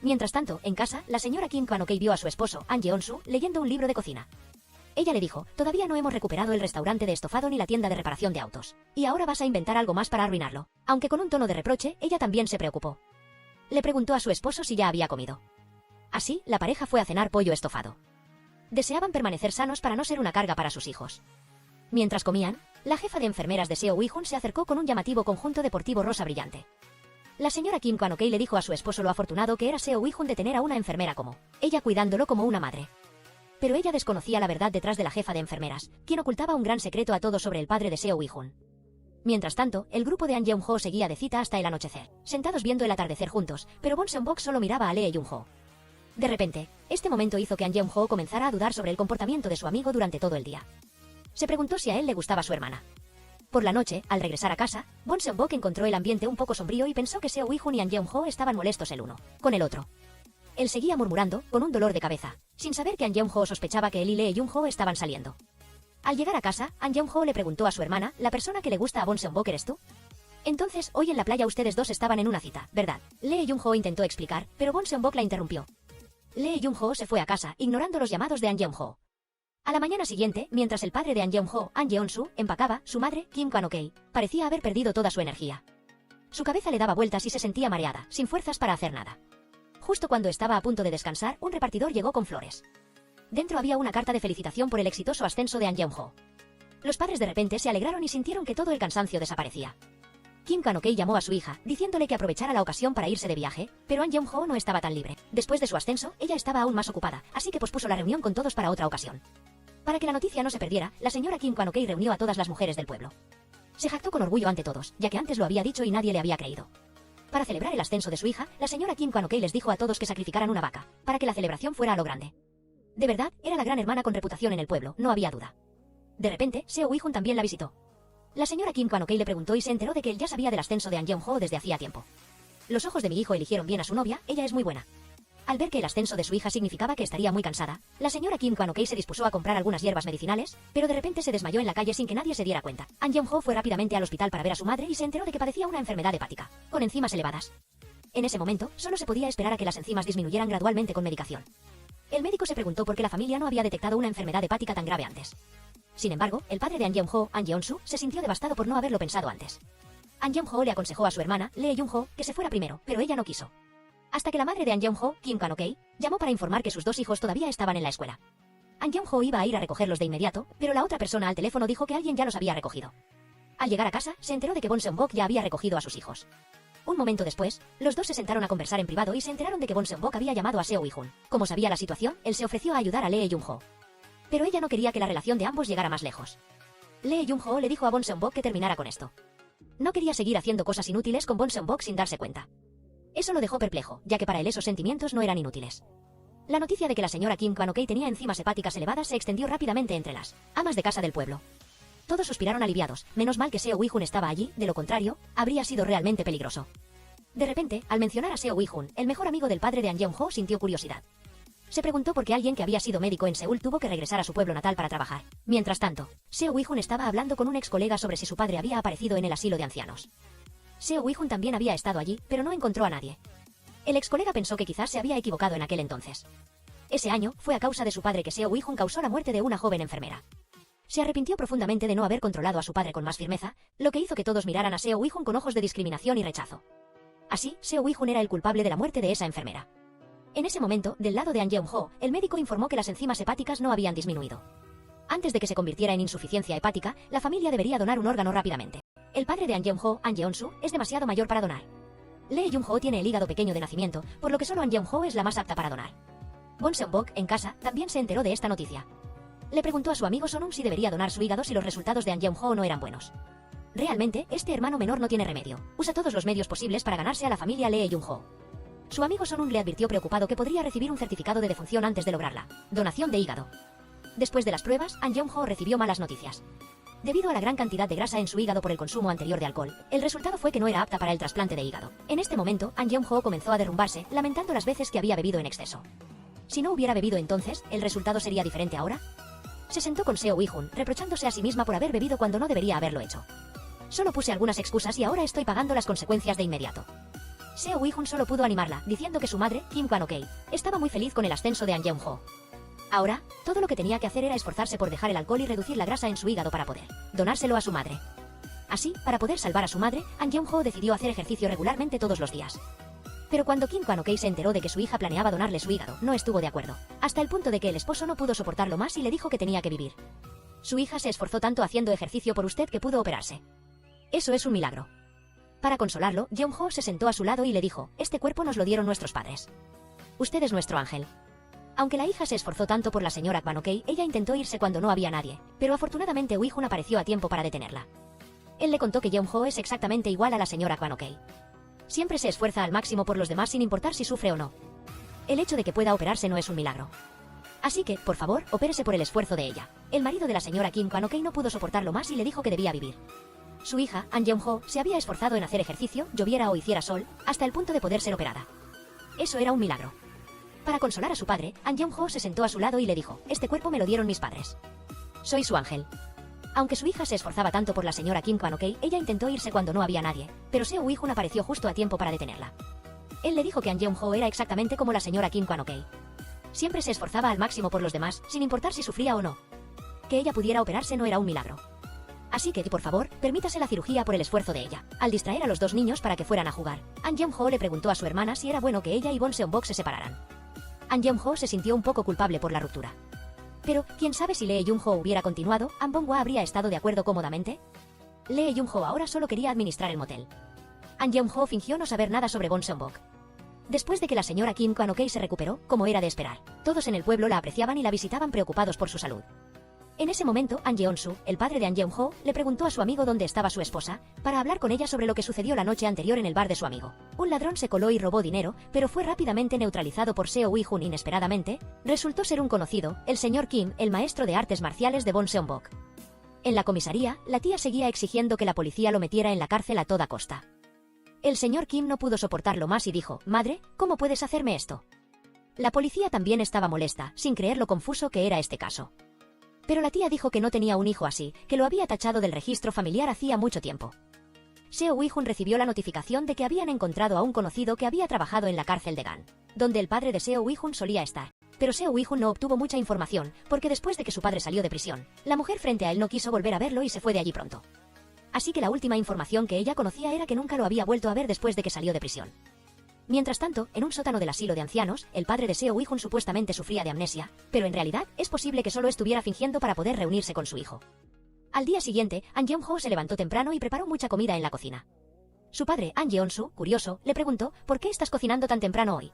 Mientras tanto, en casa, la señora Kim Kwan-ok vio a su esposo, An Yeon-su, leyendo un libro de cocina. Ella le dijo, todavía no hemos recuperado el restaurante de estofado ni la tienda de reparación de autos. Y ahora vas a inventar algo más para arruinarlo. Aunque con un tono de reproche, ella también se preocupó. Le preguntó a su esposo si ya había comido. Así, la pareja fue a cenar pollo estofado. Deseaban permanecer sanos para no ser una carga para sus hijos. Mientras comían, la jefa de enfermeras de Seo Wi-hun se acercó con un llamativo conjunto deportivo rosa brillante. La señora Kim Kwan-ok le dijo a su esposo lo afortunado que era Seo Wi-hun de tener a una enfermera como ella cuidándolo como una madre. Pero ella desconocía la verdad detrás de la jefa de enfermeras, quien ocultaba un gran secreto a todos sobre el padre de Seo Wi-hun. Mientras tanto, el grupo de An Yeong-ho seguía de cita hasta el anochecer, sentados viendo el atardecer juntos, pero Bon Seon-bok solo miraba a Lee Jung-ho. De repente, este momento hizo que An Yeong-ho comenzara a dudar sobre el comportamiento de su amigo durante todo el día. Se preguntó si a él le gustaba su hermana. Por la noche, al regresar a casa, Bon Seon-bok encontró el ambiente un poco sombrío y pensó que Seo Wi-hun y An Yeong-ho estaban molestos el uno con el otro. Él seguía murmurando, con un dolor de cabeza, sin saber que An Yeong-ho sospechaba que él y Lee Jung-ho estaban saliendo. Al llegar a casa, An Yeong-ho le preguntó a su hermana, ¿la persona que le gusta a Bon Seon-bok eres tú? Entonces, hoy en la playa ustedes dos estaban en una cita, ¿verdad? Lee Jung-ho intentó explicar, pero Bon Seon-bok la interrumpió. Lee Jung-ho se fue a casa, ignorando los llamados de An Yeong-ho. A la mañana siguiente, mientras el padre de An Yeong-ho, An Yeon-su, empacaba, su madre, Kim Kwan-ok, parecía haber perdido toda su energía. Su cabeza le daba vueltas y se sentía mareada, sin fuerzas para hacer nada. Justo cuando estaba a punto de descansar, un repartidor llegó con flores. Dentro había una carta de felicitación por el exitoso ascenso de An Yeong-ho. Los padres de repente se alegraron y sintieron que todo el cansancio desaparecía. Kim Kwan-ok llamó a su hija, diciéndole que aprovechara la ocasión para irse de viaje, pero An Yeong-ho no estaba tan libre. Después de su ascenso, ella estaba aún más ocupada, así que pospuso la reunión con todos para otra ocasión. Para que la noticia no se perdiera, la señora Kim Kwan-ok reunió a todas las mujeres del pueblo. Se jactó con orgullo ante todos, ya que antes lo había dicho y nadie le había creído. Para celebrar el ascenso de su hija, la señora Kim Kwan-ok les dijo a todos que sacrificaran una vaca, para que la celebración fuera a lo grande. De verdad, era la gran hermana con reputación en el pueblo, no había duda. De repente, Seo Wi-hun también la visitó. La señora Kim Kwan-ok le preguntó y se enteró de que él ya sabía del ascenso de An Yeong-ho desde hacía tiempo. Los ojos de mi hijo eligieron bien a su novia, ella es muy buena. Al ver que el ascenso de su hija significaba que estaría muy cansada, la señora Kim Kwan-ok se dispuso a comprar algunas hierbas medicinales, pero de repente se desmayó en la calle sin que nadie se diera cuenta. An Yeong-ho fue rápidamente al hospital para ver a su madre y se enteró de que padecía una enfermedad hepática, con enzimas elevadas. En ese momento, solo se podía esperar a que las enzimas disminuyeran gradualmente con medicación. El médico se preguntó por qué la familia no había detectado una enfermedad hepática tan grave antes. Sin embargo, el padre de An Yeong-ho, An Yeon-su, se sintió devastado por no haberlo pensado antes. An Yeong-ho le aconsejó a su hermana, Lee Jung-ho, que se fuera primero, pero ella no quiso. Hasta que la madre de An Yeong-ho, Kim Kwan-ok, llamó para informar que sus dos hijos todavía estaban en la escuela. An Yeong-ho iba a ir a recogerlos de inmediato, pero la otra persona al teléfono dijo que alguien ya los había recogido. Al llegar a casa, se enteró de que Bon Seon-bok ya había recogido a sus hijos. Un momento después, los dos se sentaron a conversar en privado y se enteraron de que Bon Seon-bok había llamado a Seo Wi-hun. Como sabía la situación, él se ofreció a ayudar a Lee Jung-ho. Pero ella no quería que la relación de ambos llegara más lejos. Lee Jung-ho le dijo a Bon Seon-bok que terminara con esto. No quería seguir haciendo cosas inútiles con Bon Seon-bok sin darse cuenta. Eso lo dejó perplejo, ya que para él esos sentimientos no eran inútiles. La noticia de que la señora Kim Kwan-ok tenía enzimas hepáticas elevadas se extendió rápidamente entre las amas de casa del pueblo. Todos suspiraron aliviados, menos mal que Seo Wi-hun estaba allí, de lo contrario, habría sido realmente peligroso. De repente, al mencionar a Seo Wi-hun, el mejor amigo del padre de An Yeon-ho sintió curiosidad. Se preguntó por qué alguien que había sido médico en Seúl tuvo que regresar a su pueblo natal para trabajar. Mientras tanto, Seo Wi-hun estaba hablando con un ex colega sobre si su padre había aparecido en el asilo de ancianos. Seo Wi-hun también había estado allí, pero no encontró a nadie. El ex colega pensó que quizás se había equivocado en aquel entonces. Ese año, fue a causa de su padre que Seo Wi-hun causó la muerte de una joven enfermera. Se arrepintió profundamente de no haber controlado a su padre con más firmeza, lo que hizo que todos miraran a Seo Wi-hun con ojos de discriminación y rechazo. Así, Seo Wi-hun era el culpable de la muerte de esa enfermera. En ese momento, del lado de An Yeon-ho, el médico informó que las enzimas hepáticas no habían disminuido. Antes de que se convirtiera en insuficiencia hepática, la familia debería donar un órgano rápidamente. El padre de An Yeon-ho, An Yeon-su, es demasiado mayor para donar. Lee Jung-ho tiene el hígado pequeño de nacimiento, por lo que solo An Yeon-ho es la más apta para donar. Bon Seon-bok, en casa, también se enteró de esta noticia. Le preguntó a su amigo Sonum si debería donar su hígado si los resultados de An Yeon-ho no eran buenos. Realmente, este hermano menor no tiene remedio. Usa todos los medios posibles para ganarse a la familia Lee Jung-ho. Su amigo Sonum le advirtió preocupado que podría recibir un certificado de defunción antes de lograrla. Donación de hígado. Después de las pruebas, An Yeon-ho recibió malas noticias. Debido a la gran cantidad de grasa en su hígado por el consumo anterior de alcohol, el resultado fue que no era apta para el trasplante de hígado. En este momento, An Yeon-ho comenzó a derrumbarse, lamentando las veces que había bebido en exceso. Si no hubiera bebido entonces, ¿el resultado sería diferente ahora? Se sentó con Seo Wi-hun, reprochándose a sí misma por haber bebido cuando no debería haberlo hecho. Solo puse algunas excusas y ahora estoy pagando las consecuencias de inmediato. Seo Wi-hun solo pudo animarla, diciendo que su madre, Kim Kwan-ok, estaba muy feliz con el ascenso de An Yeon-ho. Ahora, todo lo que tenía que hacer era esforzarse por dejar el alcohol y reducir la grasa en su hígado para poder donárselo a su madre. Así, para poder salvar a su madre, An Yeon-ho decidió hacer ejercicio regularmente todos los días. Pero cuando Kim Kwan-ok se enteró de que su hija planeaba donarle su hígado, no estuvo de acuerdo, hasta el punto de que el esposo no pudo soportarlo más y le dijo que tenía que vivir. Su hija se esforzó tanto haciendo ejercicio por usted que pudo operarse. Eso es un milagro. Para consolarlo, Yeon-ho se sentó a su lado y le dijo, este cuerpo nos lo dieron nuestros padres. Usted es nuestro ángel. Aunque la hija se esforzó tanto por la señora Kwan-ok, ella intentó irse cuando no había nadie, pero afortunadamente Wi-hun apareció a tiempo para detenerla. Él le contó que Yeon-ho es exactamente igual a la señora Kwan-ok. Siempre se esfuerza al máximo por los demás sin importar si sufre o no. El hecho de que pueda operarse no es un milagro. Así que, por favor, opérese por el esfuerzo de ella. El marido de la señora Kim Kwan-ok no pudo soportarlo más y le dijo que debía vivir. Su hija, An Yeon-ho, se había esforzado en hacer ejercicio, lloviera o hiciera sol, hasta el punto de poder ser operada. Eso era un milagro. Para consolar a su padre, An Yeon-ho se sentó a su lado y le dijo, este cuerpo me lo dieron mis padres. Soy su ángel. Aunque su hija se esforzaba tanto por la señora Kim Kwan-ok, ella intentó irse cuando no había nadie, pero Seo Wi-hun apareció justo a tiempo para detenerla. Él le dijo que An Yeon-ho era exactamente como la señora Kim Kwan-ok. Siempre se esforzaba al máximo por los demás, sin importar si sufría o no. Que ella pudiera operarse no era un milagro. Así que, por favor, permítase la cirugía por el esfuerzo de ella. Al distraer a los dos niños para que fueran a jugar, An Yeon-ho le preguntó a su hermana si era bueno que ella y Bon Seon-bok se separaran. An Yeon-ho se sintió un poco culpable por la ruptura. Pero, ¿quién sabe si Lee Jung-ho hubiera continuado? ¿An Bong-hwa habría estado de acuerdo cómodamente? Lee Jung-ho ahora solo quería administrar el motel. An Yeon-ho fingió no saber nada sobre Bon Seon-bok. Después de que la señora Kim Kwan-ok se recuperó, como era de esperar, todos en el pueblo la apreciaban y la visitaban preocupados por su salud. En ese momento, An Yeon-su, el padre de An Yeon-ho, le preguntó a su amigo dónde estaba su esposa, para hablar con ella sobre lo que sucedió la noche anterior en el bar de su amigo. Un ladrón se coló y robó dinero, pero fue rápidamente neutralizado por Seo Wi-hun inesperadamente. Resultó ser un conocido, el señor Kim, el maestro de artes marciales de Bon Seon-bok. En la comisaría, la tía seguía exigiendo que la policía lo metiera en la cárcel a toda costa. El señor Kim no pudo soportarlo más y dijo, «Madre, ¿cómo puedes hacerme esto?». La policía también estaba molesta, sin creer lo confuso que era este caso. Pero la tía dijo que no tenía un hijo así, que lo había tachado del registro familiar hacía mucho tiempo. Seo Wi-hun recibió la notificación de que habían encontrado a un conocido que había trabajado en la cárcel de Gan, donde el padre de Seo Wi-hun solía estar. Pero Seo Wi-hun no obtuvo mucha información, porque después de que su padre salió de prisión, la mujer frente a él no quiso volver a verlo y se fue de allí pronto. Así que la última información que ella conocía era que nunca lo había vuelto a ver después de que salió de prisión. Mientras tanto, en un sótano del asilo de ancianos, el padre de Seo Wi-hun supuestamente sufría de amnesia, pero en realidad, es posible que solo estuviera fingiendo para poder reunirse con su hijo. Al día siguiente, An Yeon-ho se levantó temprano y preparó mucha comida en la cocina. Su padre, An Yeon-su, curioso, le preguntó, ¿por qué estás cocinando tan temprano hoy?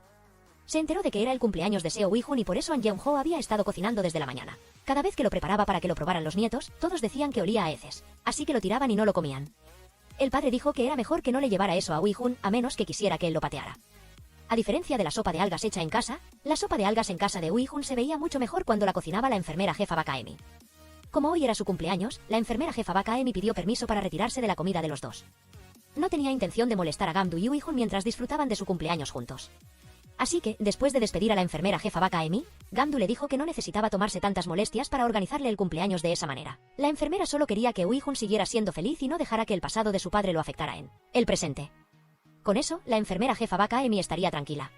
Se enteró de que era el cumpleaños de Seo Wi-hun y por eso An Yeon-ho había estado cocinando desde la mañana. Cada vez que lo preparaba para que lo probaran los nietos, todos decían que olía a heces, así que lo tiraban y no lo comían. El padre dijo que era mejor que no le llevara eso a Wi-hun, a menos que quisiera que él lo pateara. A diferencia de la sopa de algas hecha en casa, la sopa de algas en casa de Wi-hun se veía mucho mejor cuando la cocinaba la enfermera jefa Bakaemi. Como hoy era su cumpleaños, la enfermera jefa Vaca Emi pidió permiso para retirarse de la comida de los dos. No tenía intención de molestar a Gamdu y Uihun mientras disfrutaban de su cumpleaños juntos. Así que, después de despedir a la enfermera jefa Vaca Emi, Gamdu le dijo que no necesitaba tomarse tantas molestias para organizarle el cumpleaños de esa manera. La enfermera solo quería que Uihun siguiera siendo feliz y no dejara que el pasado de su padre lo afectara en el presente. Con eso, la enfermera jefa Vaca Emi estaría tranquila.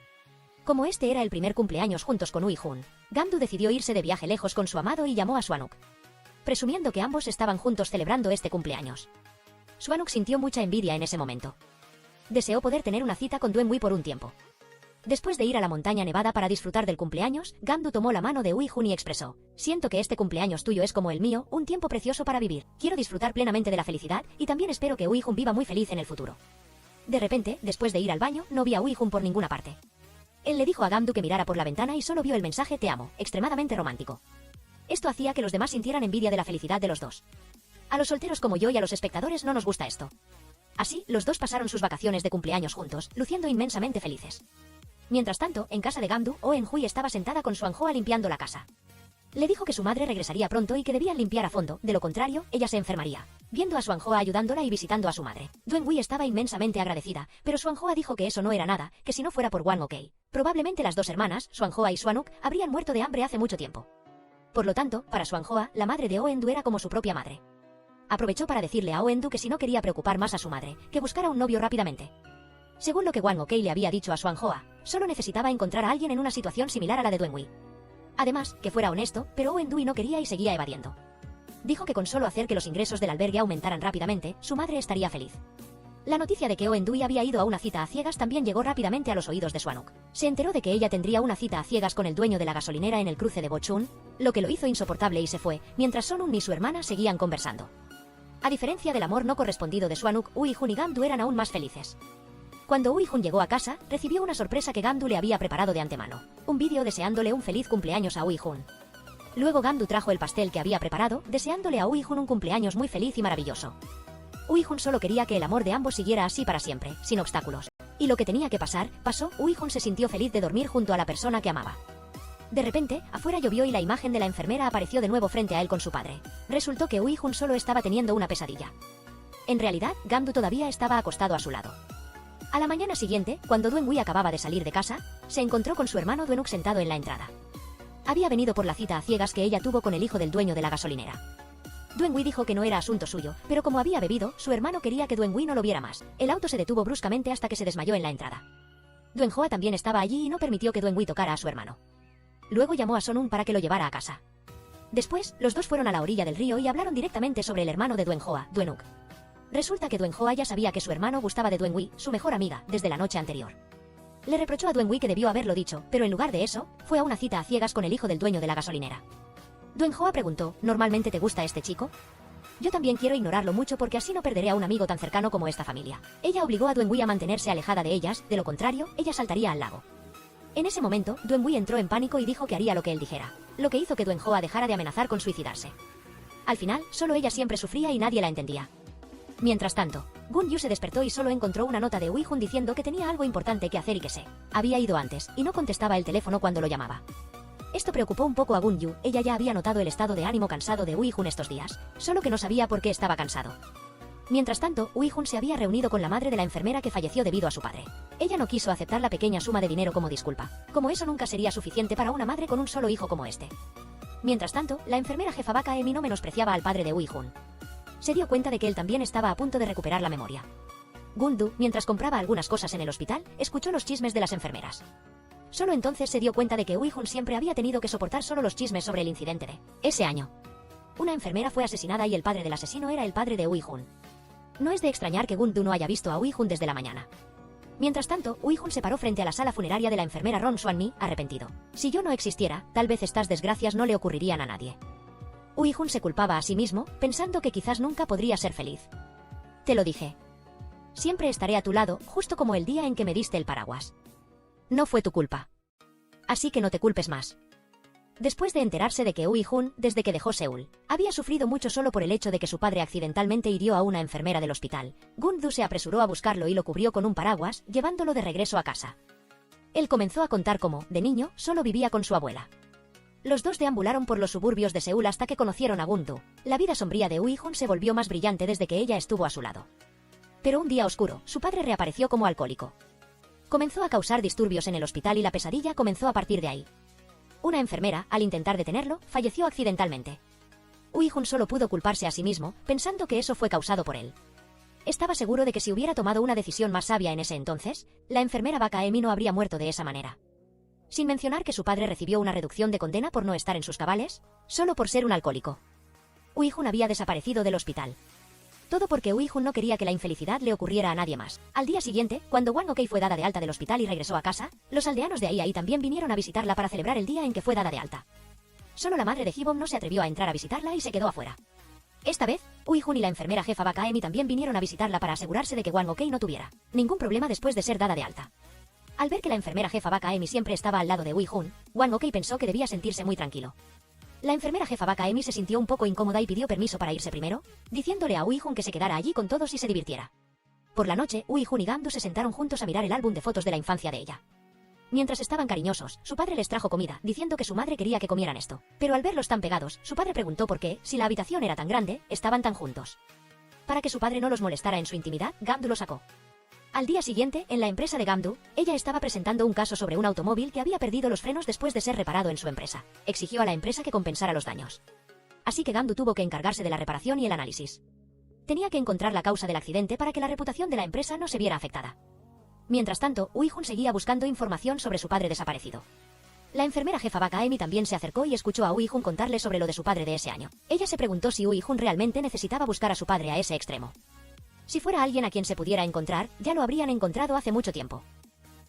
Como este era el primer cumpleaños juntos con Uihun, Gamdu decidió irse de viaje lejos con su amado y llamó a Swanuk, presumiendo que ambos estaban juntos celebrando este cumpleaños. Swanuk sintió mucha envidia en ese momento. Deseó poder tener una cita con Dwayne por un tiempo. Después de ir a la montaña nevada para disfrutar del cumpleaños, Gamdu tomó la mano de Uihun y expresó: siento que este cumpleaños tuyo es como el mío, un tiempo precioso para vivir. Quiero disfrutar plenamente de la felicidad, y también espero que Uihun viva muy feliz en el futuro. De repente, después de ir al baño, no vi a Uihun por ninguna parte. Él le dijo a Gamdu que mirara por la ventana y solo vio el mensaje "te amo", extremadamente romántico. Esto hacía que los demás sintieran envidia de la felicidad de los dos. A los solteros como yo y a los espectadores no nos gusta esto. Así, los dos pasaron sus vacaciones de cumpleaños juntos, luciendo inmensamente felices. Mientras tanto, en casa de Gamdu, Eun-hui estaba sentada con Swanhoa limpiando la casa. Le dijo que su madre regresaría pronto y que debían limpiar a fondo, de lo contrario, ella se enfermaría. Viendo a Swanhoa ayudándola y visitando a su madre, Dwayne estaba inmensamente agradecida, pero Swanhoa dijo que eso no era nada, que si no fuera por Wang Ok, probablemente las dos hermanas, Swanhoa y Swanuk, habrían muerto de hambre hace mucho tiempo. Por lo tanto, para Swanhoa, la madre de Oendu era como su propia madre. Aprovechó para decirle a Oendu que si no quería preocupar más a su madre, que buscara un novio rápidamente. Según lo que Wang Ok le había dicho a Swanhoa, solo necesitaba encontrar a alguien en una situación similar a la de Dwayne. Además, que fuera honesto, pero Oendu no quería y seguía evadiendo. Dijo que con solo hacer que los ingresos del albergue aumentaran rápidamente, su madre estaría feliz. La noticia de que Oendu había ido a una cita a ciegas también llegó rápidamente a los oídos de Swanuk. Se enteró de que ella tendría una cita a ciegas con el dueño de la gasolinera en el cruce de Bochun, lo que lo hizo insoportable y se fue, mientras Sonun y su hermana seguían conversando. A diferencia del amor no correspondido de Swanuk, Uihun y Gamdu eran aún más felices. Cuando Uihun llegó a casa, recibió una sorpresa que Gamdu le había preparado de antemano. Un vídeo deseándole un feliz cumpleaños a Uihun. Luego Gamdu trajo el pastel que había preparado, deseándole a Uihun un cumpleaños muy feliz y maravilloso. Uihun solo quería que el amor de ambos siguiera así para siempre, sin obstáculos. Y lo que tenía que pasar, pasó. Uihun se sintió feliz de dormir junto a la persona que amaba. De repente, afuera llovió y la imagen de la enfermera apareció de nuevo frente a él con su padre. Resultó que Uihun solo estaba teniendo una pesadilla. En realidad, Gamdu todavía estaba acostado a su lado. A la mañana siguiente, cuando Dwayne acababa de salir de casa, se encontró con su hermano Dwenuk sentado en la entrada. Había venido por la cita a ciegas que ella tuvo con el hijo del dueño de la gasolinera. Dwayne dijo que no era asunto suyo, pero como había bebido, su hermano quería que Dwayne no lo viera más. El auto se detuvo bruscamente hasta que se desmayó en la entrada. Dwayne también estaba allí y no permitió que Dwayne tocara a su hermano. Luego llamó a Sonun para que lo llevara a casa. Después, los dos fueron a la orilla del río y hablaron directamente sobre el hermano de Dwenuk. Resulta que Dwayne ya sabía que su hermano gustaba de Dwayne, su mejor amiga, desde la noche anterior. Le reprochó a Dwayne que debió haberlo dicho, pero en lugar de eso, fue a una cita a ciegas con el hijo del dueño de la gasolinera. Dwayne preguntó: ¿normalmente te gusta este chico? Yo también quiero ignorarlo mucho porque así no perderé a un amigo tan cercano como esta familia. Ella obligó a Dwayne a mantenerse alejada de ellas, de lo contrario, ella saltaría al lago. En ese momento, Dwayne entró en pánico y dijo que haría lo que él dijera, lo que hizo que Dwayne dejara de amenazar con suicidarse. Al final, solo ella siempre sufría y nadie la entendía. Mientras tanto, Gun-yu se despertó y solo encontró una nota de Uihun diciendo que tenía algo importante que hacer y que se había ido antes, y no contestaba el teléfono cuando lo llamaba. Esto preocupó un poco a Gun-yu, ella ya había notado el estado de ánimo cansado de Uihun estos días, solo que no sabía por qué estaba cansado. Mientras tanto, Uihun se había reunido con la madre de la enfermera que falleció debido a su padre. Ella no quiso aceptar la pequeña suma de dinero como disculpa, como eso nunca sería suficiente para una madre con un solo hijo como este. Mientras tanto, la enfermera jefa Vaca Emi no menospreciaba al padre de Uihun. Se dio cuenta de que él también estaba a punto de recuperar la memoria. Gundu, mientras compraba algunas cosas en el hospital, escuchó los chismes de las enfermeras. Solo entonces se dio cuenta de que Uihun siempre había tenido que soportar solo los chismes sobre el incidente de ese año. Una enfermera fue asesinada y el padre del asesino era el padre de Uihun. No es de extrañar que Gundu no haya visto a Uihun desde la mañana. Mientras tanto, Uihun se paró frente a la sala funeraria de la enfermera Ron Swanmi, arrepentido. Si yo no existiera, tal vez estas desgracias no le ocurrirían a nadie. Uihun se culpaba a sí mismo, pensando que quizás nunca podría ser feliz. Te lo dije. Siempre estaré a tu lado, justo como el día en que me diste el paraguas. No fue tu culpa. Así que no te culpes más. Después de enterarse de que Uihun, desde que dejó Seúl, había sufrido mucho solo por el hecho de que su padre accidentalmente hirió a una enfermera del hospital, Gundu se apresuró a buscarlo y lo cubrió con un paraguas, llevándolo de regreso a casa. Él comenzó a contar cómo, de niño, solo vivía con su abuela. Los dos deambularon por los suburbios de Seúl hasta que conocieron a Gun-du. La vida sombría de Ui-hun se volvió más brillante desde que ella estuvo a su lado. Pero un día oscuro, su padre reapareció como alcohólico. Comenzó a causar disturbios en el hospital y la pesadilla comenzó a partir de ahí. Una enfermera, al intentar detenerlo, falleció accidentalmente. Ui-hun solo pudo culparse a sí mismo, pensando que eso fue causado por él. Estaba seguro de que si hubiera tomado una decisión más sabia en ese entonces, la enfermera Baka Emi no habría muerto de esa manera. Sin mencionar que su padre recibió una reducción de condena por no estar en sus cabales, solo por ser un alcohólico. Ui-hun había desaparecido del hospital. Todo porque Ui-hun no quería que la infelicidad le ocurriera a nadie más. Al día siguiente, cuando Hwang Ok fue dada de alta del hospital y regresó a casa, los aldeanos de ahí también vinieron a visitarla para celebrar el día en que fue dada de alta. Solo la madre de Hibom no se atrevió a entrar a visitarla y se quedó afuera. Esta vez, Ui-hun y la enfermera jefa Baka Emi también vinieron a visitarla para asegurarse de que Hwang Ok no tuviera ningún problema después de ser dada de alta. Al ver que la enfermera jefa Baka Emi siempre estaba al lado de Ui-hun, Hwang Ok pensó que debía sentirse muy tranquilo. La enfermera jefa Baka Emi se sintió un poco incómoda y pidió permiso para irse primero, diciéndole a Ui-hun que se quedara allí con todos y se divirtiera. Por la noche, Ui-hun y Gamdu se sentaron juntos a mirar el álbum de fotos de la infancia de ella. Mientras estaban cariñosos, su padre les trajo comida, diciendo que su madre quería que comieran esto. Pero al verlos tan pegados, su padre preguntó por qué, si la habitación era tan grande, estaban tan juntos. Para que su padre no los molestara en su intimidad, Gamdu lo sacó. Al día siguiente, en la empresa de Gamdu, ella estaba presentando un caso sobre un automóvil que había perdido los frenos después de ser reparado en su empresa. Exigió a la empresa que compensara los daños. Así que Gamdu tuvo que encargarse de la reparación y el análisis. Tenía que encontrar la causa del accidente para que la reputación de la empresa no se viera afectada. Mientras tanto, Ui-hun seguía buscando información sobre su padre desaparecido. La enfermera jefa Baka Emi también se acercó y escuchó a Ui-hun contarle sobre lo de su padre de ese año. Ella se preguntó si Ui-hun realmente necesitaba buscar a su padre a ese extremo. Si fuera alguien a quien se pudiera encontrar, ya lo habrían encontrado hace mucho tiempo.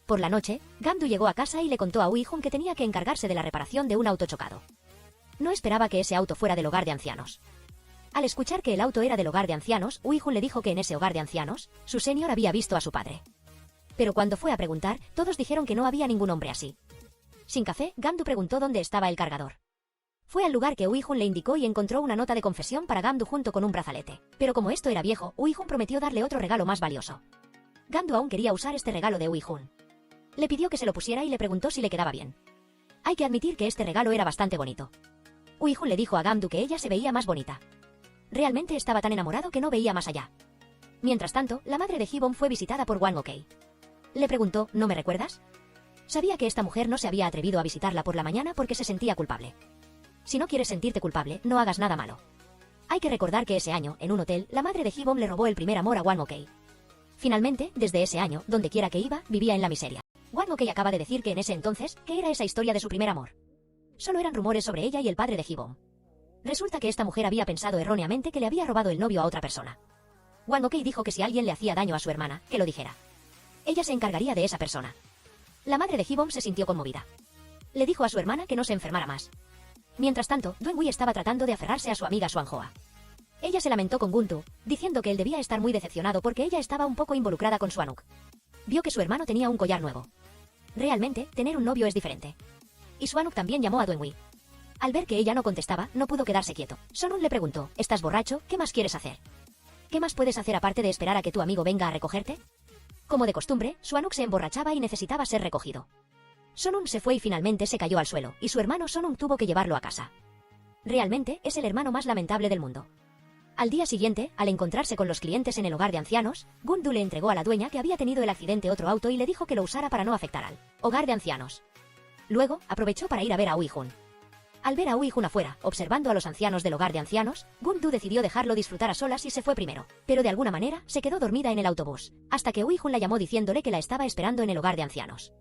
Por la noche, Gamdu llegó a casa y le contó a Ui-hun que tenía que encargarse de la reparación de un auto chocado. No esperaba que ese auto fuera del hogar de ancianos. Al escuchar que el auto era del hogar de ancianos, Ui-hun le dijo que en ese hogar de ancianos, su señor había visto a su padre. Pero cuando fue a preguntar, todos dijeron que no había ningún hombre así. Sin café, Gamdu preguntó dónde estaba el cargador. Fue al lugar que Ui-hun le indicó y encontró una nota de confesión para Gamdu junto con un brazalete. Pero como esto era viejo, Ui-hun prometió darle otro regalo más valioso. Gamdu aún quería usar este regalo de Ui-hun. Le pidió que se lo pusiera y le preguntó si le quedaba bien. Hay que admitir que este regalo era bastante bonito. Ui-hun le dijo a Gamdu que ella se veía más bonita. Realmente estaba tan enamorado que no veía más allá. Mientras tanto, la madre de Hibom fue visitada por Hwang Ok. Le preguntó, ¿no me recuerdas? Sabía que esta mujer no se había atrevido a visitarla por la mañana porque se sentía culpable. Si no quieres sentirte culpable, no hagas nada malo. Hay que recordar que ese año, en un hotel, la madre de Hibom le robó el primer amor a Hwang Ok. Finalmente, desde ese año, donde quiera que iba, vivía en la miseria. Hwang Ok acaba de decir que en ese entonces, ¿qué era esa historia de su primer amor? Solo eran rumores sobre ella y el padre de Hibom. Resulta que esta mujer había pensado erróneamente que le había robado el novio a otra persona. Hwang Ok dijo que si alguien le hacía daño a su hermana, que lo dijera. Ella se encargaría de esa persona. La madre de Hibom se sintió conmovida. Le dijo a su hermana que no se enfermara más. Mientras tanto, Duen-wi estaba tratando de aferrarse a su amiga Swan-hoa. Ella se lamentó con Gun-tu, diciendo que él debía estar muy decepcionado porque ella estaba un poco involucrada con Swanuk. Vio que su hermano tenía un collar nuevo. Realmente, tener un novio es diferente. Y Swanuk también llamó a Duen-wi. Al ver que ella no contestaba, no pudo quedarse quieto. Sonun le preguntó, ¿estás borracho? ¿Qué más quieres hacer? ¿Qué más puedes hacer aparte de esperar a que tu amigo venga a recogerte? Como de costumbre, Swanuk se emborrachaba y necesitaba ser recogido. Sonun se fue y finalmente se cayó al suelo, y su hermano Sonun tuvo que llevarlo a casa. Realmente, es el hermano más lamentable del mundo. Al día siguiente, al encontrarse con los clientes en el hogar de ancianos, Gun-du le entregó a la dueña que había tenido el accidente otro auto y le dijo que lo usara para no afectar al hogar de ancianos. Luego, aprovechó para ir a ver a Ui-hun. Al ver a Ui-hun afuera, observando a los ancianos del hogar de ancianos, Gun-du decidió dejarlo disfrutar a solas y se fue primero. Pero de alguna manera, se quedó dormida en el autobús, hasta que Ui-hun la llamó diciéndole que la estaba esperando en el hogar de ancianos.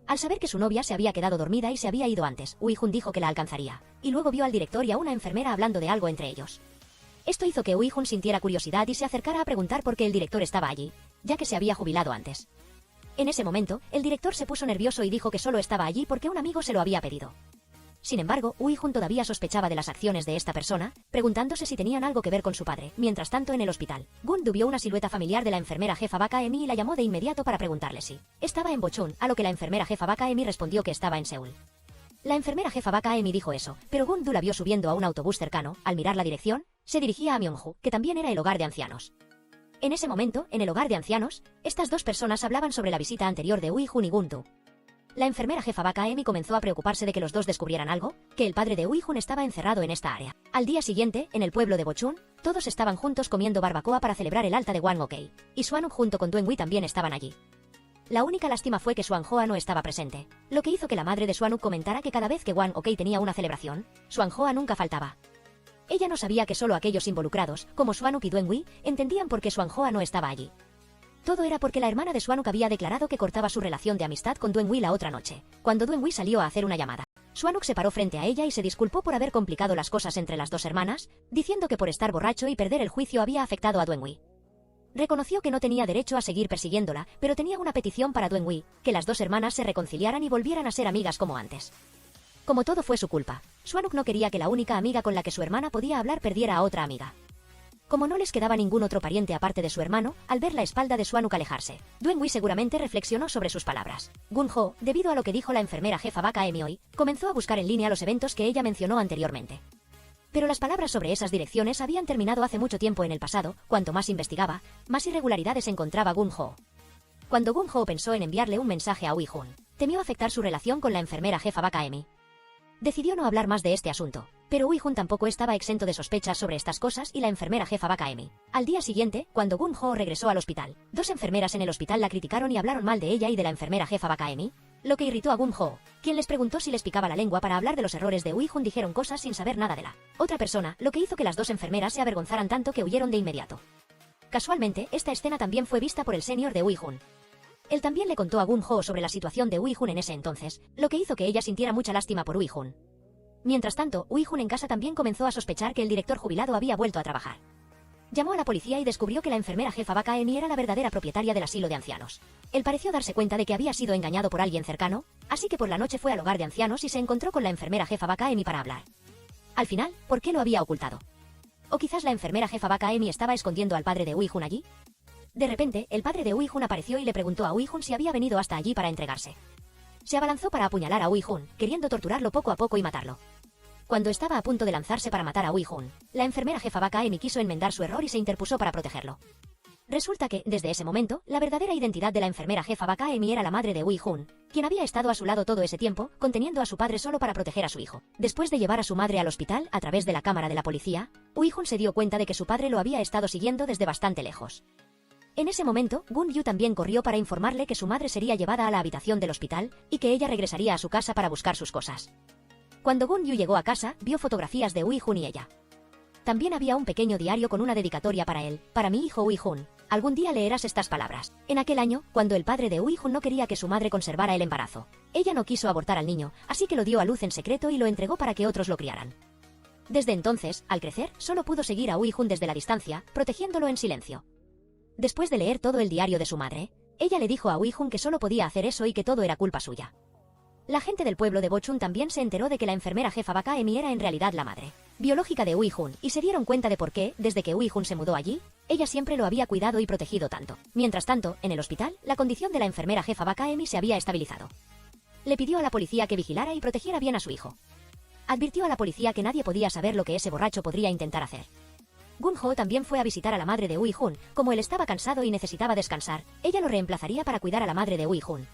Al saber que su novia se había quedado dormida y se había ido antes, Ui-hun dijo que la alcanzaría, y luego vio al director y a una enfermera hablando de algo entre ellos. Esto hizo que Ui-hun sintiera curiosidad y se acercara a preguntar por qué el director estaba allí, ya que se había jubilado antes. En ese momento, el director se puso nervioso y dijo que solo estaba allí porque un amigo se lo había pedido. Sin embargo, Ui-hun todavía sospechaba de las acciones de esta persona, preguntándose si tenían algo que ver con su padre. Mientras tanto, en el hospital, Gun-du vio una silueta familiar de la enfermera jefa Baka Emi y la llamó de inmediato para preguntarle si estaba en Bochun, a lo que la enfermera jefa Baka Emi respondió que estaba en Seúl. La enfermera jefa Baka Emi dijo eso, pero Gun-du la vio subiendo a un autobús cercano. Al mirar la dirección, se dirigía a Myeongju, que también era el hogar de ancianos. En ese momento, en el hogar de ancianos, estas dos personas hablaban sobre la visita anterior de Ui-hun y Gun-du. La enfermera jefa Baka Emi comenzó a preocuparse de que los dos descubrieran algo, que el padre de Ui-jun estaba encerrado en esta área. Al día siguiente, en el pueblo de Bochun, todos estaban juntos comiendo barbacoa para celebrar el alta de Wang Ok, y Swanuk junto con Duen-wi también estaban allí. La única lástima fue que Swan-hoa no estaba presente, lo que hizo que la madre de Swanuk comentara que cada vez que Wang Ok tenía una celebración, Swan-hoa nunca faltaba. Ella no sabía que solo aquellos involucrados, como Swanuk y Duen-wi, entendían por qué Swan-hoa no estaba allí. Todo era porque la hermana de Swanuk había declarado que cortaba su relación de amistad con Duen-wi la otra noche, cuando Duen-wi salió a hacer una llamada. Swanuk se paró frente a ella y se disculpó por haber complicado las cosas entre las dos hermanas, diciendo que por estar borracho y perder el juicio había afectado a Duen-wi. Reconoció que no tenía derecho a seguir persiguiéndola, pero tenía una petición para Duen-wi, que las dos hermanas se reconciliaran y volvieran a ser amigas como antes. Como todo fue su culpa, Swanuk no quería que la única amiga con la que su hermana podía hablar perdiera a otra amiga. Como no les quedaba ningún otro pariente aparte de su hermano, al ver la espalda de Swanuk alejarse, Duen-wi seguramente reflexionó sobre sus palabras. Gun-ho, debido a lo que dijo la enfermera jefa Baka Emi hoy, comenzó a buscar en línea los eventos que ella mencionó anteriormente. Pero las palabras sobre esas direcciones habían terminado hace mucho tiempo en el pasado. Cuanto más investigaba, más irregularidades encontraba Gun-ho. Cuando Gun-ho pensó en enviarle un mensaje a Ui-jun, temió afectar su relación con la enfermera jefa Baka Emi. Decidió no hablar más de este asunto, pero Ui-jun tampoco estaba exento de sospechas sobre estas cosas y la enfermera jefa Baka Emi. Al día siguiente, cuando Gun-ho regresó al hospital, dos enfermeras en el hospital la criticaron y hablaron mal de ella y de la enfermera jefa Baka Emi, lo que irritó a Gun-ho, quien les preguntó si les picaba la lengua para hablar de los errores de Ui-jun. Dijeron cosas sin saber nada de la otra persona, lo que hizo que las dos enfermeras se avergonzaran tanto que huyeron de inmediato. Casualmente, esta escena también fue vista por el senior de Ui-jun. Él también le contó a Gun-ho sobre la situación de Ui-jun en ese entonces, lo que hizo que ella sintiera mucha lástima por Ui-jun. Mientras tanto, Ui-jun en casa también comenzó a sospechar que el director jubilado había vuelto a trabajar. Llamó a la policía y descubrió que la enfermera jefa Baka Emi era la verdadera propietaria del asilo de ancianos. Él pareció darse cuenta de que había sido engañado por alguien cercano, así que por la noche fue al hogar de ancianos y se encontró con la enfermera jefa Baka Emi para hablar. Al final, ¿por qué lo había ocultado? ¿O quizás la enfermera jefa Baka Emi estaba escondiendo al padre de Ui-jun allí? De repente, el padre de Ui-jun apareció y le preguntó a Ui-jun si había venido hasta allí para entregarse. Se abalanzó para apuñalar a Ui-jun, queriendo torturarlo poco a poco y matarlo. Cuando estaba a punto de lanzarse para matar a Ui-jun, la enfermera jefa Baka Emi quiso enmendar su error y se interpuso para protegerlo. Resulta que, desde ese momento, la verdadera identidad de la enfermera jefa Baka Emi era la madre de Ui-jun, quien había estado a su lado todo ese tiempo, conteniendo a su padre solo para proteger a su hijo. Después de llevar a su madre al hospital, a través de la cámara de la policía, Ui-jun se dio cuenta de que su padre lo había estado siguiendo desde bastante lejos. En ese momento, Gun-yu también corrió para informarle que su madre sería llevada a la habitación del hospital, y que ella regresaría a su casa para buscar sus cosas. Cuando Gun-yu llegó a casa, vio fotografías de Ui-jun y ella. También había un pequeño diario con una dedicatoria para él: para mi hijo Ui-jun. Algún día leerás estas palabras. En aquel año, cuando el padre de Ui-jun no quería que su madre conservara el embarazo, ella no quiso abortar al niño, así que lo dio a luz en secreto y lo entregó para que otros lo criaran. Desde entonces, al crecer, solo pudo seguir a Ui-jun desde la distancia, protegiéndolo en silencio. Después de leer todo el diario de su madre, ella le dijo a Ui-jun que solo podía hacer eso y que todo era culpa suya. La gente del pueblo de Bochun también se enteró de que la enfermera jefa Baka Emi era en realidad la madre biológica de Ui-jun, y se dieron cuenta de por qué, desde que Ui-jun se mudó allí, ella siempre lo había cuidado y protegido tanto. Mientras tanto, en el hospital, la condición de la enfermera jefa Baka Emi se había estabilizado. Le pidió a la policía que vigilara y protegiera bien a su hijo. Advirtió a la policía que nadie podía saber lo que ese borracho podría intentar hacer. Gun-ho también fue a visitar a la madre de Ui-jun. Como él estaba cansado y necesitaba descansar, ella lo reemplazaría para cuidar a la madre de Ui-jun.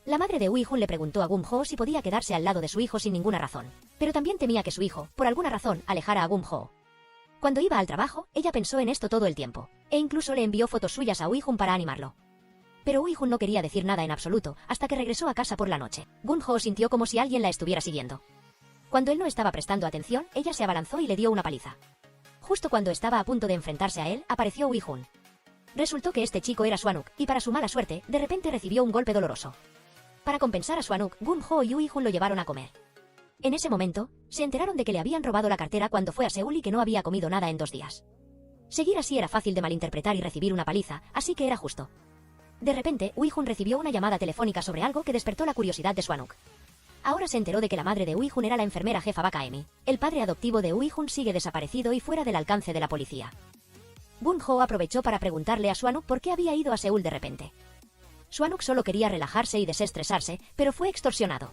La madre de Ui-jun le preguntó a Gun-ho si podía quedarse al lado de su hijo sin ninguna razón, pero también temía que su hijo, por alguna razón, alejara a Gun-ho. Cuando iba al trabajo, ella pensó en esto todo el tiempo, e incluso le envió fotos suyas a Ui-jun para animarlo. Pero Ui-jun no quería decir nada en absoluto, hasta que regresó a casa por la noche. Gun-ho sintió como si alguien la estuviera siguiendo. Cuando él no estaba prestando atención, ella se abalanzó y le dio una paliza. Justo cuando estaba a punto de enfrentarse a él, apareció Ui-jun. Resultó que este chico era Swanuk, y para su mala suerte, de repente recibió un golpe doloroso. Para compensar a Swanuk, Gun-ho y Ui-jun lo llevaron a comer. En ese momento, se enteraron de que le habían robado la cartera cuando fue a Seúl y que no había comido nada en 2 días. Seguir así era fácil de malinterpretar y recibir una paliza, así que era justo. De repente, Ui-jun recibió una llamada telefónica sobre algo que despertó la curiosidad de Swanuk. Ahora se enteró de que la madre de Ui-jun era la enfermera jefa Baka Emi. El padre adoptivo de Ui-jun sigue desaparecido y fuera del alcance de la policía. Gun-ho aprovechó para preguntarle a Swanuk por qué había ido a Seúl de repente. Swanuk solo quería relajarse y desestresarse, pero fue extorsionado.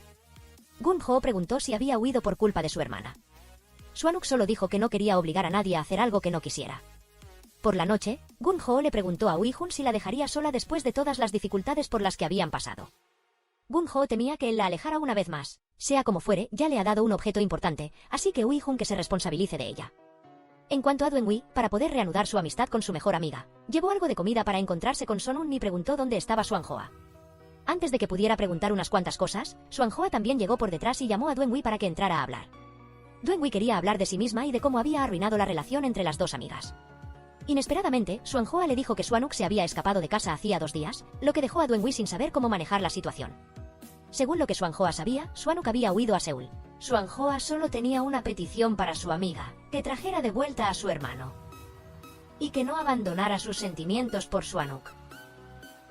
Gun-ho preguntó si había huido por culpa de su hermana. Swanuk solo dijo que no quería obligar a nadie a hacer algo que no quisiera. Por la noche, Gun-ho le preguntó a Ui-jun si la dejaría sola después de todas las dificultades por las que habían pasado. Gun Ho temía que él la alejara una vez más. Sea como fuere, ya le ha dado un objeto importante, así que Ui Jun que se responsabilice de ella. En cuanto a Duen-wi, para poder reanudar su amistad con su mejor amiga, llevó algo de comida para encontrarse con Sonun y preguntó dónde estaba Xuanjoa. Antes de que pudiera preguntar unas cuantas cosas, Xuanjoa también llegó por detrás y llamó a Duen-wi para que entrara a hablar. Duen-wi quería hablar de sí misma y de cómo había arruinado la relación entre las dos amigas. Inesperadamente, Xuanjoa le dijo que Xuanuk se había escapado de casa hacía 2 días, lo que dejó a Duen-wi sin saber cómo manejar la situación. Según lo que Xuanjoa sabía, Xuanuk había huido a Seúl. Xuanjoa solo tenía una petición para su amiga, que trajera de vuelta a su hermano. Y que no abandonara sus sentimientos por Xuanuk.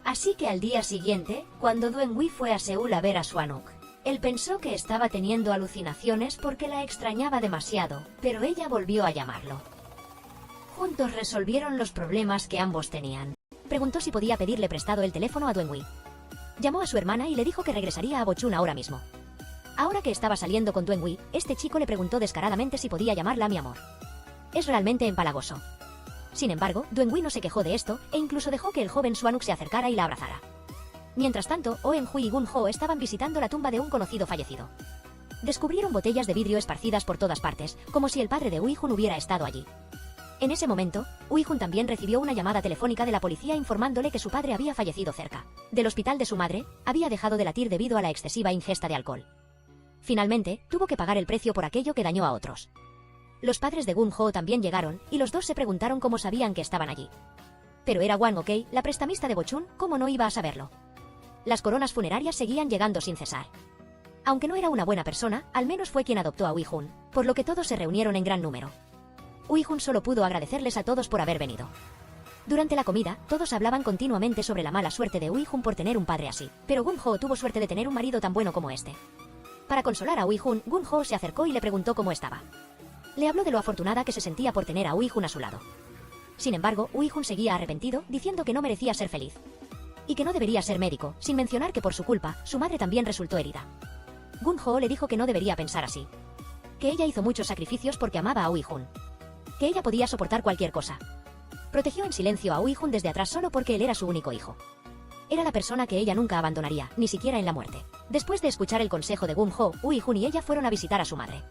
Así que al día siguiente, cuando Duen-wi fue a Seúl a ver a Xuanuk, él pensó que estaba teniendo alucinaciones porque la extrañaba demasiado, pero ella volvió a llamarlo. Juntos resolvieron los problemas que ambos tenían. Preguntó si podía pedirle prestado el teléfono a Duen-wi. Llamó a su hermana y le dijo que regresaría a Bochun ahora mismo. Ahora que estaba saliendo con Duen-wi, este chico le preguntó descaradamente si podía llamarla mi amor. Es realmente empalagoso. Sin embargo, Duen-wi no se quejó de esto, e incluso dejó que el joven Xuanuk se acercara y la abrazara. Mientras tanto, Oh En-hui y Gun Ho estaban visitando la tumba de un conocido fallecido. Descubrieron botellas de vidrio esparcidas por todas partes, como si el padre de Ui-jun hubiera estado allí. En ese momento, Ui-jun también recibió una llamada telefónica de la policía informándole que su padre había fallecido cerca del hospital de su madre, había dejado de latir debido a la excesiva ingesta de alcohol. Finalmente, tuvo que pagar el precio por aquello que dañó a otros. Los padres de Gun Ho también llegaron, y los dos se preguntaron cómo sabían que estaban allí. Pero era Wang Ok, la prestamista de Bochun, ¿cómo no iba a saberlo? Las coronas funerarias seguían llegando sin cesar. Aunque no era una buena persona, al menos fue quien adoptó a Ui-jun, por lo que todos se reunieron en gran número. Ui-jun solo pudo agradecerles a todos por haber venido. Durante la comida, todos hablaban continuamente sobre la mala suerte de Ui-jun por tener un padre así, pero Gun Ho tuvo suerte de tener un marido tan bueno como este. Para consolar a Ui-jun, Gun Ho se acercó y le preguntó cómo estaba. Le habló de lo afortunada que se sentía por tener a Ui-jun a su lado. Sin embargo, Ui-jun seguía arrepentido, diciendo que no merecía ser feliz. Y que no debería ser médico, sin mencionar que por su culpa, su madre también resultó herida. Gun Ho le dijo que no debería pensar así. Que ella hizo muchos sacrificios porque amaba a Ui-jun. Que ella podía soportar cualquier cosa. Protegió en silencio a Ui-jun desde atrás solo porque él era su único hijo. Era la persona que ella nunca abandonaría, ni siquiera en la muerte. Después de escuchar el consejo de Gun Ho, Ui-jun y ella fueron a visitar a su madre.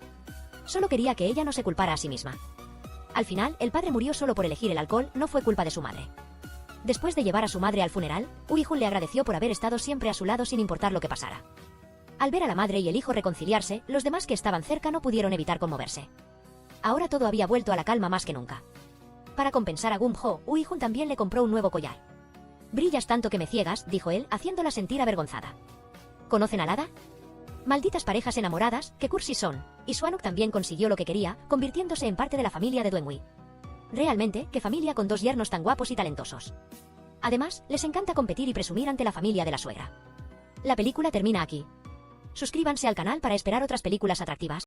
Solo quería que ella no se culpara a sí misma. Al final, el padre murió solo por elegir el alcohol, no fue culpa de su madre. Después de llevar a su madre al funeral, Ui-jun le agradeció por haber estado siempre a su lado sin importar lo que pasara. Al ver a la madre y el hijo reconciliarse, los demás que estaban cerca no pudieron evitar conmoverse. Ahora todo había vuelto a la calma más que nunca. Para compensar a Gun Ho, Ui-jun también le compró un nuevo collar. «Brillas tanto que me ciegas», dijo él, haciéndola sentir avergonzada. ¿Conocen al hada? Malditas parejas enamoradas, qué cursis son. Y Xuanuk también consiguió lo que quería, convirtiéndose en parte de la familia de Duen-wi. Realmente, qué familia con 2 yernos tan guapos y talentosos. Además, les encanta competir y presumir ante la familia de la suegra. La película termina aquí. Suscríbanse al canal para esperar otras películas atractivas.